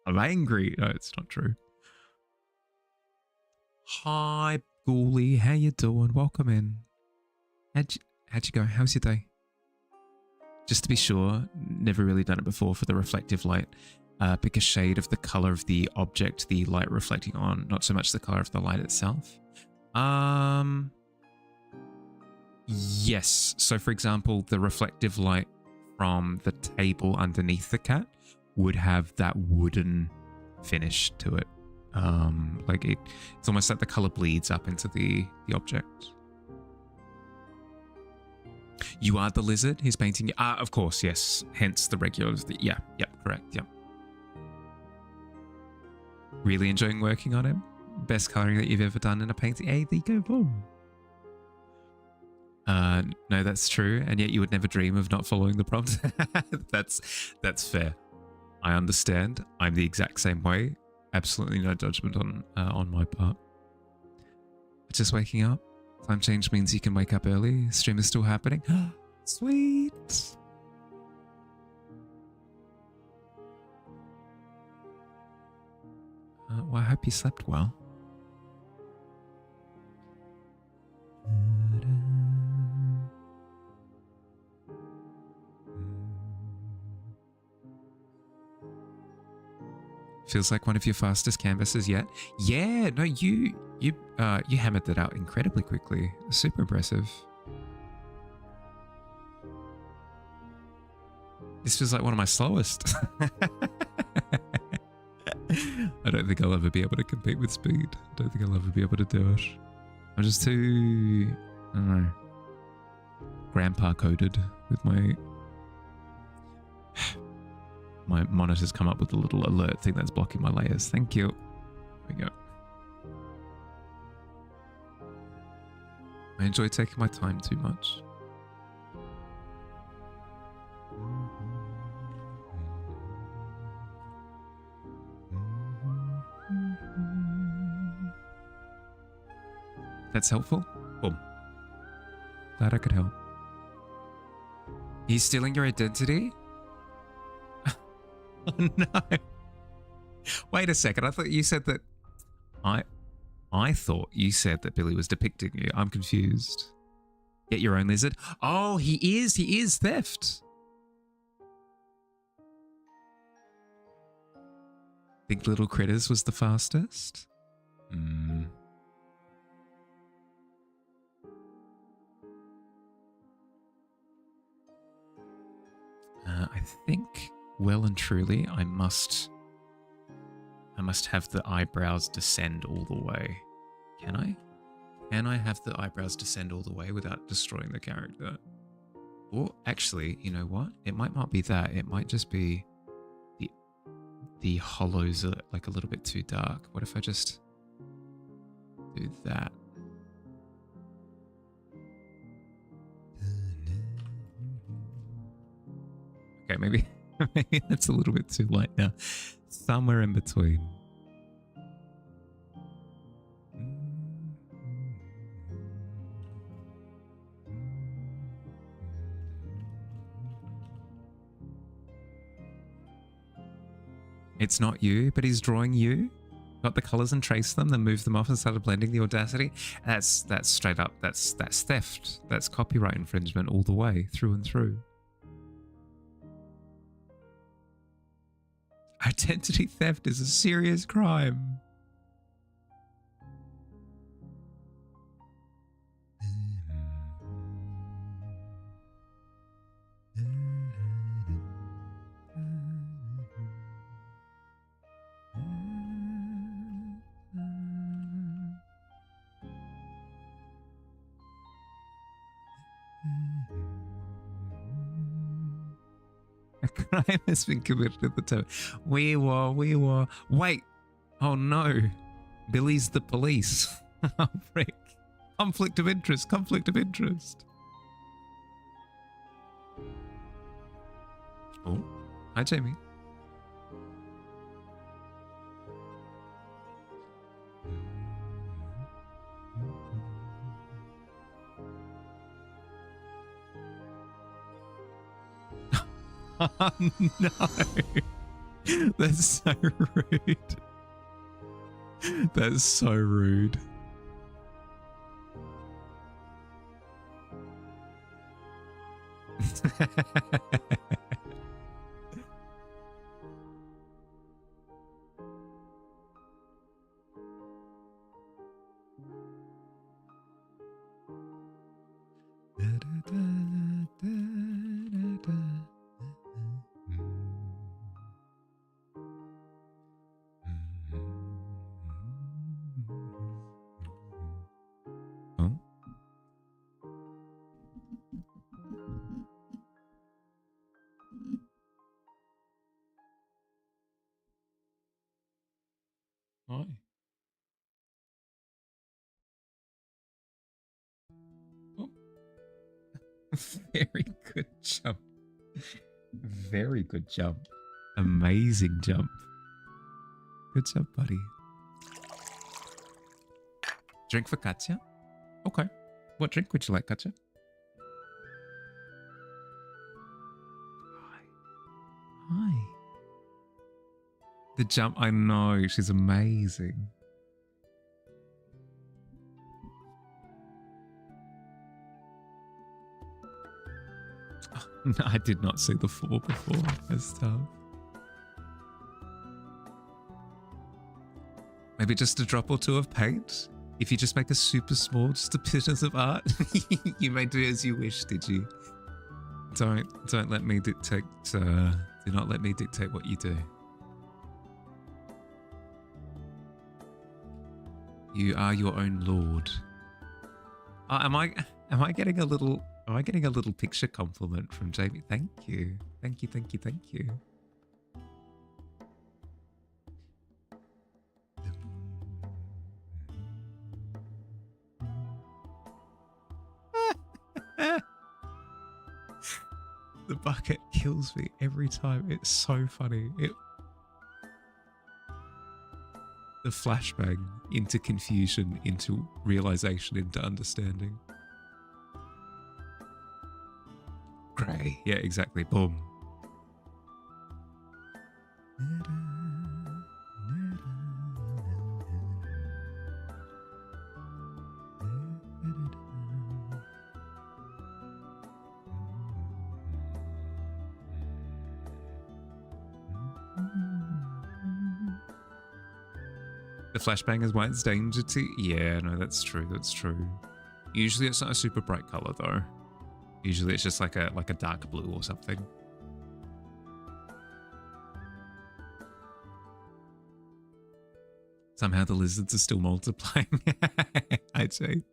angry. No, it's not true. Hi, Ghoulie. How you doing? Welcome in. How'd you go? How's your day? Just to be sure, never really done it before for the reflective light. Pick a shade of the color of the object the light reflecting on, not so much the color of the light itself. Yes. So for example, the reflective light from the table underneath the cat would have that wooden finish to it. Like it's almost like the color bleeds up into the object. You are the lizard he's painting. Of course, yes. Hence the regular. Yeah, correct. Yep. Really enjoying working on him. Best coloring that you've ever done in a painting. Hey, there you go, boom. No, that's true. And yet you would never dream of not following the prompt. That's fair. I understand. I'm the exact same way. Absolutely no judgment on my part. Just waking up. Time change means you can wake up early. Stream is still happening. Sweet. Well, I hope you slept well. Feels like one of your fastest canvases yet. Yeah, no, you hammered that out incredibly quickly. Super impressive. This feels like one of my slowest. I don't think I'll ever be able to compete with speed. I don't think I'll ever be able to do it. I'm just too, I don't know, grandpa coded with my monitor's come up with a little alert thing that's blocking my layers. Thank you. There we go. I enjoy taking my time too much. That's helpful? Boom. Glad I could help. He's stealing your identity? Oh no. Wait a second. I thought you said that I thought you said that Billy was depicting you. I'm confused. Get your own lizard. Oh, he is theft. Think Little Critters was the fastest? I think well and truly I must have the eyebrows descend all the way. Can I? Can I have the eyebrows descend all the way without destroying the character? Or actually, you know what? It might not be that. It might just be the hollows are like a little bit too dark. What if I just do that? Okay, maybe that's a little bit too light now. Somewhere in between. It's not you, but he's drawing you. Got the colors and traced them, then moved them off and started blending the audacity. That's straight up. That's theft. That's copyright infringement all the way, through and through. Identity theft is a serious crime. A crime has been committed at the time. We were. Wait. Oh no. Billy's the police. Oh, frick. Conflict of interest. Oh. Hi, Jamie. Oh no. That's so rude. That's so rude. Hi. Oh. Very good jump. Very good jump. Amazing jump. Good job, buddy. Drink for Katya? Okay. What drink would you like, Katya? Hi. The jump, I know, she's amazing. Oh, no, I did not see the fall before. That's tough. Maybe just a drop or two of paint. If you just make a super small, just a pittance of art, you may do as you wish, did you? Don't let me dictate, do not let me dictate what you do. You are your own lord. Am I getting a little picture compliment from Jamie? Thank you. Thank you, thank you, thank you. The bucket kills me every time. It's so funny. The flashbang into confusion, into realization, into understanding. Grey. Yeah, exactly. Boom. The flashbang is why it's danger to... Yeah, no, that's true, that's true. Usually it's not a super bright color though. Usually it's just like a dark blue or something. Somehow the lizards are still multiplying. I cheat.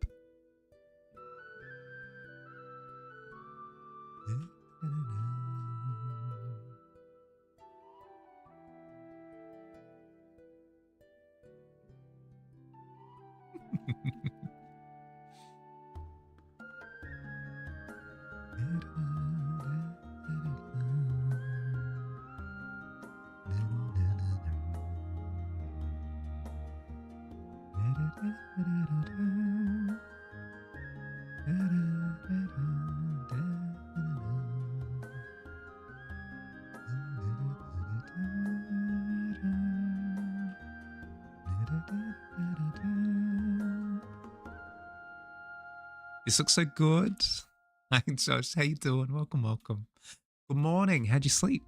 This looks so good. Hi Josh, how you doing? Welcome, welcome. Good morning. How'd you sleep?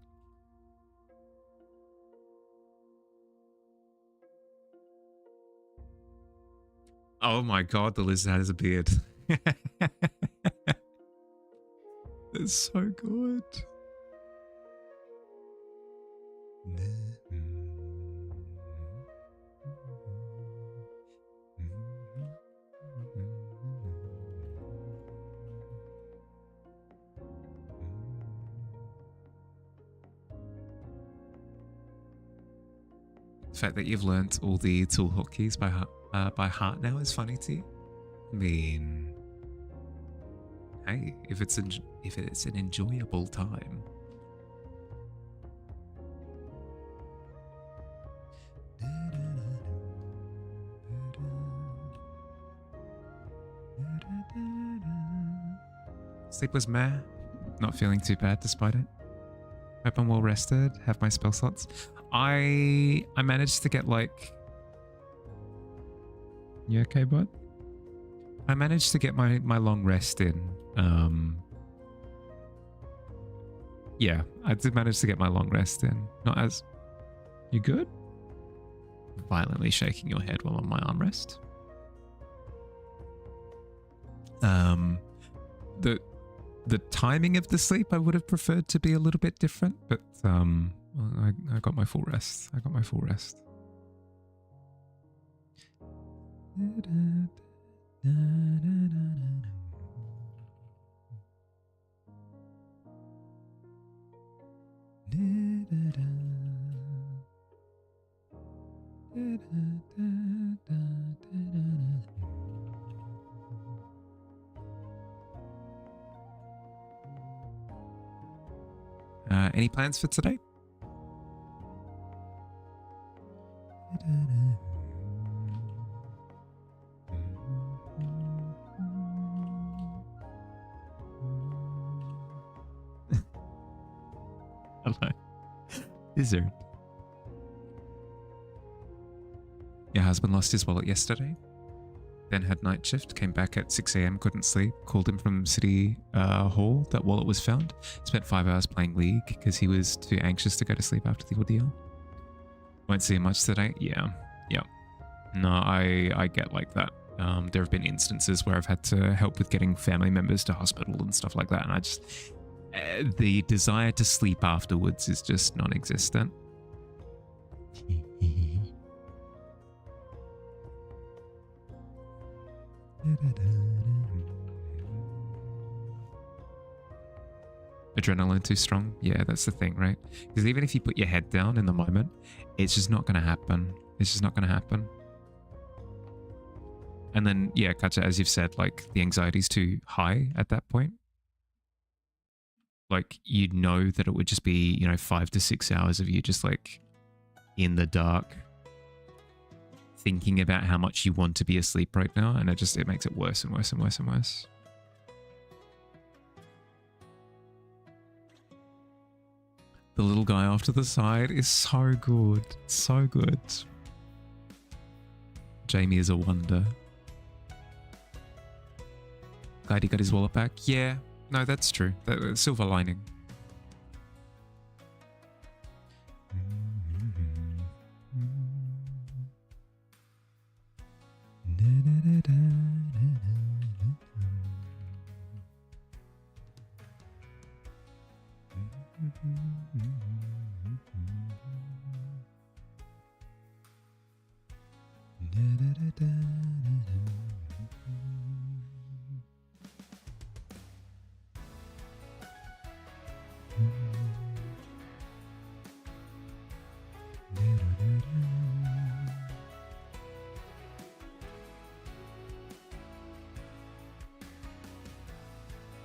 Oh my god, the lizard has a beard. That's so good. The fact that you've learnt all the tool hotkeys by heart now is funny to you. I mean, hey, if it's an enjoyable time. Sleep was meh. Not feeling too bad despite it. Hope I'm well rested. Have my spell slots. I managed to get like... You okay, bud? I managed to get my long rest in. Yeah, I did manage to get my long rest in. Not as... You good? Violently shaking your head while on my armrest. The timing of the sleep I would have preferred to be a little bit different, but I got my full rest. I got my full rest. Any plans for today? Hello. Lizard. Your husband lost his wallet yesterday. Then had night shift, came back at 6 AM, couldn't sleep, called him from City Hall, that wallet was found. Spent 5 hours playing League because he was too anxious to go to sleep after the ordeal. Won't see him much today? Yeah. No, I get like that. There have been instances where I've had to help with getting family members to hospital and stuff like that, and I just the desire to sleep afterwards is just non-existent. Adrenaline too strong? Yeah, that's the thing, right? Because even if you put your head down in the moment, it's just not going to happen. It's just not going to happen. And then, yeah, Katja, as you've said, like the anxiety's too high at that point. Like you'd know that it would just be, 5 to 6 hours of you just like in the dark thinking about how much you want to be asleep right now. And it makes it worse and worse and worse and worse. The little guy off to the side is so good. So good. Jamie is a wonder. Glad he got his wallet back. Yeah, no, that's true. Silver lining.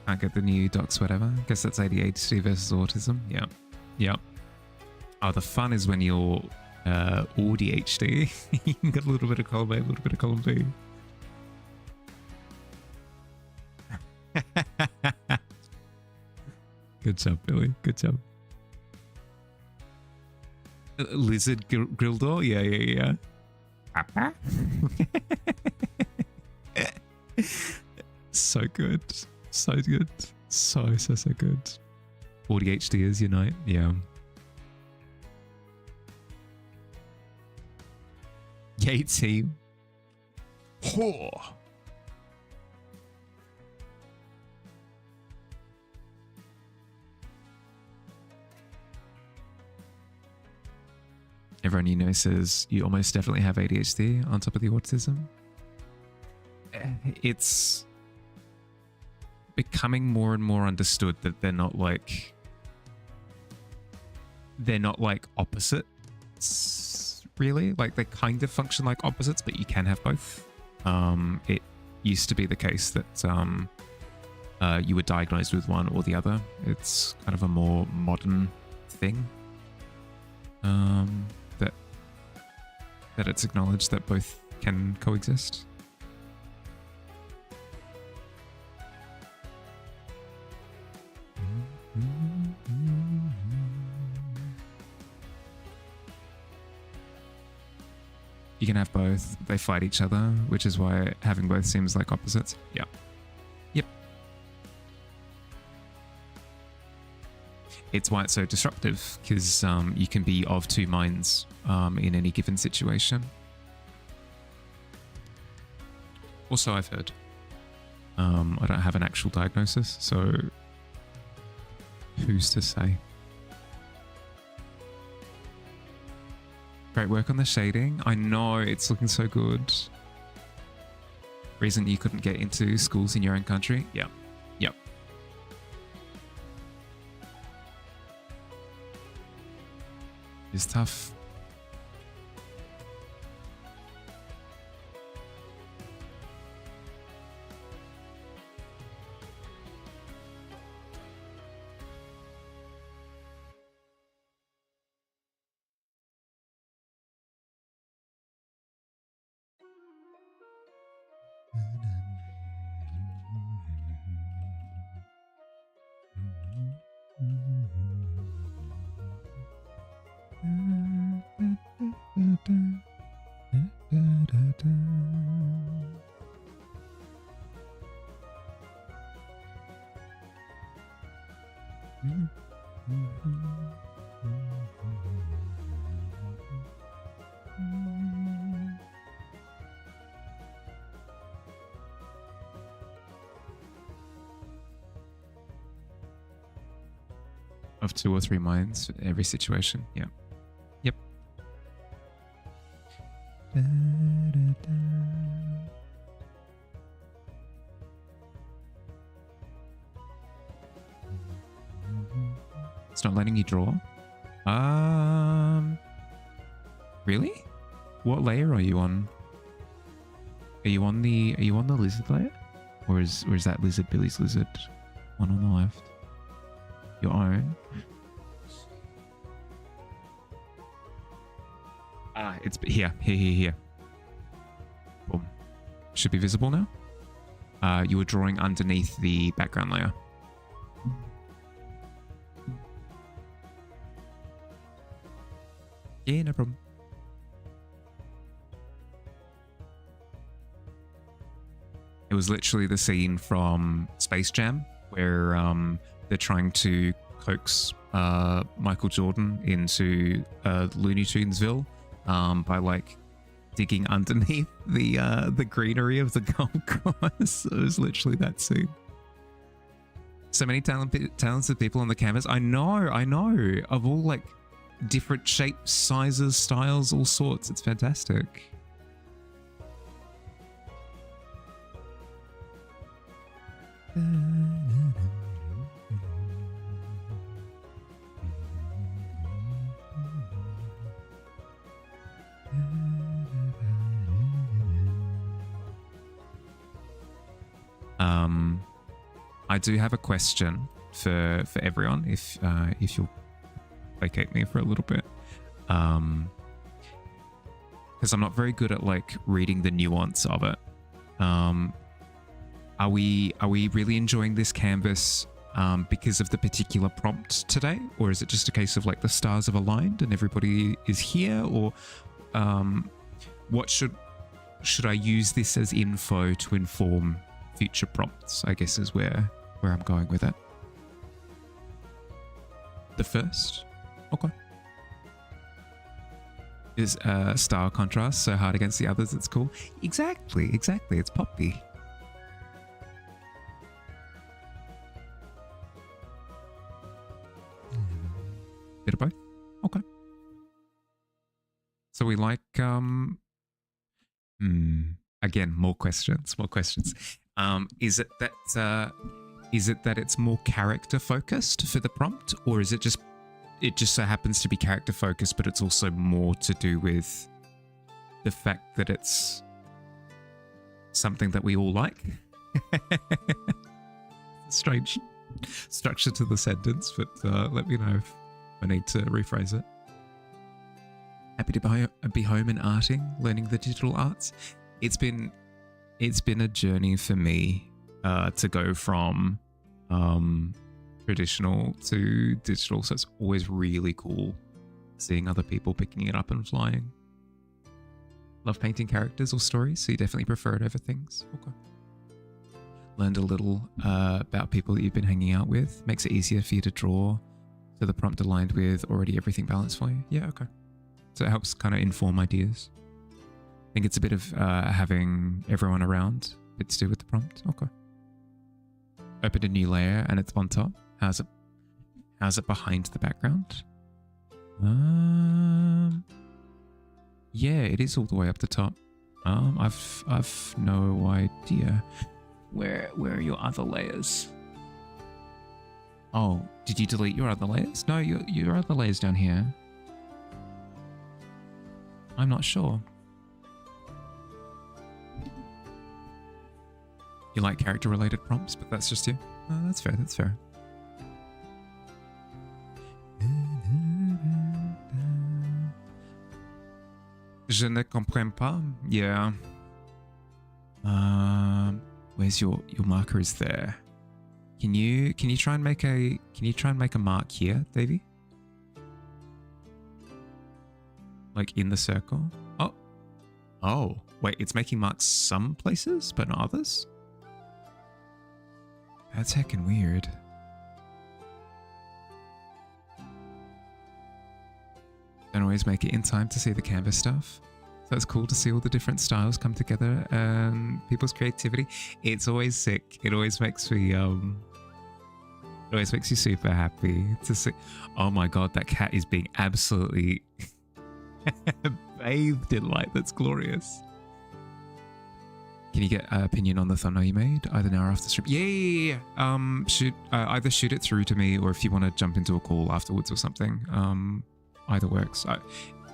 Can't get the new docs, whatever. Guess that's ADHD versus autism. Yeah. Yep. Oh, the fun is when you're ADHD. You can get a little bit of column A, a little bit of column B. Good job, Billy. Good job. Lizard grill door? Yeah. Papa? So good. So good. So good. ADHD is unite. Yeah. Yay team. Whoa. Everyone you know says you almost definitely have ADHD on top of the autism. It's becoming more and more understood that they're not like opposites, really. Like they kind of function like opposites, but you can have both. It used to be the case that you were diagnosed with one or the other. It's kind of a more modern thing. That it's acknowledged that both can coexist. You can have both. They fight each other, which is why having both seems like opposites. Yeah. Yep. It's why it's so disruptive, because you can be of two minds in any given situation. Also, I've heard. I don't have an actual diagnosis, so who's to say? Great work on the shading. I know, it's looking so good. Reason you couldn't get into schools in your own country? Yep. Yep. It's tough. of 2 or 3 minds for every situation. Yeah. Yep. It's not letting you draw. Really? What layer are you on? Are you on the lizard layer? Or is that lizard Billy's lizard one on the left? Your own? Ah, it's here. Boom. Should be visible now. You were drawing underneath the background layer. Yeah, no problem. It was literally the scene from Space Jam where they're trying to coax Michael Jordan into Looney Tunesville by like digging underneath the greenery of the golf course. It was literally that scene. So many talented people on the canvas. I know. Of all like different shapes, sizes, styles, all sorts. It's fantastic. I do have a question for everyone, if you'll placate me for a little bit, because I'm not very good at like reading the nuance of it. Are we really enjoying this canvas because of the particular prompt today, or is it just a case of like the stars have aligned and everybody is here, or what should I use this as info to inform future prompts, I guess is where I'm going with it. The first? Okay. Is star contrast so hard against the others it's cool? Exactly. It's poppy. Bit of both? Okay. So we like again, more questions. Is it that it's more character focused for the prompt, or is it just so happens to be character focused, but it's also more to do with the fact that it's something that we all like? Strange structure to the sentence, but let me know if I need to rephrase it. Happy to be home and arting, learning the digital arts. It's been a journey for me to go from traditional to digital, so it's always really cool seeing other people picking it up and flying. Love painting characters or stories, so you definitely prefer it over things. Okay. Learned a little about people that you've been hanging out with. Makes it easier for you to draw to the prompt aligned with already everything balanced for you. Yeah, okay. So it helps kind of inform ideas. I think it's a bit of having everyone around, a bit to do with the prompt. Okay. Open a new layer and it's on top. How's it behind the background? Yeah, it is all the way up the top. I've no idea. Where are your other layers? Oh, did you delete your other layers? No, your other layers down here. I'm not sure. You like character-related prompts, but that's just you. Oh, that's fair. That's fair. Je ne comprends pas. Yeah. Where's your marker? Is there? Can you try and make a mark here, Davey? Like in the circle? Oh, wait, it's making marks some places, but not others? That's heckin' weird. Don't always make it in time to see the canvas stuff. So it's cool to see all the different styles come together and people's creativity. It's always sick. It always makes me always makes you super happy to see. Oh my god, that cat is being absolutely bathed in light. That's glorious. Can you get an opinion on the thumbnail you made? Either now or after stream? Yeah. Either shoot it through to me, or if you want to jump into a call afterwards or something. Either works.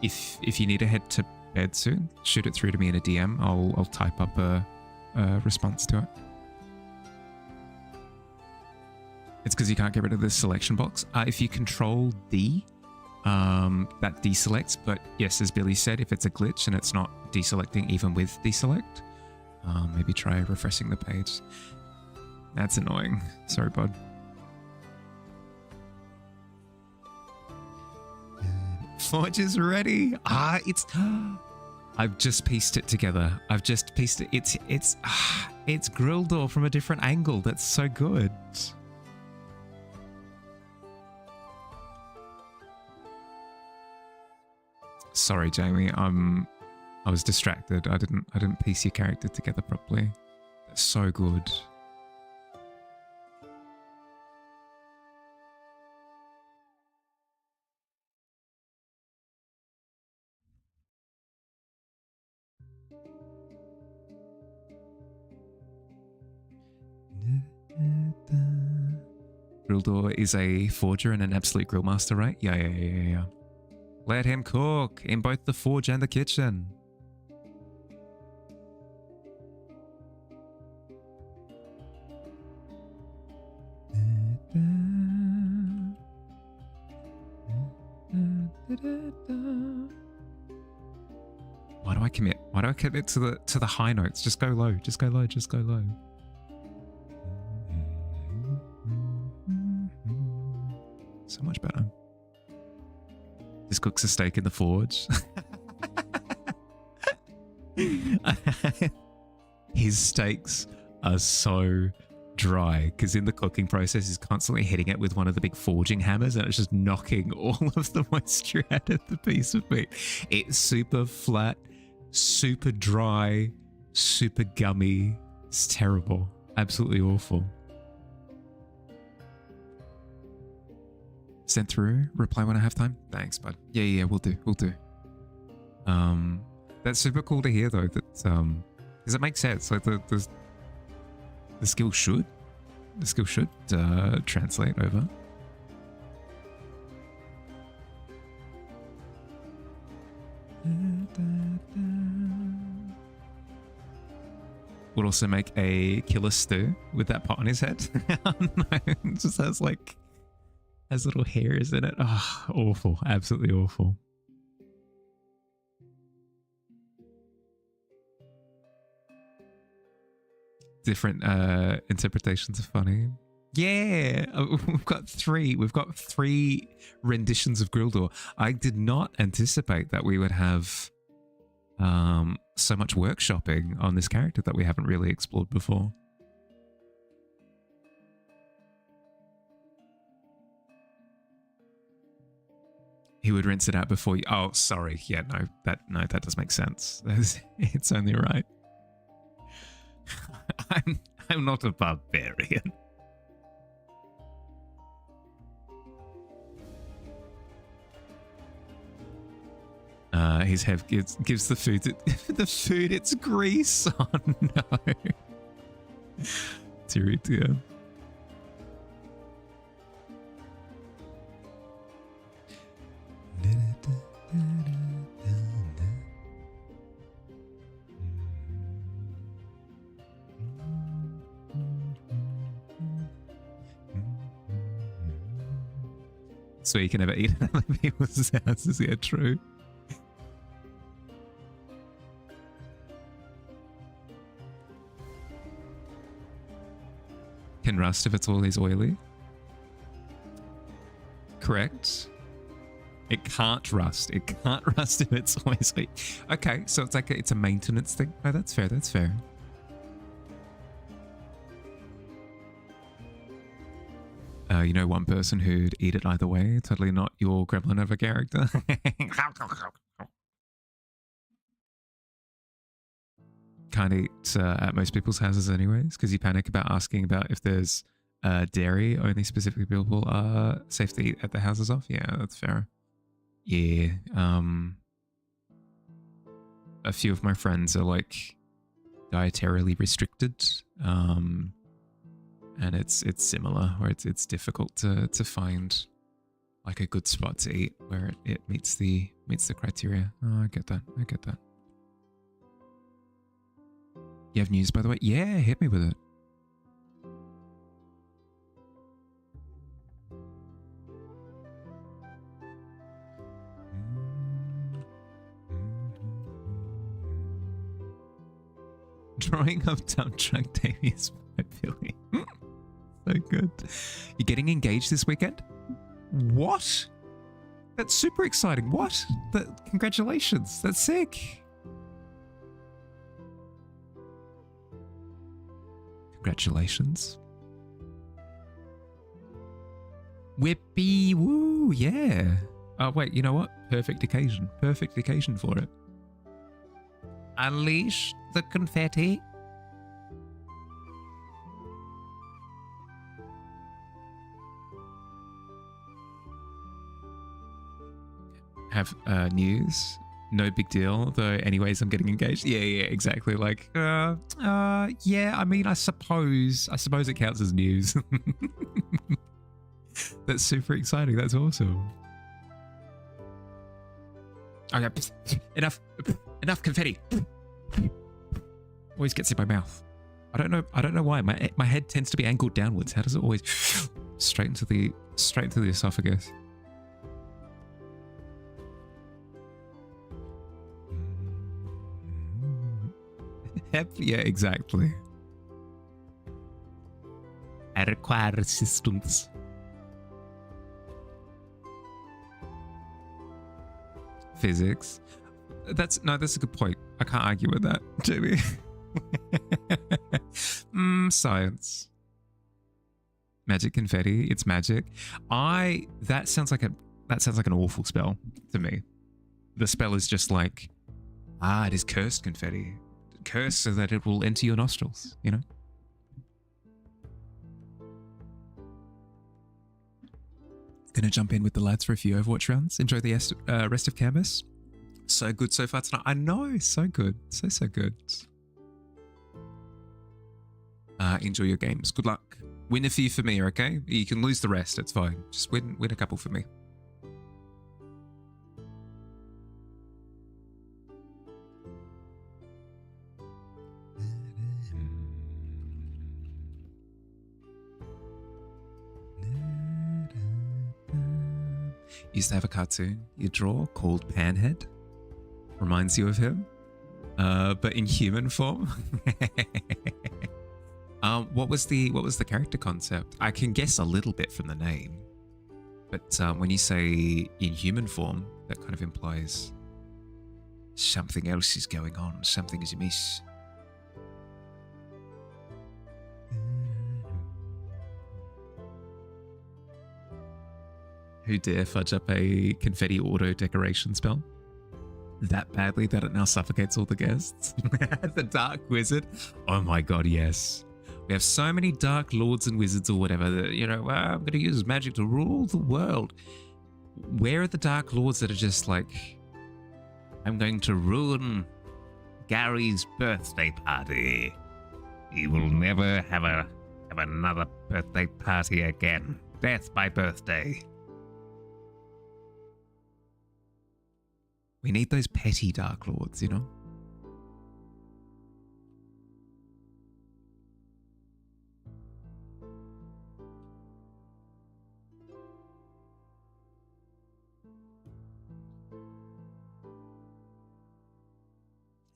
If you need to head to bed soon, shoot it through to me in a DM. I'll type up a response to it. It's because you can't get rid of the selection box. If you control D, that deselects. But yes, as Billy said, if it's a glitch and it's not deselecting even with deselect, maybe try refreshing the page. That's annoying. Sorry, bud. Forge is ready. I've just pieced it together. I've just pieced it. It's Grildor from a different angle. That's so good. Sorry, Jamie. I was distracted. I didn't piece your character together properly. That's so good. Grildor is a forger and an absolute grill master, right? Yeah. Let him cook in both the forge and the kitchen. Why do I commit? Why do I commit to the high notes? Just go low. Just go low. Just go low. So much better. Just cooks a steak in the forge. His steaks are so dry because in the cooking process he's constantly hitting it with one of the big forging hammers and it's just knocking all of the moisture out of the piece of meat. It's super flat, super dry, super gummy. It's terrible. Absolutely awful. Sent through. Reply when I have time. Thanks, bud. Yeah, we'll do. That's super cool to hear though. That does it make sense? Like the skill should translate over. Would also make a killer stew with that pot on his head. No, it just has like has little hairs in it. Oh, awful. Absolutely awful. Different interpretations of funny. Yeah, we've got three. We've got three renditions of Grildor. I did not anticipate that we would have so much workshopping on this character that we haven't really explored before. He would rinse it out before you. Oh, sorry. Yeah, no, that does make sense. It's only right. I'm not a barbarian. His head gives the food its grease. Oh no. Dear. So you can never eat at other people's houses. Yeah, true. Can rust if it's always oily. Correct. It can't rust. It can't rust if it's always oily. Okay, so it's like it's a maintenance thing. Oh, that's fair. That's fair. You know, one person who'd eat it either way. Totally not your gremlin of a character. Can't eat at most people's houses anyways, because you panic about asking about if there's dairy only specifically people are safe to eat at the houses of. Yeah, that's fair. Yeah. A few of my friends are like dietarily restricted. And it's similar, where it's difficult to find like a good spot to eat where it meets the criteria. Oh, I get that. I get that. You have news, by the way? Yeah, hit me with it. Drawing of dump truck Davies by Billy. So good. You're getting engaged this weekend? What? That's super exciting. What? Congratulations. That's sick. Congratulations. Whippy woo, yeah. Oh, wait, you know what? Perfect occasion. Perfect occasion for it. Unleash the confetti. Have news. No big deal, though. Anyways, I'm getting engaged. Yeah, exactly. Like, yeah. I mean, I suppose it counts as news. That's super exciting. That's awesome. Okay, enough confetti. Always gets in my mouth. I don't know why. My head tends to be angled downwards. How does it always straight into the esophagus? Yeah, exactly. I require assistance. Physics. That's a good point. I can't argue with that, JB. Science. Magic confetti. It's magic. That sounds like an awful spell to me. The spell is just like, it is cursed confetti. Cursed so that it will enter your nostrils, you know? Gonna jump in with the lads for a few Overwatch rounds. Enjoy the rest of Canvas. So good so far tonight. I know, so good. So good. Enjoy your games. Good luck. Win a few for me, okay? You can lose the rest, it's fine. Just win a couple for me. Used to have a cartoon you draw called Panhead. Reminds you of him, but in human form. What was the character concept? I can guess a little bit from the name, but when you say in human form, that kind of implies something else is going on. Something is amiss. Who dare fudge up a confetti auto decoration spell that badly that it now suffocates all the guests? The Dark Wizard. Oh my god, yes. We have so many Dark Lords and Wizards or whatever that, you know, I'm going to use magic to rule the world. Where are the Dark Lords that are just like, I'm going to ruin Gary's birthday party. He will never have another birthday party again. Death by birthday. We need those petty Dark Lords, you know?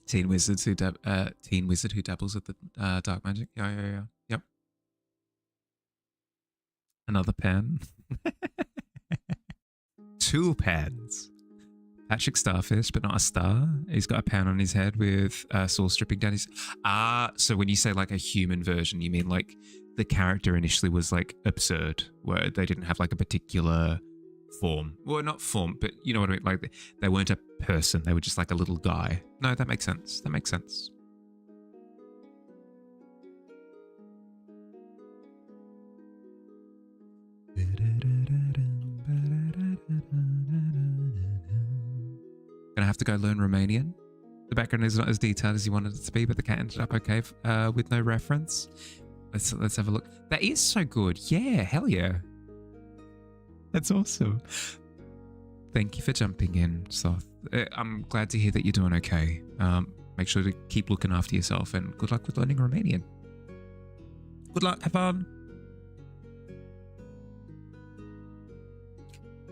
Teen Wizard who dabbles with the dark magic. Yeah. Yep. Another pan. 2 pans. Patrick Starfish, but not a star. He's got a pan on his head with sauce dripping down his... so when you say like a human version, you mean like the character initially was like absurd, where they didn't have like a particular form. Well, not form, but you know what I mean? Like they weren't a person. They were just like a little guy. No, that makes sense. That makes sense. have to go learn Romanian. The background is not as detailed as you wanted it to be, but the cat ended up okay with no reference. Let's have a look. That is so good. Yeah, hell yeah. That's awesome. Thank you for jumping in, Sloth. I'm glad to hear that you're doing okay. Make sure to keep looking after yourself, and good luck with learning Romanian. Good luck. Have fun.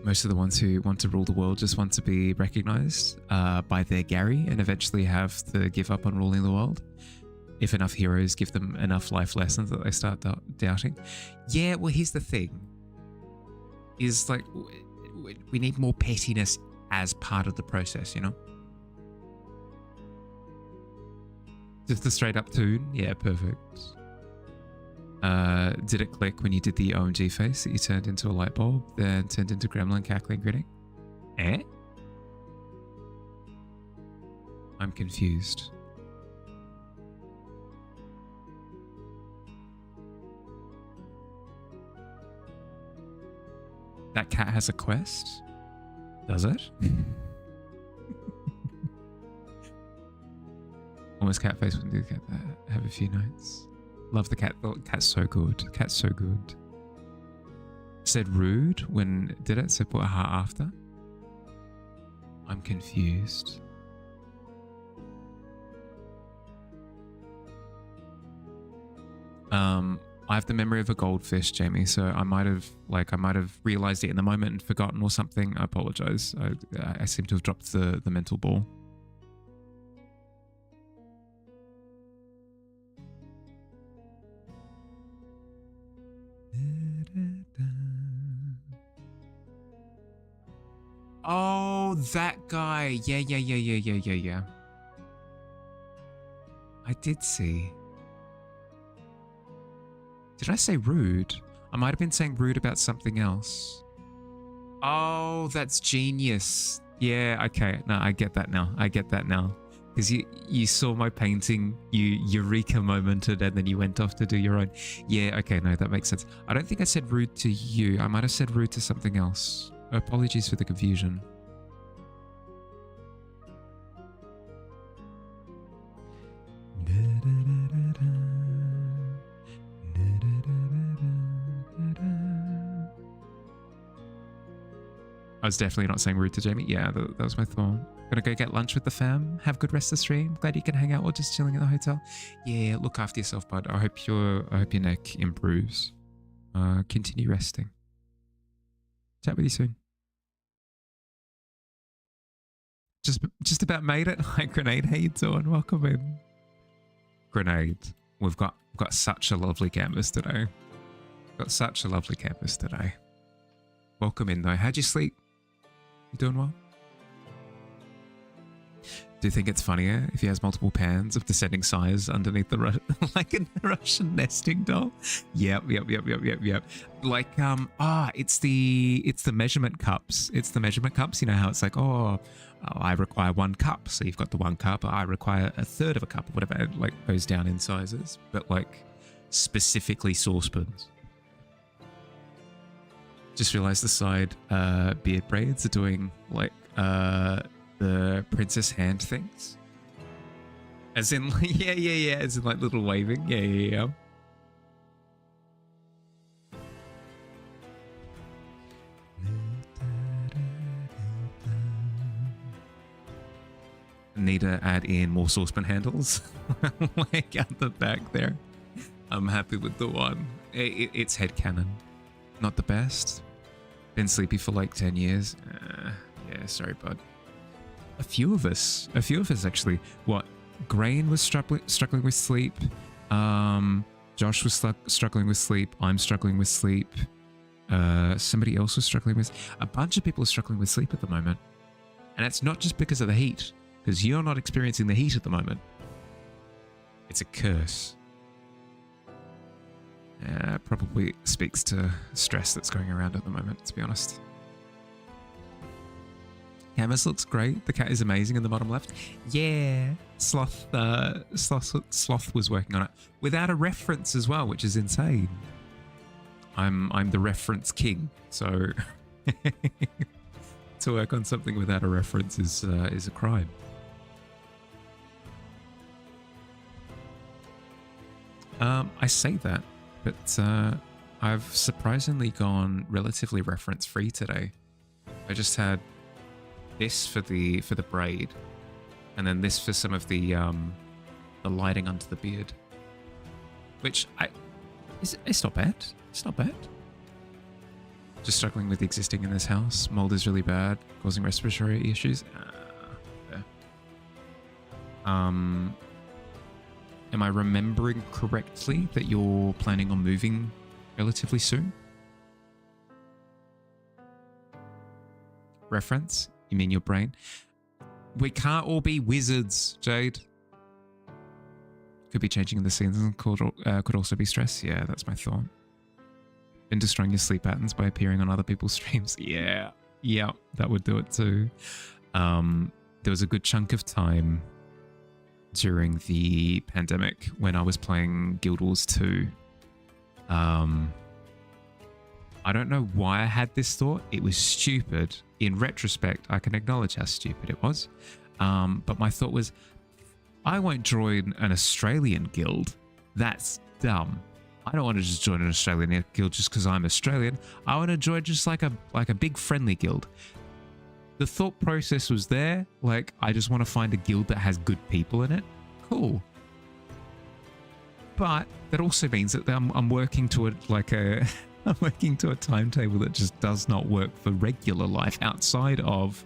Most of the ones who want to rule the world just want to be recognized by their Gary and eventually have to give up on ruling the world. If enough heroes give them enough life lessons that they start doubting. Yeah, well, here's the thing. Is like, we need more pettiness as part of the process, you know? Just a straight up tune? Yeah, perfect. Did it click when you did the OMG face that you turned into a light bulb, then turned into gremlin cackling grinning? Eh? I'm confused. That cat has a quest? Does it? Almost cat face when did get that. Have a few notes. Love the cat. Oh, cat's so good. Cat's so good. Said rude when did it? So put a heart after. I'm confused. I have the memory of a goldfish, Jamie, so I might have realized it in the moment and forgotten or something. I apologize. I seem to have dropped the mental ball. Oh, that guy. Yeah. I did see. Did I say rude? I might have been saying rude about something else. Oh, that's genius. Yeah, okay. No, I get that now. Because you saw my painting, you eureka momented, and then you went off to do your own. Yeah, okay, no, that makes sense. I don't think I said rude to you. I might have said rude to something else. Apologies for the confusion. I was definitely not saying rude to Jamie. Yeah, that was my thought. Gonna go get lunch with the fam. Have a good rest of the stream. Glad you can hang out or just chilling at the hotel. Yeah, look after yourself, bud. I hope your neck improves. Continue resting. Chat with you soon. Just about made it. Hi, Grenade. How you doing? Welcome in. Grenade. We've got such a lovely campus today. Welcome in though. How'd you sleep? You doing well? Do you think it's funnier if he has multiple pans of descending sires underneath the like a Russian nesting doll? Yep. Like it's the measurement cups. It's the measurement cups. You know how it's like, oh, I require 1 cup, so you've got the 1 cup. I require a third of a cup, or whatever. It like goes down in sizes, but like specifically saucepans. Just realized the side beard braids are doing like the princess hand things. As in like, yeah. As in like little waving. Yeah. Need to add in more saucepan handles like at the back there. I'm happy with the one. It's headcanon. Not the best. Been sleepy for like 10 years. Yeah, sorry, bud. A few of us actually. What? Grain was struggling with sleep. Josh was struggling with sleep. I'm struggling with sleep. Somebody else was struggling with. A bunch of people are struggling with sleep at the moment, and it's not just because of the heat. Because you're not experiencing the heat at the moment. It's a curse. Probably speaks to stress that's going around at the moment, to be honest. Canvas looks great. The cat is amazing in the bottom left. Yeah, Sloth was working on it without a reference as well, which is insane. I'm the reference king, so to work on something without a reference is a crime. I say that, but I've surprisingly gone relatively reference free today. I just had this for the braid, and then this for some of the lighting under the beard, which it's not bad. It's not bad. Just struggling with existing in this house. Mold is really bad, causing respiratory issues. There. Am I remembering correctly that you're planning on moving relatively soon? Reference? You mean your brain? We can't all be wizards, Jade. Could be changing in the season. Could also be stress. Yeah, that's my thought. Been destroying your sleep patterns by appearing on other people's streams. Yeah, that would do it too. There was a good chunk of time during the pandemic when I was playing Guild Wars 2. I don't know why I had this thought. It was stupid. In retrospect, I can acknowledge how stupid it was. But my thought was, I won't join an Australian guild. That's dumb. I don't want to just join an Australian guild just because I'm Australian. I want to join just like a big friendly guild. The thought process was there. Like, I just want to find a guild that has good people in it. Cool. But that also means that I'm working toward I'm working to a timetable that just does not work for regular life outside of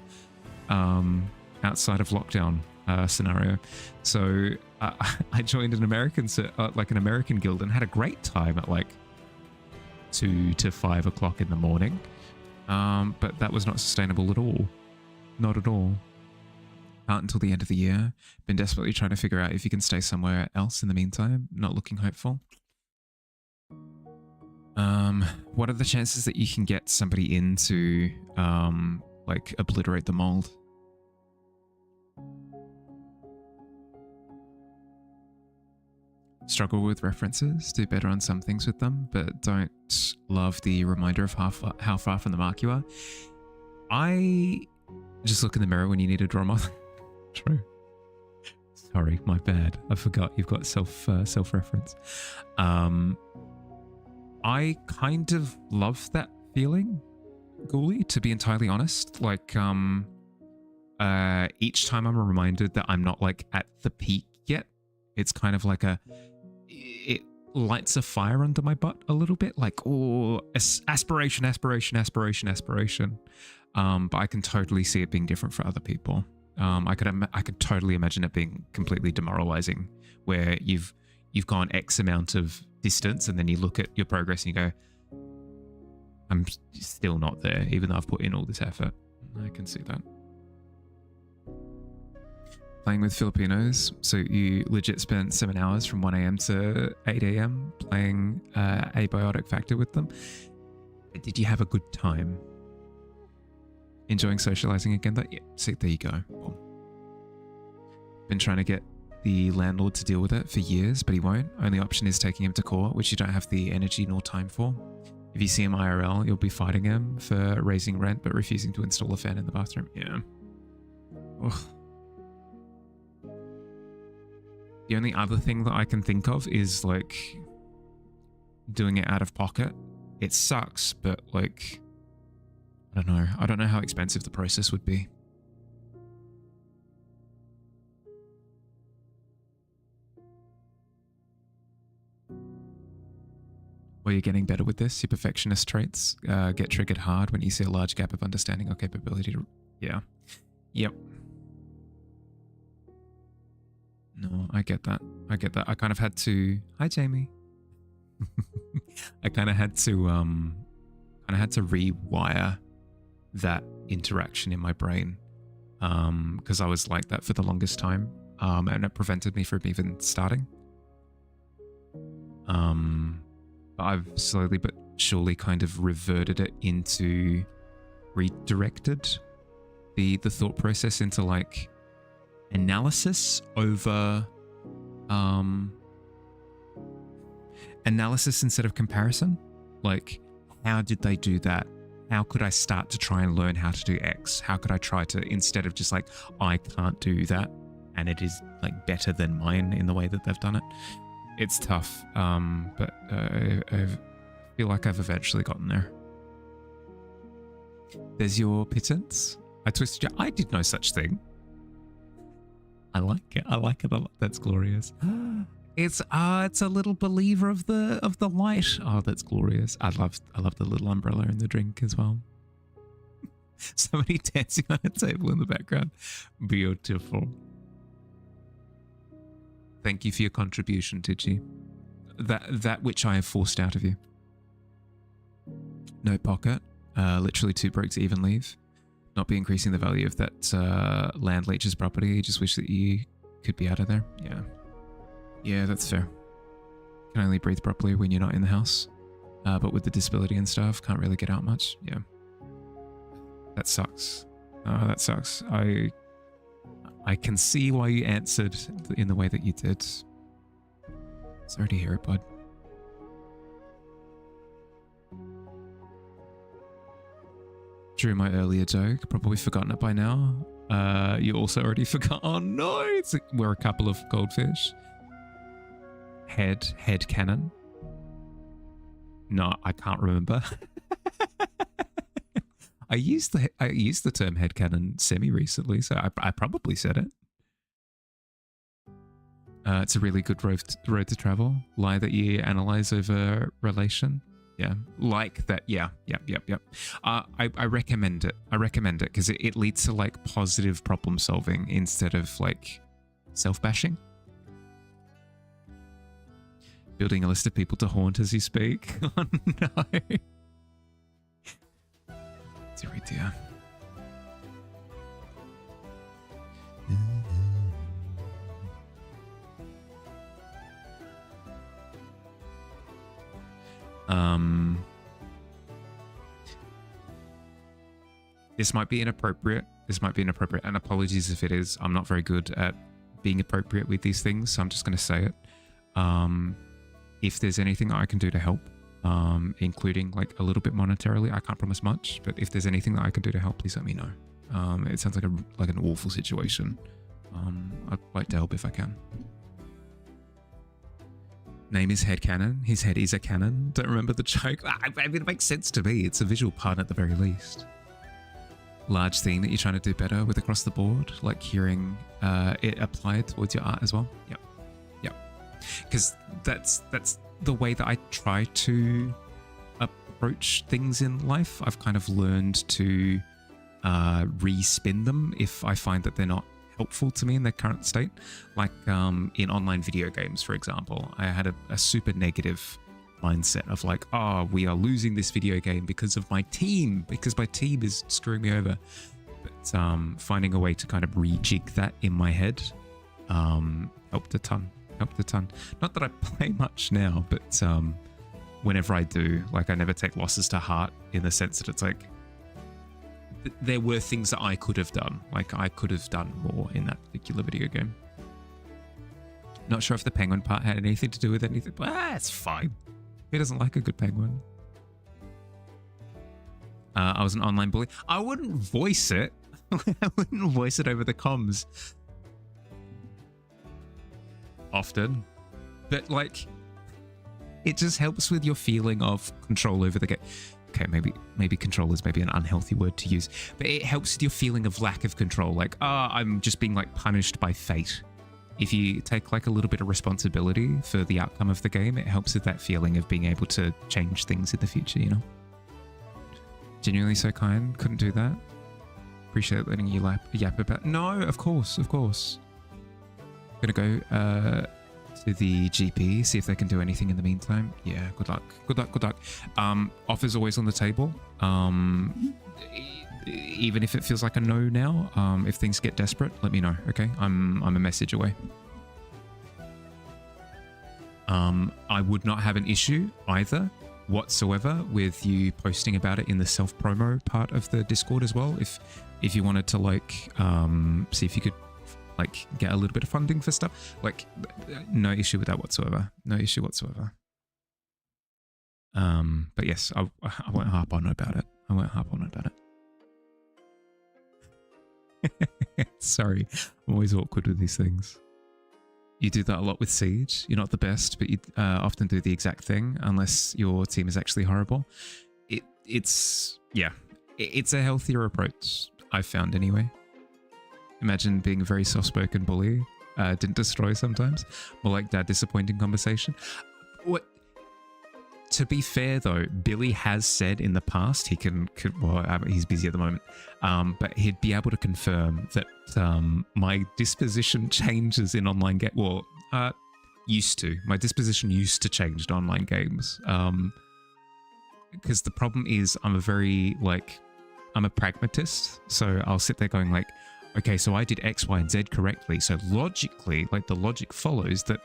lockdown scenario. So I joined an American guild and had a great time at like 2 to 5 o'clock in the morning. But that was not sustainable at all. Not at all. Not until the end of the year. Been desperately trying to figure out if you can stay somewhere else in the meantime. Not looking hopeful. What are the chances that you can get somebody in to like obliterate the mold? Struggle with references, do better on some things with them, but don't love the reminder of how far from the mark you are. I just look in the mirror when you need a draw moth. True. Sorry, my bad. I forgot you've got self-reference. I kind of love that feeling, Ghoulie, to be entirely honest. Like, each time I'm reminded that I'm not like at the peak yet, it's kind of like it lights a fire under my butt a little bit, like, oh, aspiration. But I can totally see it being different for other people. I could totally imagine it being completely demoralizing, where you've gone X amount of distance and then you look at your progress and you go, I'm still not there, even though I've put in all this effort. I can see that. Playing with Filipinos, so you legit spent 7 hours from 1 a.m. to 8 a.m. playing Abiotic Factor with them. Did you have a good time? Enjoying socializing again? Yeah, see, there you go. Boom. Been trying to get the landlord to deal with it for years, but he won't. Only option is taking him to court, which you don't have the energy nor time for. If you see him IRL, you'll be fighting him for raising rent but refusing to install a fan in the bathroom. Yeah. Ugh. The only other thing that I can think of is like doing it out of pocket. It sucks, but like, I don't know. I don't know how expensive the process would be. Well, you're getting better with this. Your perfectionist traits get triggered hard when you see a large gap of understanding or capability to... Yeah. Yep. No, I get that. I get that. I kind of had to... Hi, Jamie. I kind of had to rewire that interaction in my brain because I was like that for the longest time, and it prevented me from even starting. But I've slowly but surely kind of reverted it into, redirected the thought process into like analysis over analysis instead of comparison. Like, how did they do that? how could I start to try and learn how to do X? How could I try to, instead of just like, I can't do that and it is like better than mine in the way that they've done it. It's tough, but I feel like I've eventually gotten there. There's your pittance. I twisted your, I did no such thing. I like it. I like it a lot. That's glorious. It's a little believer of the light. Oh, that's glorious. I love the little umbrella in the drink as well. Somebody dancing on a table in the background. Beautiful. Thank you for your contribution, Titchy. That which I have forced out of you. No pocket. Literally 2 breaks even leave. Not be increasing the value of that land leech's property. Just wish that you could be out of there. Yeah. Yeah, that's fair. Can only breathe properly when you're not in the house. But with the disability and stuff, can't really get out much. Yeah. That sucks. That sucks. I can see why you answered in the way that you did. Sorry to hear it, bud. Drew my earlier joke, probably forgotten it by now. You also already forgot. Oh no, we're a couple of goldfish. Head cannon. No, I can't remember. I used the term head cannon semi recently, so I probably said it. It's a really good road to travel. Lie that you analyze over relation. Yeah, like that. Yeah. I recommend it. I recommend it because it leads to like positive problem solving instead of like self-bashing. Building a list of people to haunt as you speak. Oh no. Dear dear. This might be inappropriate. And apologies if it is. I'm not very good at being appropriate with these things, so I'm just going to say it. If there's anything I can do to help, including like a little bit monetarily, I can't promise much, but if there's anything that I can do to help, please let me know. It sounds like an awful situation. I'd like to help if I can. Name is head cannon. His head is a cannon. Don't remember the joke. I mean, it makes sense to me. It's a visual pun at the very least. Large theme that you're trying to do better with across the board, like hearing it applied towards your art as well. Yep. Because that's the way that I try to approach things in life. I've kind of learned to re-spin them if I find that they're not helpful to me in their current state. Like in online video games, for example, I had a super negative mindset of like, oh, we are losing this video game because of my team, because my team is screwing me over. But finding a way to kind of rejig that in my head helped a ton. Not that I play much now, but whenever I do, like I never take losses to heart in the sense that it's like there were things that I could have done. Like I could have done more in that particular video game. Not sure if the penguin part had anything to do with anything, but it's fine. Who doesn't like a good penguin? I was an online bully. I wouldn't voice it. I wouldn't voice it over the comms. Often. But like, it just helps with your feeling of control over the game. Okay, maybe control is maybe an unhealthy word to use, but it helps with your feeling of lack of control. Like, I'm just being like punished by fate. If you take like a little bit of responsibility for the outcome of the game, it helps with that feeling of being able to change things in the future, you know? Genuinely so kind. Couldn't do that. Appreciate letting you yap about. No, of course. Gonna go to the GP, see if they can do anything in the meantime. Yeah, good luck. Offer's always on the table. Even if it feels like a no now, if things get desperate, let me know, okay? I'm a message away. I would not have an issue either whatsoever with you posting about it in the self-promo part of the Discord as well. If you wanted to like see if you could like get a little bit of funding for stuff, like no issue with that whatsoever. No issue whatsoever. But yes, I won't harp on about it. I won't harp on about it. Sorry, I'm always awkward with these things. You do that a lot with Siege. You're not the best, but you often do the exact thing unless your team is actually horrible. It's a healthier approach, I've found anyway. Imagine being a very soft-spoken bully. Didn't destroy sometimes. More like that disappointing conversation. What? To be fair though, Billy has said in the past he can well, he's busy at the moment, but he'd be able to confirm that my disposition changes in online game. Well, used to. My disposition used to change in online games. Because the problem is I'm a pragmatist, so I'll sit there going like, okay, so I did X, Y, and Z correctly, so logically, like the logic follows that,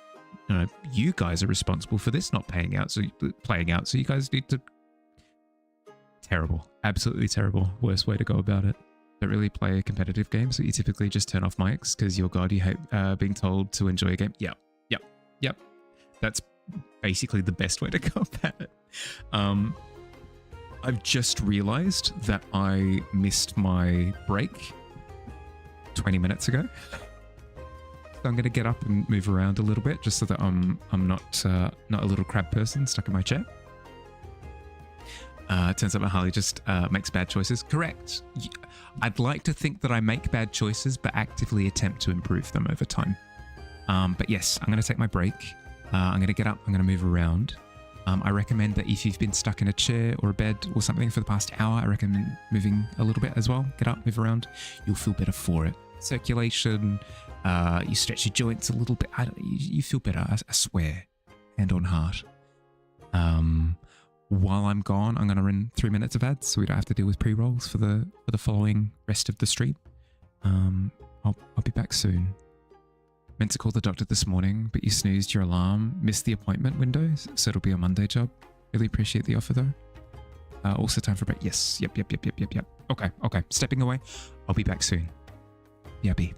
you know, you guys are responsible for this not playing out, so you guys need to... Terrible. Absolutely terrible. Worst way to go about it. Don't really play a competitive game, so you typically just turn off mics because you're god, you hate being told to enjoy a game. Yep. That's basically the best way to go about it. I've just realized that I missed my break 20 minutes ago. So I'm going to get up and move around a little bit just so that I'm not a little crab person stuck in my chair. Turns out my Harley just makes bad choices. Correct. I'd like to think that I make bad choices, but actively attempt to improve them over time. But yes, I'm going to take my break. I'm going to get up. I'm going to move around. I recommend that if you've been stuck in a chair or a bed or something for the past hour, I recommend moving a little bit as well. Get up, move around. You'll feel better for it. Circulation, you stretch your joints a little bit. You feel better, I swear. Hand on heart. While I'm gone, I'm going to run 3 minutes of ads so we don't have to deal with pre-rolls for the following rest of the stream. I'll be back soon. Meant to call the doctor this morning, but you snoozed your alarm, missed the appointment window, so it'll be a Monday job. Really appreciate the offer though. Also time for a break. Yes. Yep. Okay. Stepping away. I'll be back soon. Yeah, B.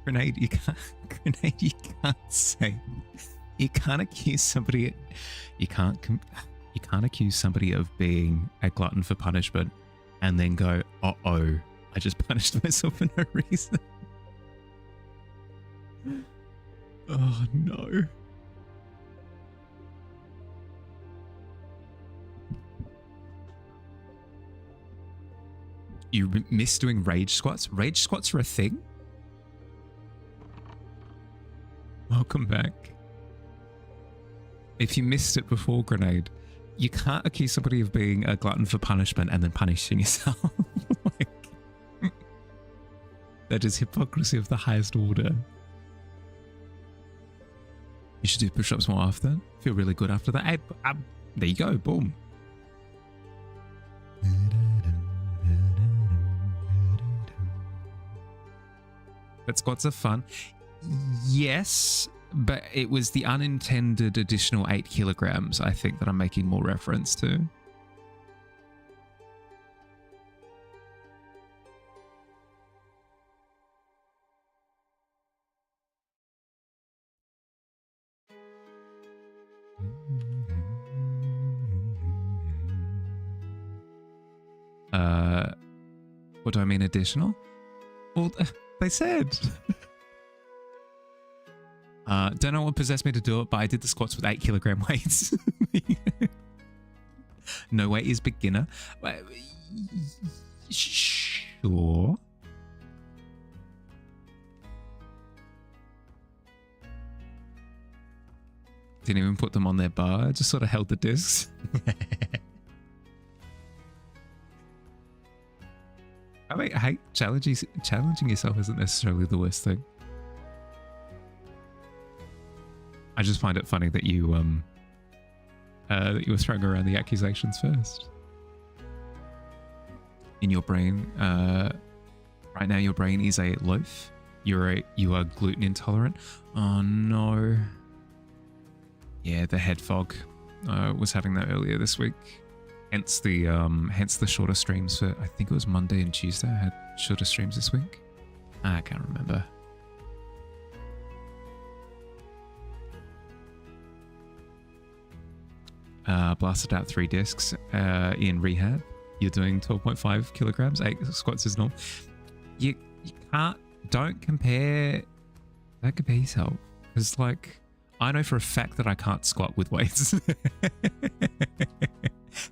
Grenade, you can't. Grenade, you can't say. You can't accuse somebody. You can't. You can't accuse somebody of being a glutton for punishment, and then go, "Uh-oh, I just punished myself for no reason." Oh no. You miss doing rage squats? Rage squats are a thing? Welcome back. If you missed it before, Grenade, you can't accuse somebody of being a glutton for punishment and then punishing yourself. Like, that is hypocrisy of the highest order. You should do push-ups more often. Feel really good after that. Hey, there you go. Boom. But squats are fun. Yes, but it was the unintended additional 8 kilograms, I think, that I'm making more reference to. What do I mean additional? Well, they said. Don't know what possessed me to do it, but I did the squats with 8 kilogram weights. No weight is beginner. Sure. Didn't even put them on their bar, just sort of held the discs. I mean, hey, challenging yourself isn't necessarily the worst thing. I just find it funny that you were throwing around the accusations first. In your brain, right now your brain is a loaf. You are gluten intolerant. Oh no. Yeah, the head fog. Was having that earlier this week. Hence the shorter streams for, I think it was Monday and Tuesday. I had shorter streams this week. I can't remember. Blasted out 3 discs in rehab. You're doing 12.5 kilograms. 8 squats is normal. You don't compare yourself. It's like, I know for a fact that I can't squat with weights.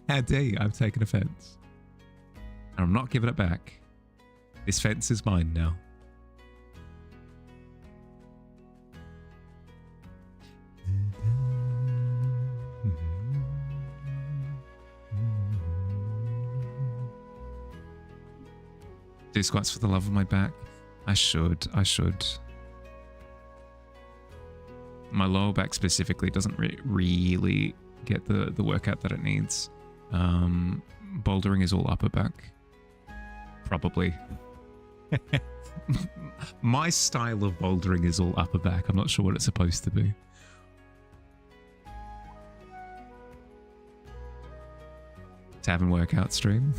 How dare you? I've taken offense. And I'm not giving it back. This fence is mine now. Do squats for the love of my back. I should. My lower back specifically doesn't really get the workout that it needs. Bouldering is all upper back. Probably. My style of bouldering is all upper back. I'm not sure what it's supposed to be. Tavern workout stream.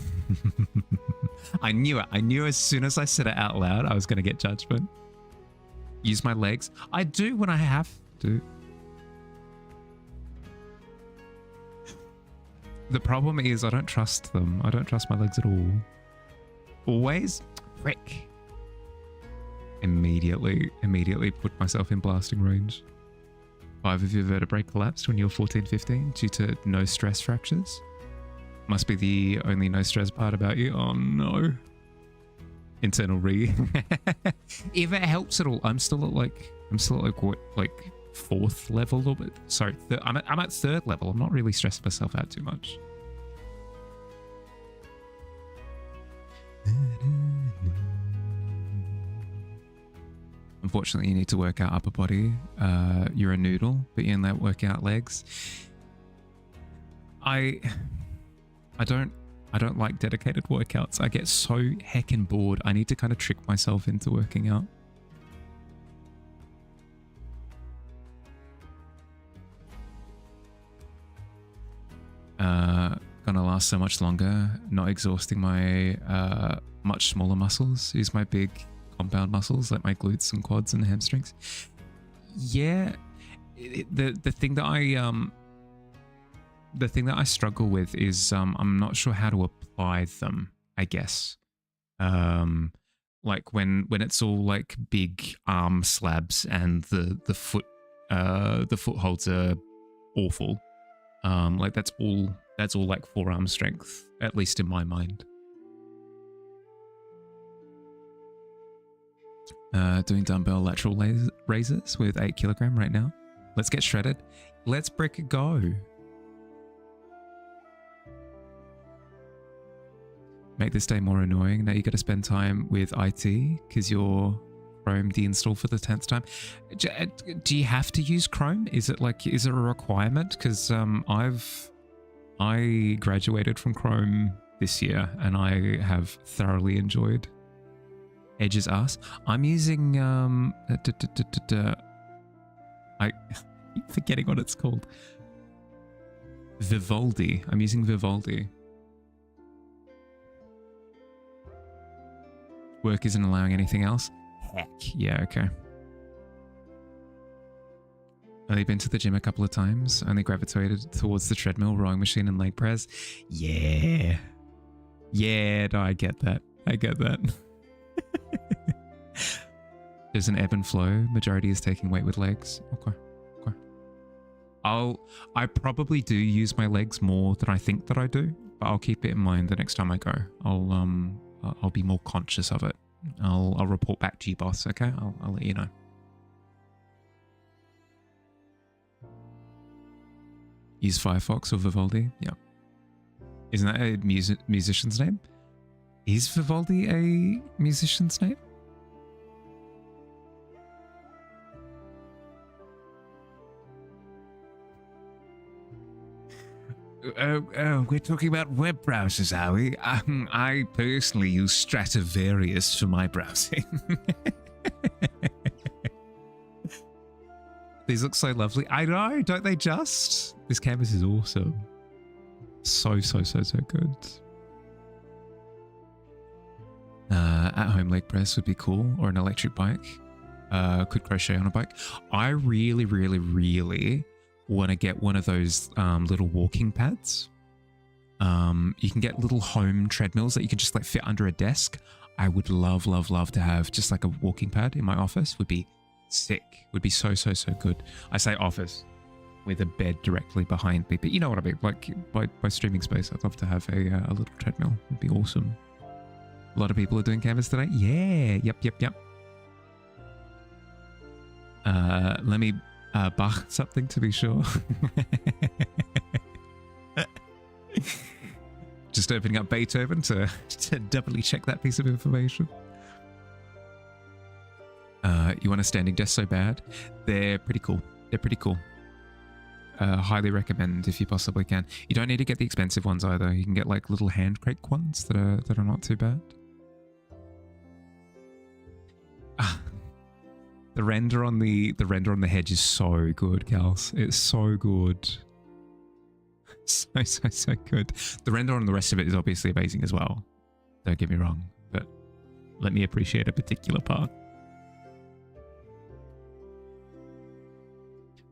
I knew it. I knew as soon as I said it out loud, I was going to get judgment. Use my legs. I do when I have to. The problem is I don't trust them. I don't trust my legs at all. Always. Frick. Immediately put myself in blasting range. 5 of your vertebrae collapsed when you were 14, 15 due to no stress fractures. Must be the only no stress part about you. Oh no. Internal re. If it helps at all, I'm still at what, like 4th level or bit. Sorry, I'm at 3rd level. I'm not really stressing myself out too much. Unfortunately, you need to work out upper body. You're a noodle, but you only work out legs. I don't like dedicated workouts. I get so heckin' bored. I need to kind of trick myself into working out. Gonna last so much longer, not exhausting my much smaller muscles. Use my big compound muscles like my glutes and quads and hamstrings. Yeah, the thing that I struggle with is I'm not sure how to apply them, I guess. Like when it's all like big arm slabs and the footholds are awful. Like that's all like forearm strength, at least in my mind. Doing dumbbell lateral raises with 8 kilogram right now. Let's get shredded. Let's break a go. Make this day more annoying. Now you got to spend time with IT because your Chrome deinstalled for the 10th time. Do you have to use Chrome? Is it a requirement? Because I graduated from Chrome this year and I have thoroughly enjoyed Edge's ass. I'm using I keep forgetting what it's called. Vivaldi. I'm using Vivaldi. Work isn't allowing anything else? Heck. Yeah, okay. Only been to the gym a couple of times. Only gravitated towards the treadmill, rowing machine, and leg press. Yeah. Yeah, no, I get that. I get that. There's an ebb and flow. Majority is taking weight with legs. Okay. Okay. I probably do use my legs more than I think that I do, but I'll keep it in mind the next time I go. I'll be more conscious of it. I'll report back to you, boss. Okay, I'll let you know. Use Firefox or Vivaldi. Yeah. Isn't that a musician's name? Is Vivaldi a musician's name? We're talking about web browsers, are we? I personally use Stradivarius for my browsing. These look so lovely. I know, don't they just? This canvas is awesome. So good. At-home leg press would be cool, or an electric bike. Could crochet on a bike. I really want to get one of those little walking pads. You can get little home treadmills that you can just like fit under a desk. I would love to have just like a walking pad in my office. Would be sick. Would be so good. I say office with a bed directly behind me, but you know what I mean. Like by streaming space, I'd love to have a little treadmill. It'd be awesome. A lot of people are doing canvas today. Yeah. Yep. Let me Bach something to be sure. Just opening up Beethoven to doubly check that piece of information. You want a standing desk so bad? They're pretty cool. Highly recommend if you possibly can. You don't need to get the expensive ones either. You can get like little hand crank ones that are not too bad. The render on the hedge is so good, Kals. It's so good. So good. The render on the rest of it is obviously amazing as well. Don't get me wrong, but let me appreciate a particular part.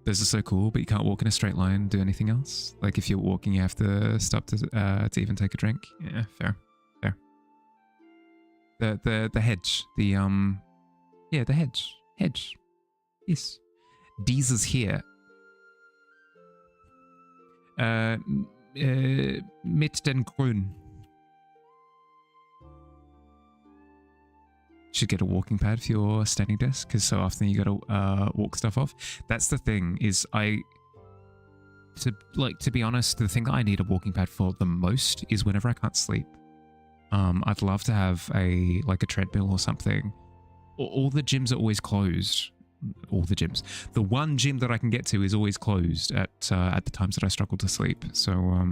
Those are so cool, but you can't walk in a straight line and do anything else. Like if you're walking, you have to stop to even take a drink. Yeah, fair. The hedge, the hedge. Yes. Dieses hier. Mit den Grün. Should get a walking pad for your standing desk because so often you gotta walk stuff off. That's the thing is to be honest, the thing that I need a walking pad for the most is whenever I can't sleep. I'd love to have a treadmill or something. All the gyms are always closed. All the gyms. The one gym that I can get to is always closed at the times that I struggle to sleep. So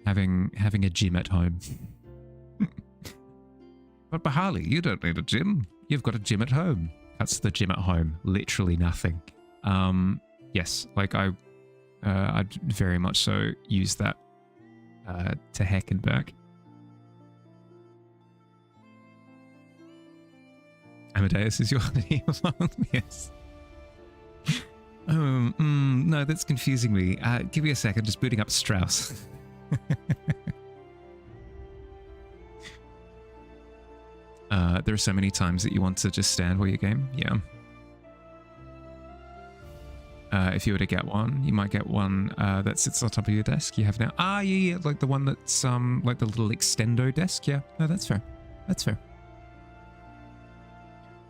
having a gym at home. But Bahali, you don't need a gym. You've got a gym at home. That's the gym at home. Literally nothing. Yes, like I'd very much so use that to heck and back. Amadeus is your name along? Yes. No, that's confusing me. Give me a second, just booting up Strauss. There are so many times that you want to just stand while you game. Yeah. If you were to get one, you might get one that sits on top of your desk. You have now. Yeah, like the one that's like the little extendo desk. Yeah, no, that's fair. That's fair.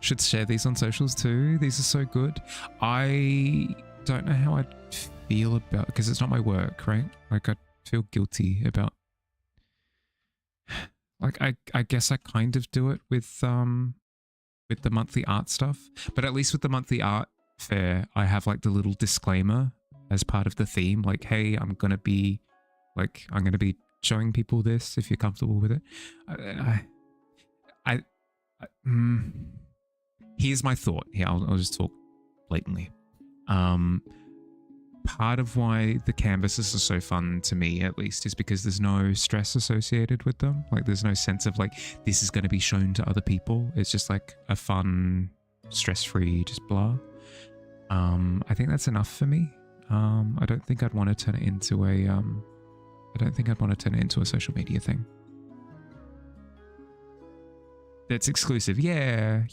Should share these on socials too. These are so good. I don't know how I'd feel about, because it's not my work, right? Like I feel guilty about. Like I guess I kind of do it with the monthly art stuff, but at least with the monthly art fair, I have like the little disclaimer as part of the theme, like, hey, I'm gonna be showing people this if you're comfortable with it. Here's my thought. Here, I'll just talk blatantly. Part of why the canvases are so fun to me, at least, is because there's no stress associated with them. Like, there's no sense of like, this is going to be shown to other people. It's just like a fun, stress-free, just blah. I think that's enough for me. I don't think I'd want to turn it into a social media thing. That's exclusive. Yeah.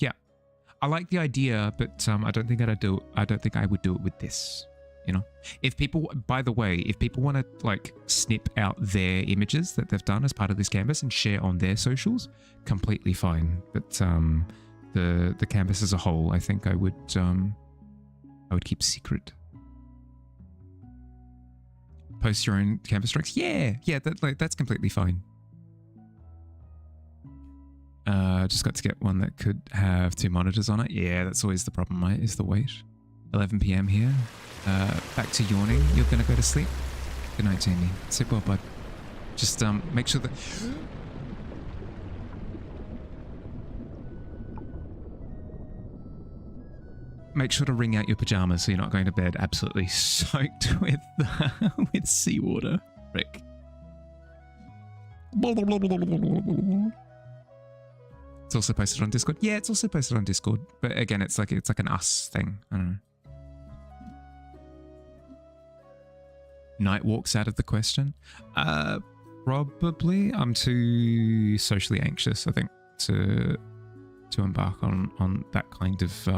I like the idea, but I don't think I would do it with this. You know, if people, by the way, if people want to like snip out their images that they've done as part of this canvas and share on their socials, completely fine. But the canvas as a whole, I think I would keep secret. Post your own canvas strokes. Yeah, that's completely fine. Just got to get one that could have 2 monitors on it. Yeah, that's always the problem, mate, is the weight. 11 p.m. here. Back to yawning. You're gonna go to sleep. Good night, Jamie. Sleep well, bud. Just make sure that. Make sure to wring out your pajamas so you're not going to bed absolutely soaked with seawater. Rick. It's also posted on Discord. Yeah, it's also posted on Discord. But again, it's like an us thing. I don't know. Night walks out of the question. Probably. I'm too socially anxious, I think, to embark on that kind of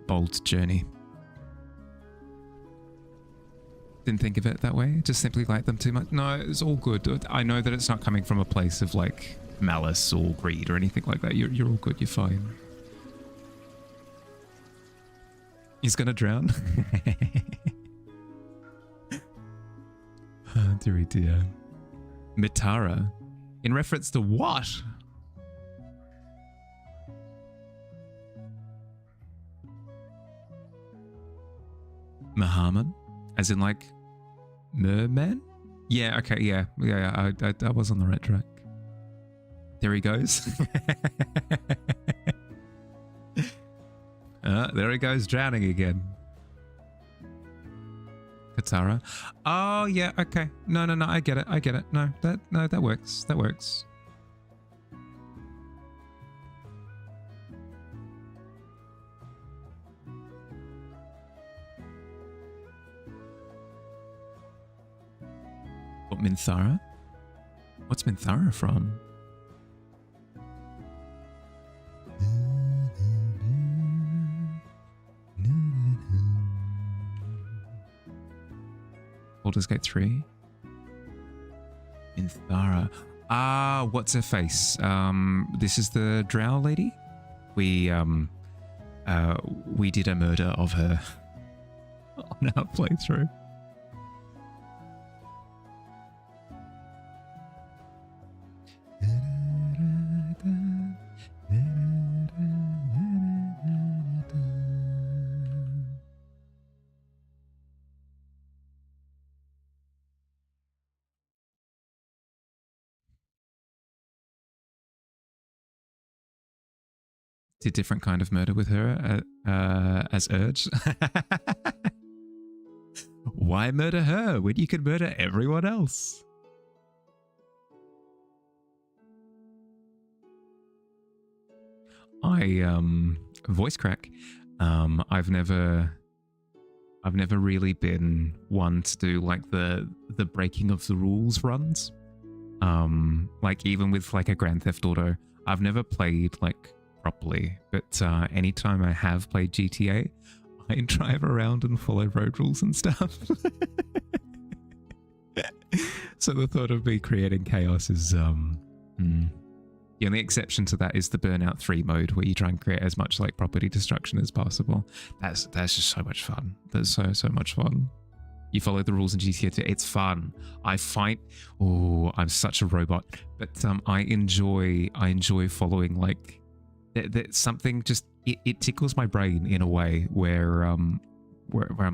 bold journey. Didn't think of it that way. Just simply like them too much. No, it's all good. I know that it's not coming from a place of like malice or greed or anything like that. You're all good. You're fine. He's gonna drown. Oh, dearie dear. Mitara. In reference to what? Muhammad? As in like merman? Yeah, okay, yeah. I was on the right track. There he goes. There he goes, drowning again. Katara. Oh yeah, okay. No, I get it. No, that works. That works. What, Minthara? What's Minthara from? Baldur's Gate 3? Minthara. Ah, what's her face? This is the drow lady? We did a murder of her on our playthrough. Did different kind of murder with her as Urge. Why murder her when you could murder everyone else? I voice crack. I've never really been one to do like the breaking of the rules runs. Like even with like a Grand Theft Auto, I've never played like properly, but anytime I have played GTA, I drive around and follow road rules and stuff. So the thought of me creating chaos is the only exception to that is the Burnout 3 mode, where you try and create as much like property destruction as possible. That's just so much fun. That's so much fun. You follow the rules in GTA 2. It's fun. I fight. Oh, I'm such a robot, but I enjoy following like that. Something just it tickles my brain in a way where I'm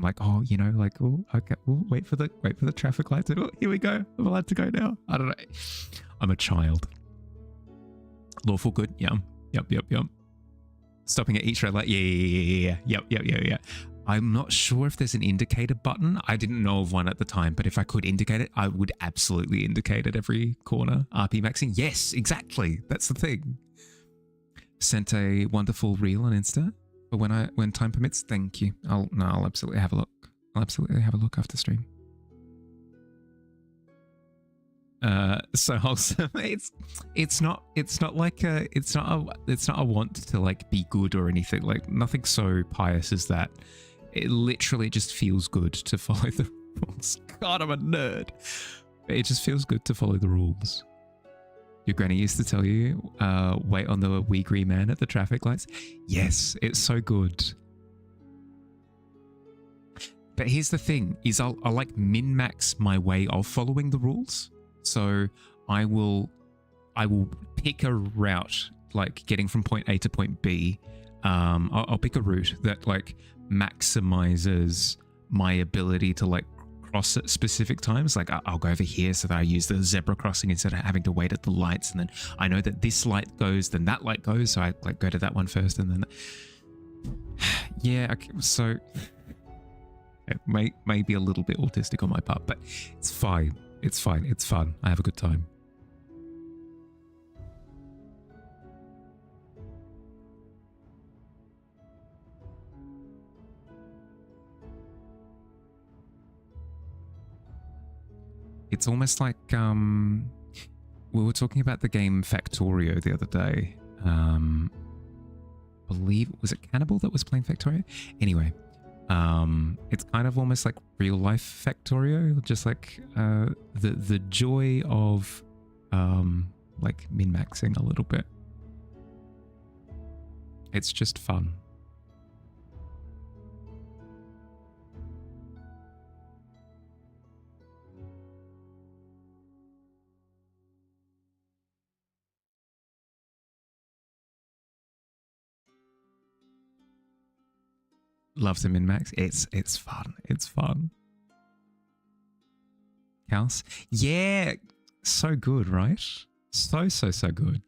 like, oh, you know, like, oh, okay, well, wait for the traffic lights. Oh, here we go. I'm allowed to go now. I don't know. I'm a child. Lawful good. Yeah. Yep. Stopping at each red light. Yeah. Yep. I'm not sure if there's an indicator button. I didn't know of one at the time, but if I could indicate it, I would absolutely indicate at every corner. RP maxing. Yes, exactly. That's the thing. Sent a wonderful reel on Insta. But when time permits, thank you. I'll absolutely have a look. I'll absolutely have a look after stream. So wholesome. It's not like it's not a want to like be good or anything. Like nothing so pious as that. It literally just feels good to follow the rules. God, I'm a nerd. It just feels good to follow the rules. Your granny used to tell you, wait on the wee green man at the traffic lights. Yes, it's so good. But here's the thing, is I'll like min-max my way of following the rules. So I will pick a route, like getting from point A to point B. I'll pick a route that like maximizes my ability to like cross at specific times. Like I'll go over here so that I use the zebra crossing instead of having to wait at the lights. And then I know that this light goes, then that light goes. So I like go to that one first and then, yeah. Okay, so it may be a little bit autistic on my part, but it's fine. It's fine. It's fun. I have a good time. It's almost like we were talking about the game Factorio the other day. Believe was it Cannibal that was playing Factorio? Anyway, it's kind of almost like real life Factorio, just like the joy of like min-maxing a little bit. It's just fun. Love to min-max. It's fun. It's fun. House. Yeah. So good, right? So good. So good.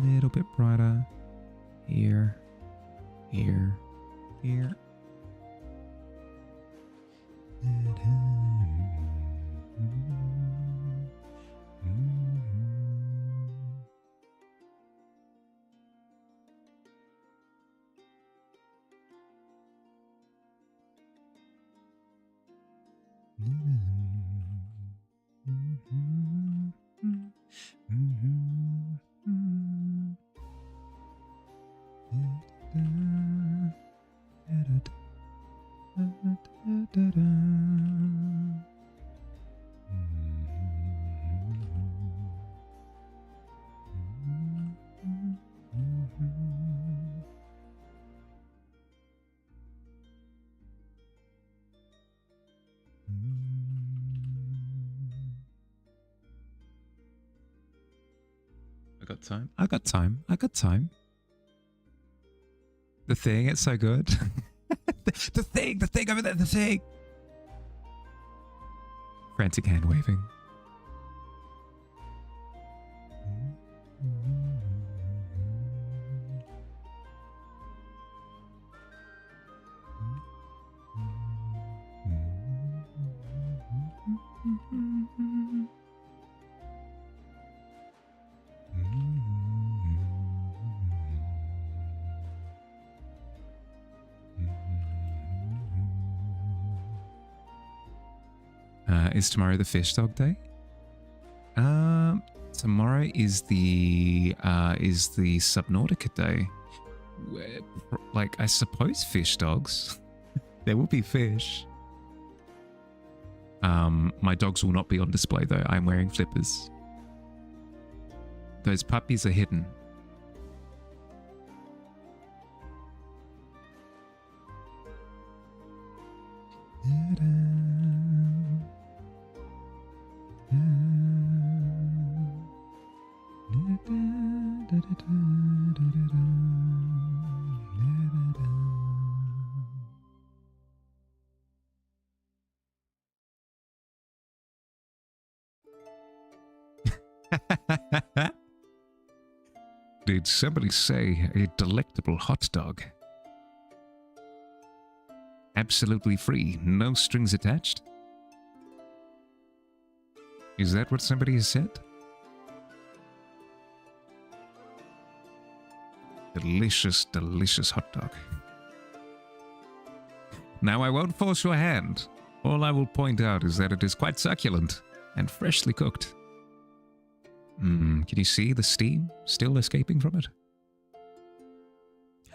Little bit brighter. Here. got time. I got time. I got time. The thing, it's so good. the thing over there, the thing. Frantic hand waving. Is tomorrow the fish dog day? Tomorrow is the Subnautica day. Like, I suppose fish dogs. There will be fish. My dogs will not be on display though. I'm wearing flippers. Those puppies are hidden. Did somebody say a delectable hot dog? Absolutely free, no strings attached? Is that what somebody has said? Delicious, delicious hot dog. Now I won't force your hand. All I will point out is that it is quite succulent and freshly cooked. Can you see the steam still escaping from it?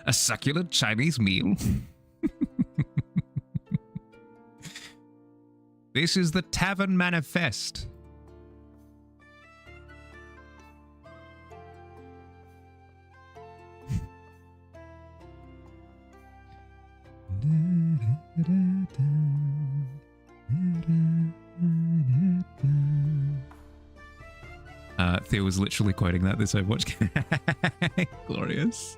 A succulent Chinese meal? This is the Tavern Manifest. Theo was literally quoting that this Overwatch game. Glorious.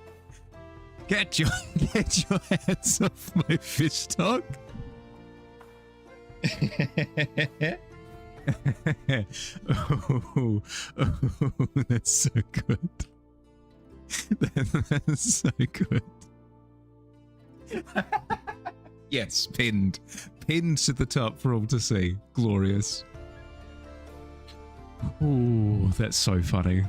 Get your hands off my fish dog. oh, that's so good. That's so good. Yes, pinned to the top for all to see. Glorious. Oh, that's so funny.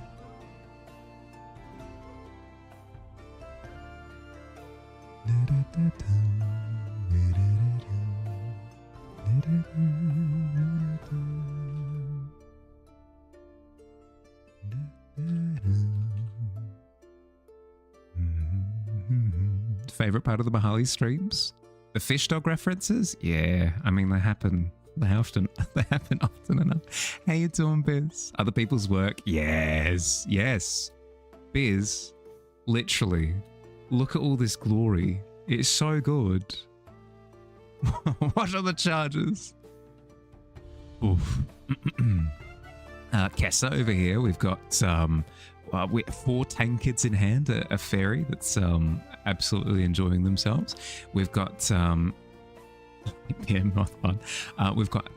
Favorite part of the Mahali streams? The fish dog references? Yeah, I mean they happen. They happen often enough. How you doing, Biz? Other people's work? Yes, yes. Biz, literally, look at all this glory. It's so good. What are the charges? Oof. Kessa over here. We've got 4 tankards in hand, a fairy that's absolutely enjoying themselves. We've got moth fun. We've got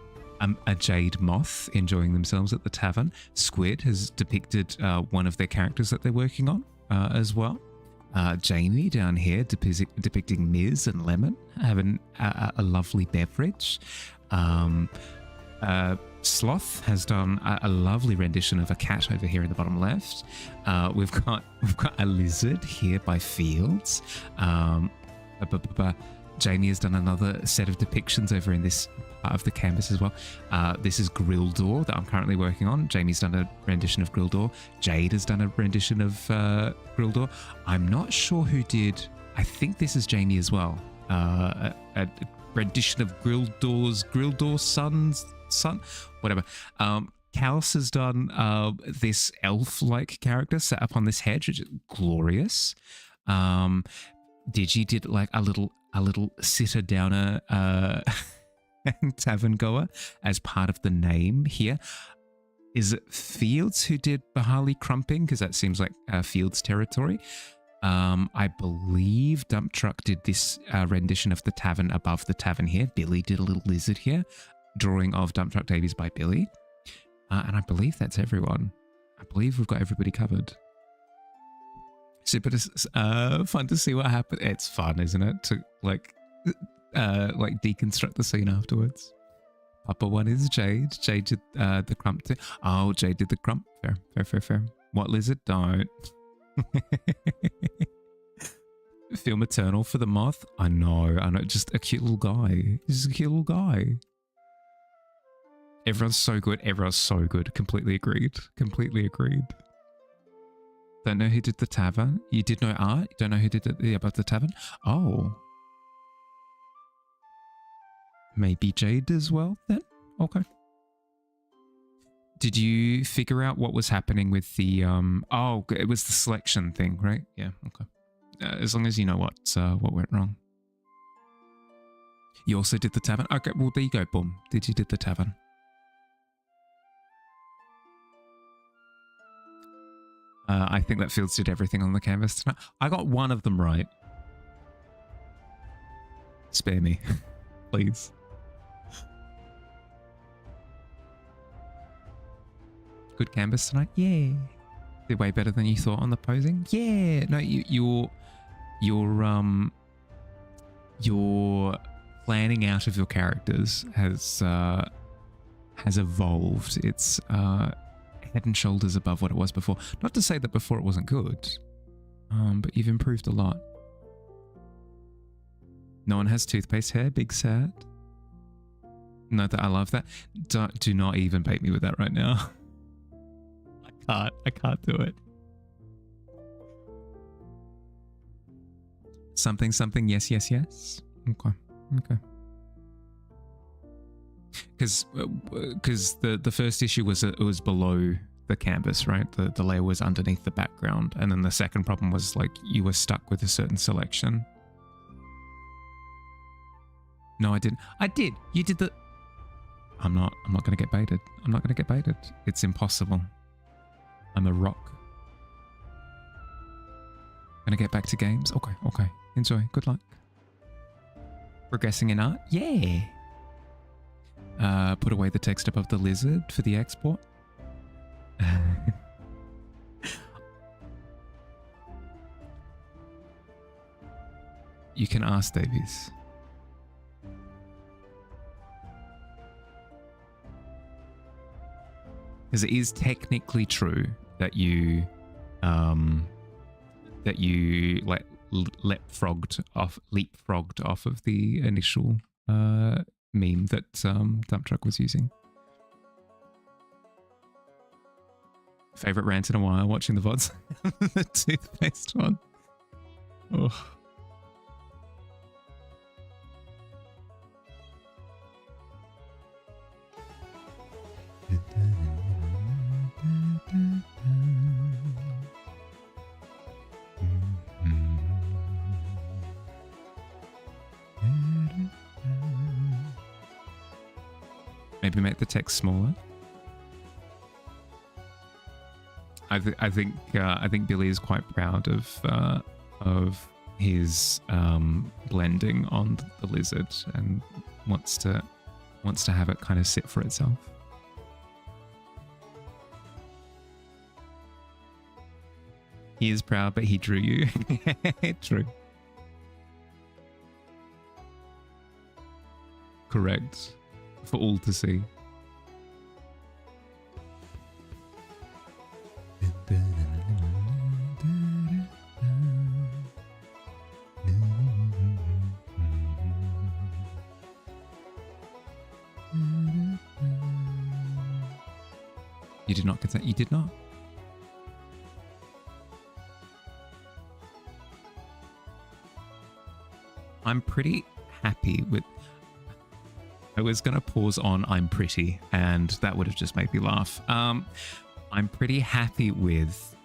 a jade moth enjoying themselves at the tavern. Squid has depicted one of their characters that they're working on as well. Jamie down here depicting Miz and Lemon having a lovely beverage. Sloth has done a lovely rendition of a cat over here in the bottom left. We've got a lizard here by Fields. Jamie has done another set of depictions over in this part of the canvas as well. This is Grildor that I'm currently working on. Jamie's done a rendition of Grildor. Jade has done a rendition of Grildor. I'm not sure who did. I think this is Jamie as well. A rendition of Grildor's son, whatever. Kaos has done this elf-like character set up on this hedge, which is glorious. Digi did like a little sitter downer tavern goer as part of the name here. is it Fields who did Bahali Crumping? Because that seems like Fields territory. I believe Dump Truck did this rendition of the tavern above the tavern here. Billy did a little lizard here. Drawing of Dump Truck Davies by Billy. And I believe that's everyone. I believe we've got everybody covered. Super fun to see what happened. It's fun, isn't it? To like deconstruct the scene afterwards. Papa one is Jade. Jade did the crump too. Oh, Jade did the crump. Fair. What lizard? Don't. Feel maternal for the moth? I know. Just a cute little guy. Just a cute little guy. Everyone's so good. Completely agreed. Don't know who did the tavern. You did know art. You don't know who did the above the tavern. Oh. Maybe Jade as well then? Okay. Did you figure out what was happening with the, oh, it was the selection thing, right? Yeah, okay. As long as you know what went wrong. You also did the tavern? Okay, well, there you go, boom. You did the tavern. I think that Fields did everything on the canvas tonight. I got one of them right. Spare me, please. Good canvas tonight? Yeah. Did way better than you thought on the posing? Yeah. No, your planning out of your characters has evolved. It's head and shoulders above what it was before. Not to say that before it wasn't good, but you've improved a lot. No one has toothpaste hair. Big sad. No, that I love that. Do not even bait me with that right now. I can't do it. Something, yes. Okay. Because the first issue was it was below the canvas, right? The layer was underneath the background, and then the second problem was like you were stuck with a certain selection. No, I didn't. I did. You did the. I'm not gonna get baited. It's impossible. I'm a rock. Gonna get back to games? Okay. Enjoy. Good luck. Progressing in art? Yeah. Put away the text above the lizard for the export. You can ask Davies. Because it is technically true that you leapfrogged off of the initial meme that Dump Truck was using. Favorite rant in a while, watching the VODs. The toothpaste one. Oh. Maybe make the text smaller. I think Billy is quite proud of his blending on the lizard and wants to have it kind of sit for itself. He is proud, but he drew you. True. Correct. For all to see. You did not consent. You did not. I'm pretty happy with... I was going to pause on I'm pretty, and that would have just made me laugh. I'm pretty happy with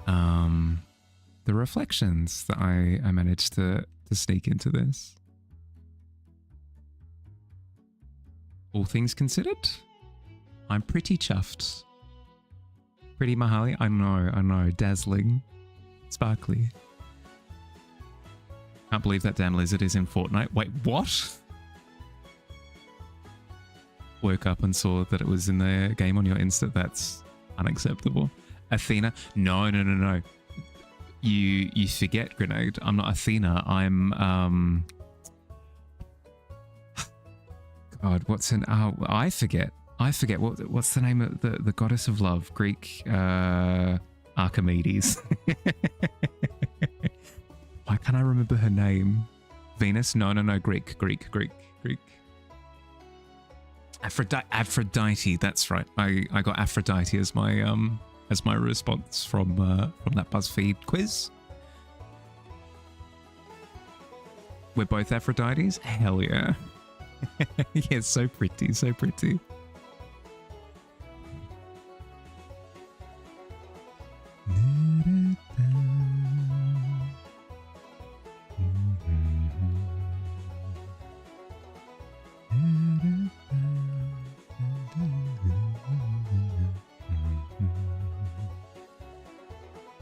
the reflections that I managed to sneak into this. All things considered, I'm pretty chuffed. Pretty Mahali. I know. Dazzling. Sparkly. Can't believe that damn lizard is in Fortnite. Wait, what? Woke up and saw that it was in the game on your Insta. That's unacceptable. Athena. No. You forget, Grenade. I'm not Athena. I'm God, what's an I forget. What's the name of the goddess of love? Greek Archimedes. Why can't I remember her name? Venus? No, Greek. Aphrodite, that's right. I got Aphrodite as my response from that BuzzFeed quiz. We're both Aphrodites? Hell yeah. Yeah, so pretty.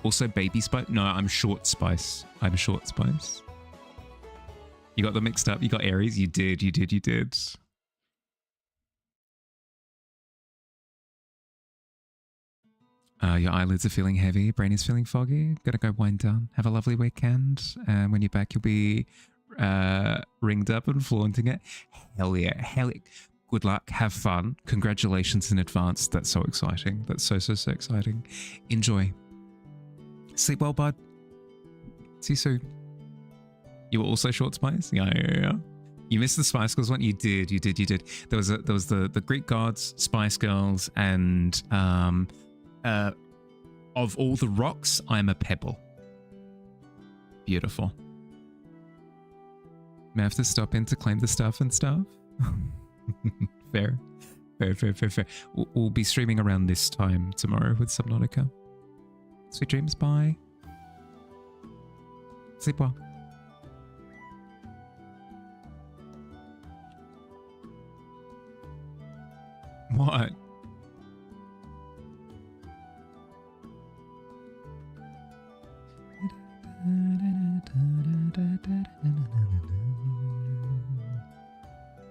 Also Baby Spice? No, I'm Short Spice. You got them mixed up. You got Aries. You did. Your eyelids are feeling heavy. Brain is feeling foggy. Gotta go wind down. Have a lovely weekend. And when you're back, you'll be ringed up and flaunting it. Hell yeah. Good luck. Have fun. Congratulations in advance. That's so exciting. That's so exciting. Enjoy. Sleep well, bud. See you soon. You were also Short Spice? Yeah. You missed the Spice Girls one? You did. There was the Greek gods, Spice Girls, and of all the rocks, I'm a pebble. Beautiful. May I have to stop in to claim the stuff and stuff? Fair. We'll be streaming around this time tomorrow with Subnautica. Sweet dreams, bye. Sleep well. What?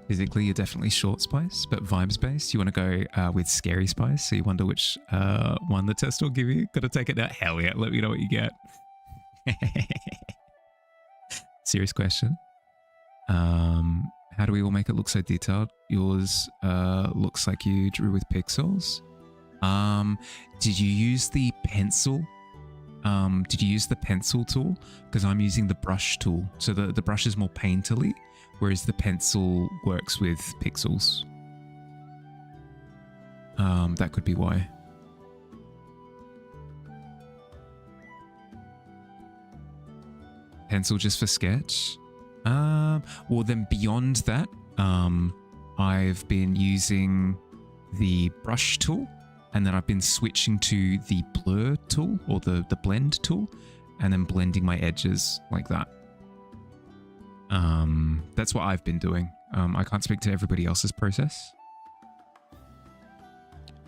Physically, you're definitely Short Spice, but vibes based, you want to go with Scary Spice, so you wonder which one the test will give you. Gotta take it out. Hell yeah, let me know what you get. Serious question. How do we all make it look so detailed? Yours looks like you drew with pixels. Did you use the pencil? Did you use the pencil tool? Because I'm using the brush tool. So the brush is more painterly, whereas the pencil works with pixels. That could be why. Pencil just for sketch? Well, then beyond that, I've been using the brush tool, and then I've been switching to the blur tool or the blend tool, and then blending my edges like that. That's what I've been doing. I can't speak to everybody else's process.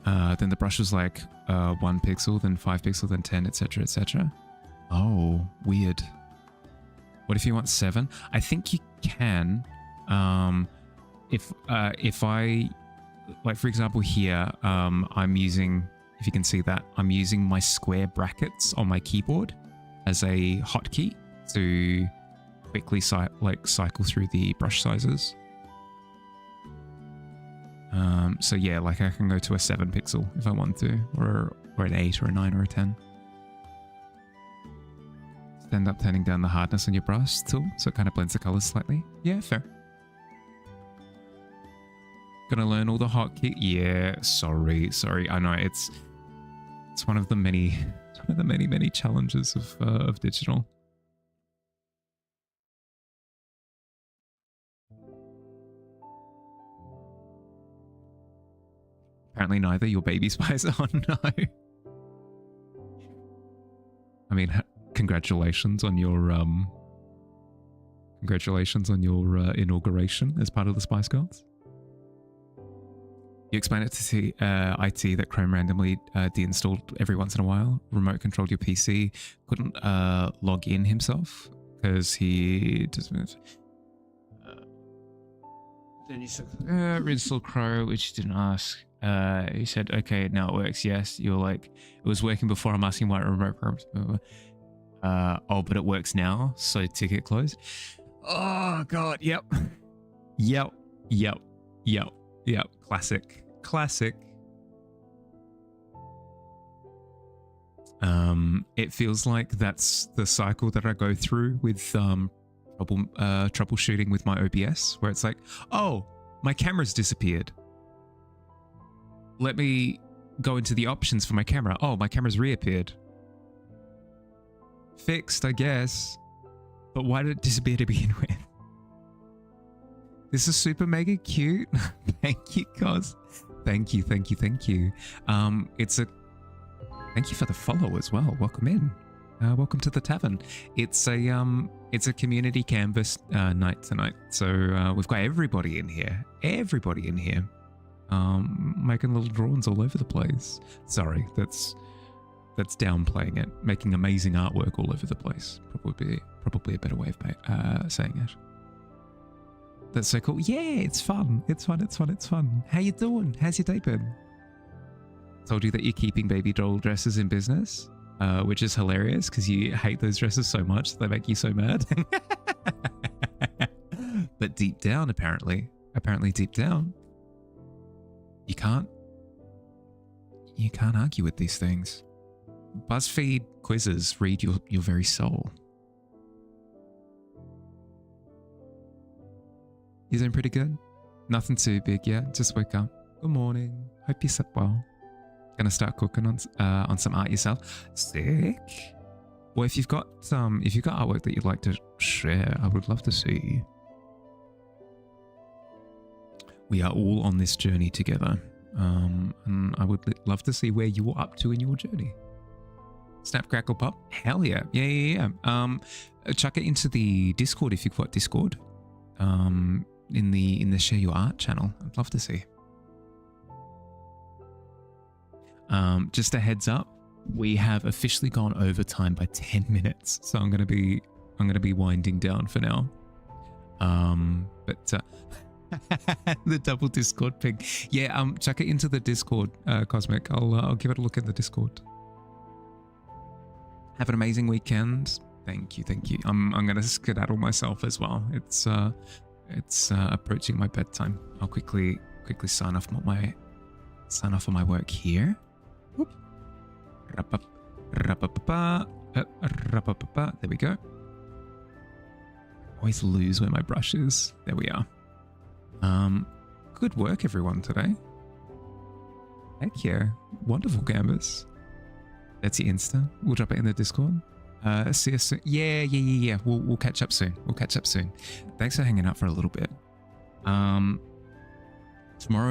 Then the brush was like 1 pixel, then 5 pixel, then 10, etc., etc. Oh, weird. What if you want 7? I think you can. If I, like for example here, I'm using, if you can see that, I'm using my square brackets on my keyboard as a hotkey to quickly cycle through the brush sizes. So yeah, like I can go to a 7 pixel if I want to, or an 8 or a 9 or a 10. End up turning down the hardness on your brush tool so it kind of blends the colors slightly. Yeah, fair. Gonna learn all the hotkey. Yeah, sorry. I know it's one of the many challenges of digital. Apparently neither. Your Baby Spice. Oh no. I mean, congratulations on your inauguration as part of the Spice Girls. You explain it to IT that Chrome randomly deinstalled every once in a while, remote controlled your PC, couldn't log in himself because he just then you said reinstall Crow, which you didn't ask. He said, okay, now it works. Yes. You're like, it was working before. I'm asking why remote Chrome. Oh, but it works now. So ticket closed. Oh God. Yep. Yep. Yep. Yep. Yep. Classic. Classic. It feels like that's the cycle that I go through with troubleshooting with my OBS, where it's like, oh, my camera's disappeared. Let me go into the options for my camera. Oh, my camera's reappeared. Fixed, I guess. But why did it disappear to begin with? This is super mega cute. Thank you, guys. Thank you, thank you, thank you. Thank you for the follow as well. Welcome in. Welcome to the Tavern. It's a community canvas night tonight. So we've got everybody in here. Everybody in here. Making little drawings all over the place. Sorry, that's downplaying it. Making amazing artwork all over the place. Probably a better way of saying it. That's so cool. Yeah, it's fun. It's fun. It's fun. It's fun. How you doing? How's your day been? Told you that you're keeping baby doll dresses in business, which is hilarious because you hate those dresses so much they make you so mad. But deep down, apparently deep down, you can't argue with these things. BuzzFeed quizzes read your very soul. You doing pretty good? Nothing too big yet. Just wake up. Good morning. Hope you slept well. Gonna start cooking on some art yourself. Sick. Well, if you've got artwork that you'd like to share, I would love to see. We are all on this journey together, and I would love to see where you are up to in your journey. Snap, crackle, pop. Hell yeah, yeah. Chuck it into the Discord if you've got Discord. In the share your art channel. I'd love to see. Just a heads up, we have officially gone over time by 10 minutes, so I'm gonna be winding down for now. But the double Discord ping. Yeah, chuck it into the Discord, Cosmic. I'll give it a look in the Discord. Have an amazing weekend. Thank you. I'm gonna skedaddle myself as well. It's approaching my bedtime. I'll quickly sign off on my work here. Whoop. There we go. Always lose where my brush is. There we are. Good work everyone today. Heck yeah. Wonderful canvas. That's your Insta. We'll drop it in the Discord. See you soon. Yeah. We'll catch up soon. Thanks for hanging out for a little bit. Tomorrow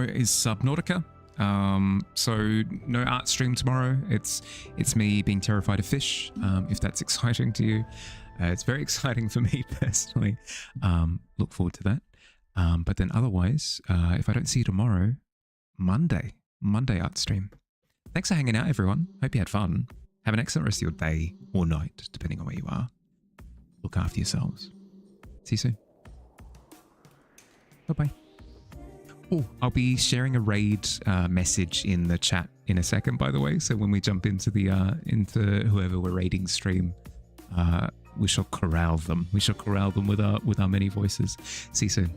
is Subnautica. So no art stream tomorrow. It's me being terrified of fish. If that's exciting to you, it's very exciting for me personally. Look forward to that. But then otherwise, if I don't see you tomorrow, Monday art stream. Thanks for hanging out, everyone. Hope you had fun. Have an excellent rest of your day or night, depending on where you are. Look after yourselves. See you soon. Bye-bye. Oh, I'll be sharing a raid message in the chat in a second, by the way. So when we jump into into whoever we're raiding stream, we shall corral them. We shall corral them with our many voices. See you soon.